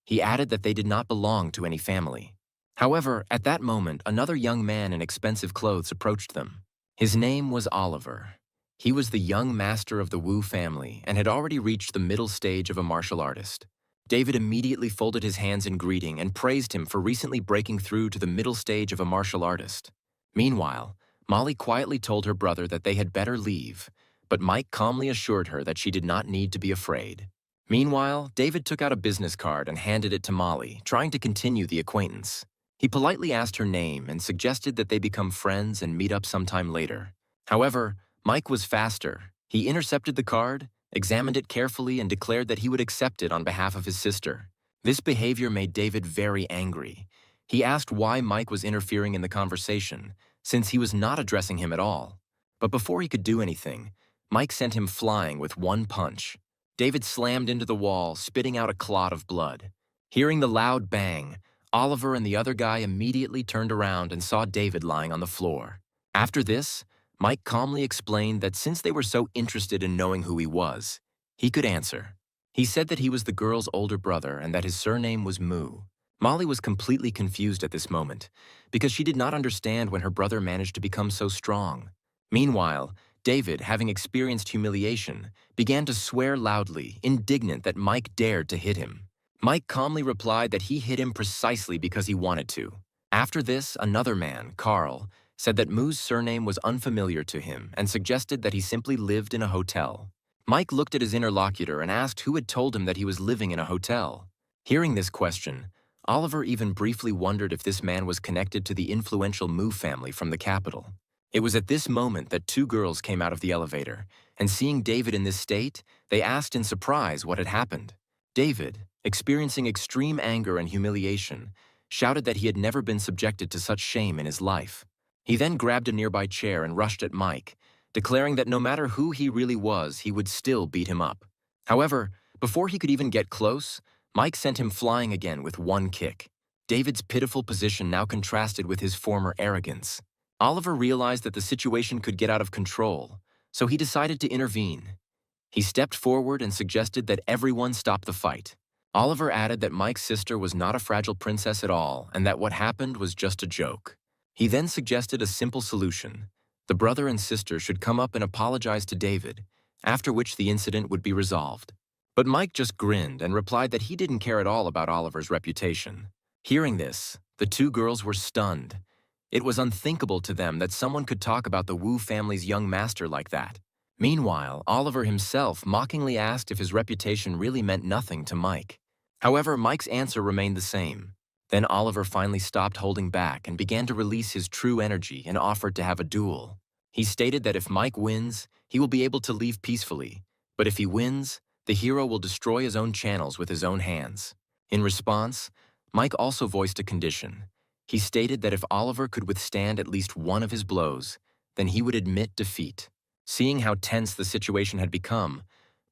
He added that they did not belong to any family. However, at that moment, another young man in expensive clothes approached them. His name was Oliver. He was the young master of the Wu family and had already reached the middle stage of a martial artist. David immediately folded his hands in greeting and praised him for recently breaking through to the middle stage of a martial artist. Meanwhile, Molly quietly told her brother that they had better leave, but Mike calmly assured her that she did not need to be afraid. Meanwhile, David took out a business card and handed it to Molly, trying to continue the acquaintance. He politely asked her name and suggested that they become friends and meet up sometime later. However, Mike was faster. He intercepted the card, examined it carefully, and declared that he would accept it on behalf of his sister. This behavior made David very angry. He asked why Mike was interfering in the conversation, since he was not addressing him at all. But before he could do anything, Mike sent him flying with one punch. David slammed into the wall, spitting out a clot of blood. Hearing the loud bang, Oliver and the other guy immediately turned around and saw David lying on the floor. After this, Mike calmly explained that since they were so interested in knowing who he was, he could answer. He said that he was the girl's older brother and that his surname was Mu. Molly was completely confused at this moment, because she did not understand when her brother managed to become so strong. Meanwhile, David, having experienced humiliation, began to swear loudly, indignant that Mike dared to hit him. Mike calmly replied that he hit him precisely because he wanted to. After this, another man, Carl, said that Mu's surname was unfamiliar to him and suggested that he simply lived in a hotel. Mike looked at his interlocutor and asked who had told him that he was living in a hotel. Hearing this question, Oliver even briefly wondered if this man was connected to the influential Mu family from the capital. It was at this moment that two girls came out of the elevator, and seeing David in this state, they asked in surprise what had happened. David, experiencing extreme anger and humiliation, shouted that he had never been subjected to such shame in his life. He then grabbed a nearby chair and rushed at Mike, declaring that no matter who he really was, he would still beat him up. However, before he could even get close, Mike sent him flying again with one kick. David's pitiful position now contrasted with his former arrogance. Oliver realized that the situation could get out of control, so he decided to intervene. He stepped forward and suggested that everyone stop the fight. Oliver added that Mike's sister was not a fragile princess at all and that what happened was just a joke. He then suggested a simple solution. The brother and sister should come up and apologize to David, after which the incident would be resolved. But Mike just grinned and replied that he didn't care at all about Oliver's reputation. Hearing this, the two girls were stunned. It was unthinkable to them that someone could talk about the Wu family's young master like that. Meanwhile, Oliver himself mockingly asked if his reputation really meant nothing to Mike. However, Mike's answer remained the same. Then Oliver finally stopped holding back and began to release his true energy and offered to have a duel. He stated that if Mike wins, he will be able to leave peacefully, but if he wins, the hero will destroy his own channels with his own hands. In response, Mike also voiced a condition. He stated that if Oliver could withstand at least one of his blows, then he would admit defeat. Seeing how tense the situation had become,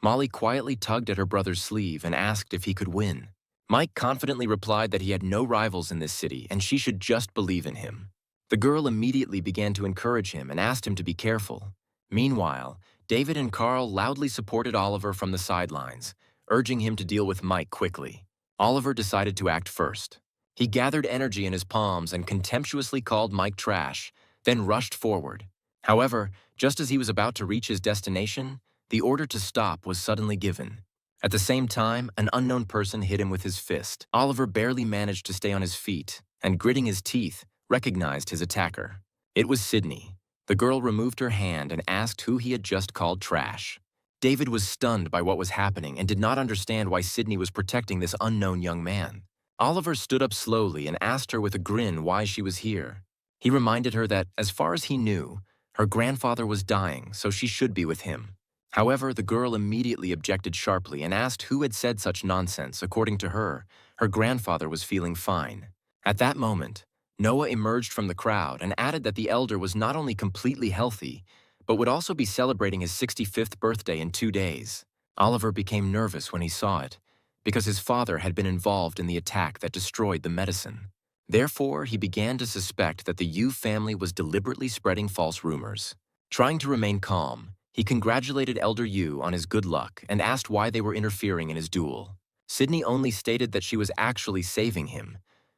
Molly quietly tugged at her brother's sleeve and asked if he could win. Mike confidently replied that he had no rivals in this city and she should just believe in him. The girl immediately began to encourage him and asked him to be careful. Meanwhile, David and Carl loudly supported Oliver from the sidelines, urging him to deal with Mike quickly. Oliver decided to act first. He gathered energy in his palms and contemptuously called Mike trash, then rushed forward. However, just as he was about to reach his destination, the order to stop was suddenly given. At the same time, an unknown person hit him with his fist. Oliver barely managed to stay on his feet, and gritting his teeth, recognized his attacker. It was Sydney. The girl removed her hand and asked who he had just called trash. David was stunned by what was happening and did not understand why Sydney was protecting this unknown young man. Oliver stood up slowly and asked her with a grin why she was here. He reminded her that, as far as he knew, her grandfather was dying, so she should be with him. However, the girl immediately objected sharply and asked who had said such nonsense. According to her, her grandfather was feeling fine. At that moment, Noah emerged from the crowd and added that the elder was not only completely healthy, but would also be celebrating his 65th birthday in 2 days. Oliver became nervous when he saw it, because his father had been involved in the attack that destroyed the medicine. Therefore, he began to suspect that the Yu family was deliberately spreading false rumors. Trying to remain calm, he congratulated Elder Yu on his good luck and asked why they were interfering in his duel. Sydney only stated that she was actually saving him.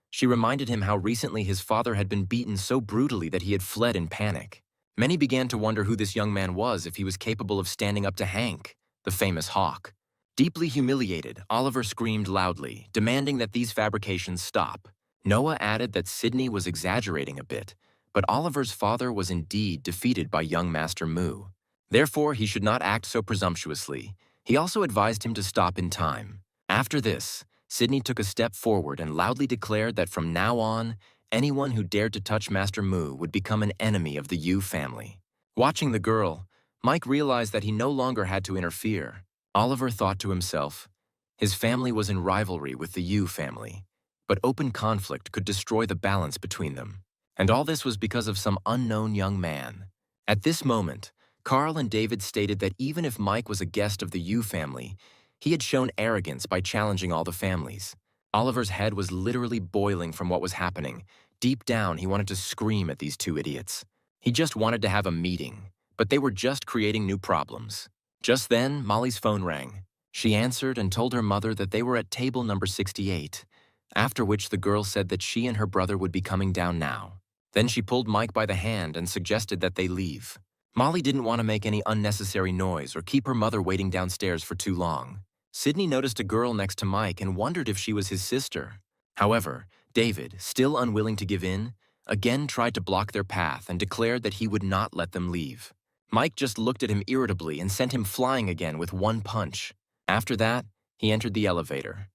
She reminded him how recently his father had been beaten so brutally that he had fled in panic. Many began to wonder who this young man was if he was capable of standing up to Hank, the famous hawk. Deeply humiliated, Oliver screamed loudly, demanding that these fabrications stop. Noah added that Sydney was exaggerating a bit, but Oliver's father was indeed defeated by young Master Mu. Therefore, he should not act so presumptuously. He also advised him to stop in time. After this, Sydney took a step forward and loudly declared that from now on, anyone who dared to touch Master Mu would become an enemy of the Yu family. Watching the girl, Mike realized that he no longer had to interfere. Oliver thought to himself, his family was in rivalry with the Yu family, but open conflict could destroy the balance between them. And all this was because of some unknown young man. At this moment, Carl and David stated that even if Mike was a guest of the Yu family, he had shown arrogance by challenging all the families. Oliver's head was literally boiling from what was happening. Deep down, he wanted to scream at these two idiots. He just wanted to have a meeting, but they were just creating new problems. Just then, Molly's phone rang. She answered and told her mother that they were at table number 68, after which the girl said that she and her brother would be coming down now. Then she pulled Mike by the hand and suggested that they leave. Molly didn't want to make any unnecessary noise or keep her mother waiting downstairs for too long. Sydney noticed a girl next to Mike and wondered if she was his sister. However, David, still unwilling to give in, again tried to block their path and declared that he would not let them leave. Mike just looked at him irritably and sent him flying again with one punch. After that, he entered the elevator.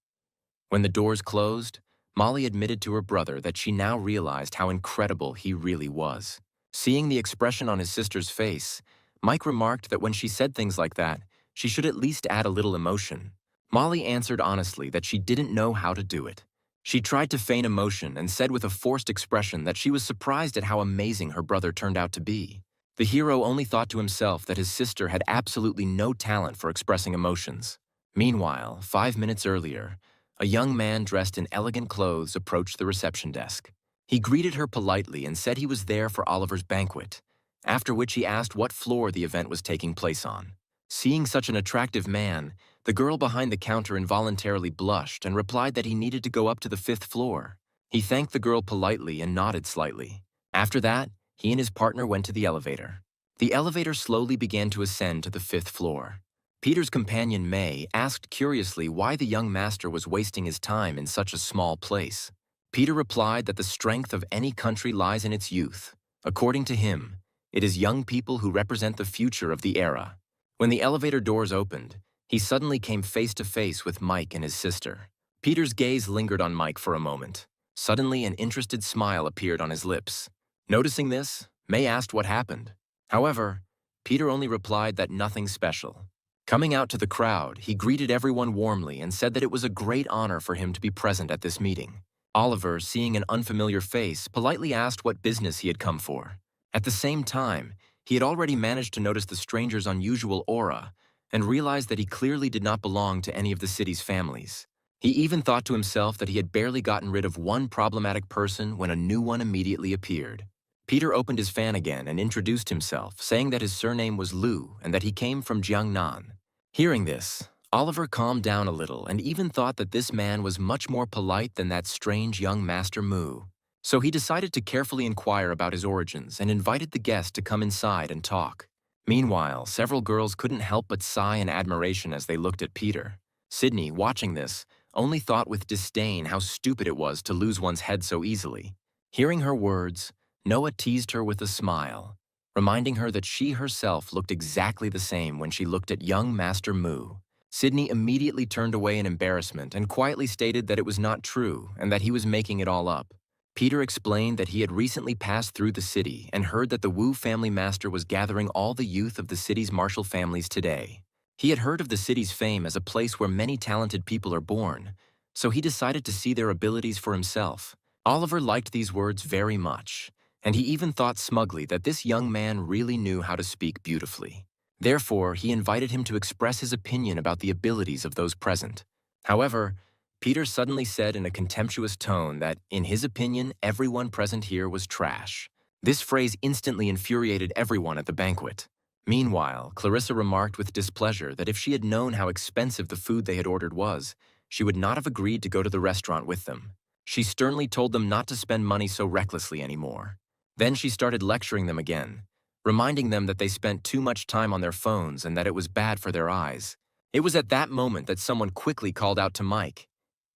When the doors closed, Molly admitted to her brother that she now realized how incredible he really was. Seeing the expression on his sister's face, Mike remarked that when she said things like that, she should at least add a little emotion. Molly answered honestly that she didn't know how to do it. She tried to feign emotion and said with a forced expression that she was surprised at how amazing her brother turned out to be. The hero only thought to himself that his sister had absolutely no talent for expressing emotions. Meanwhile, 5 minutes earlier, a young man dressed in elegant clothes approached the reception desk. He greeted her politely and said he was there for Oliver's banquet, after which he asked what floor the event was taking place on. Seeing such an attractive man, the girl behind the counter involuntarily blushed and replied that he needed to go up to the 5th floor. He thanked the girl politely and nodded slightly. After that, he and his partner went to the elevator. The elevator slowly began to ascend to the 5th floor. Peter's companion May asked curiously why the young master was wasting his time in such a small place. Peter replied that the strength of any country lies in its youth. According to him, it is young people who represent the future of the era. When the elevator doors opened, he suddenly came face to face with Mike and his sister. Peter's gaze lingered on Mike for a moment. Suddenly, an interested smile appeared on his lips. Noticing this, May asked what happened. However, Peter only replied that nothing special. Coming out to the crowd, he greeted everyone warmly and said that it was a great honor for him to be present at this meeting. Oliver, seeing an unfamiliar face, politely asked what business he had come for. At the same time, he had already managed to notice the stranger's unusual aura and realized that he clearly did not belong to any of the city's families. He even thought to himself that he had barely gotten rid of one problematic person when a new one immediately appeared. Peter opened his fan again and introduced himself, saying that his surname was Lu and that he came from Jiangnan. Hearing this, Oliver calmed down a little and even thought that this man was much more polite than that strange young Master Mu. So he decided to carefully inquire about his origins and invited the guest to come inside and talk. Meanwhile, several girls couldn't help but sigh in admiration as they looked at Peter. Sydney, watching this, only thought with disdain how stupid it was to lose one's head so easily. Hearing her words, Noah teased her with a smile, reminding her that she herself looked exactly the same when she looked at young Master Mu. Sydney immediately turned away in embarrassment and quietly stated that it was not true and that he was making it all up. Peter explained that he had recently passed through the city and heard that the Wu family master was gathering all the youth of the city's martial families today. He had heard of the city's fame as a place where many talented people are born, so he decided to see their abilities for himself. Oliver liked these words very much, and he even thought smugly that this young man really knew how to speak beautifully. Therefore, he invited him to express his opinion about the abilities of those present. However, Peter suddenly said in a contemptuous tone that, in his opinion, everyone present here was trash. This phrase instantly infuriated everyone at the banquet. Meanwhile, Clarissa remarked with displeasure that if she had known how expensive the food they had ordered was, she would not have agreed to go to the restaurant with them. She sternly told them not to spend money so recklessly anymore. Then she started lecturing them again, reminding them that they spent too much time on their phones and that it was bad for their eyes. It was at that moment that someone quickly called out to Mike.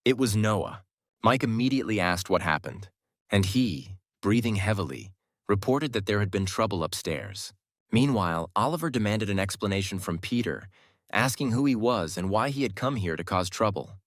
It was Noah. Mike immediately asked what happened, and he, breathing heavily, reported that there had been trouble upstairs. Meanwhile, Oliver demanded an explanation from Peter, asking who he was and why he had come here to cause trouble.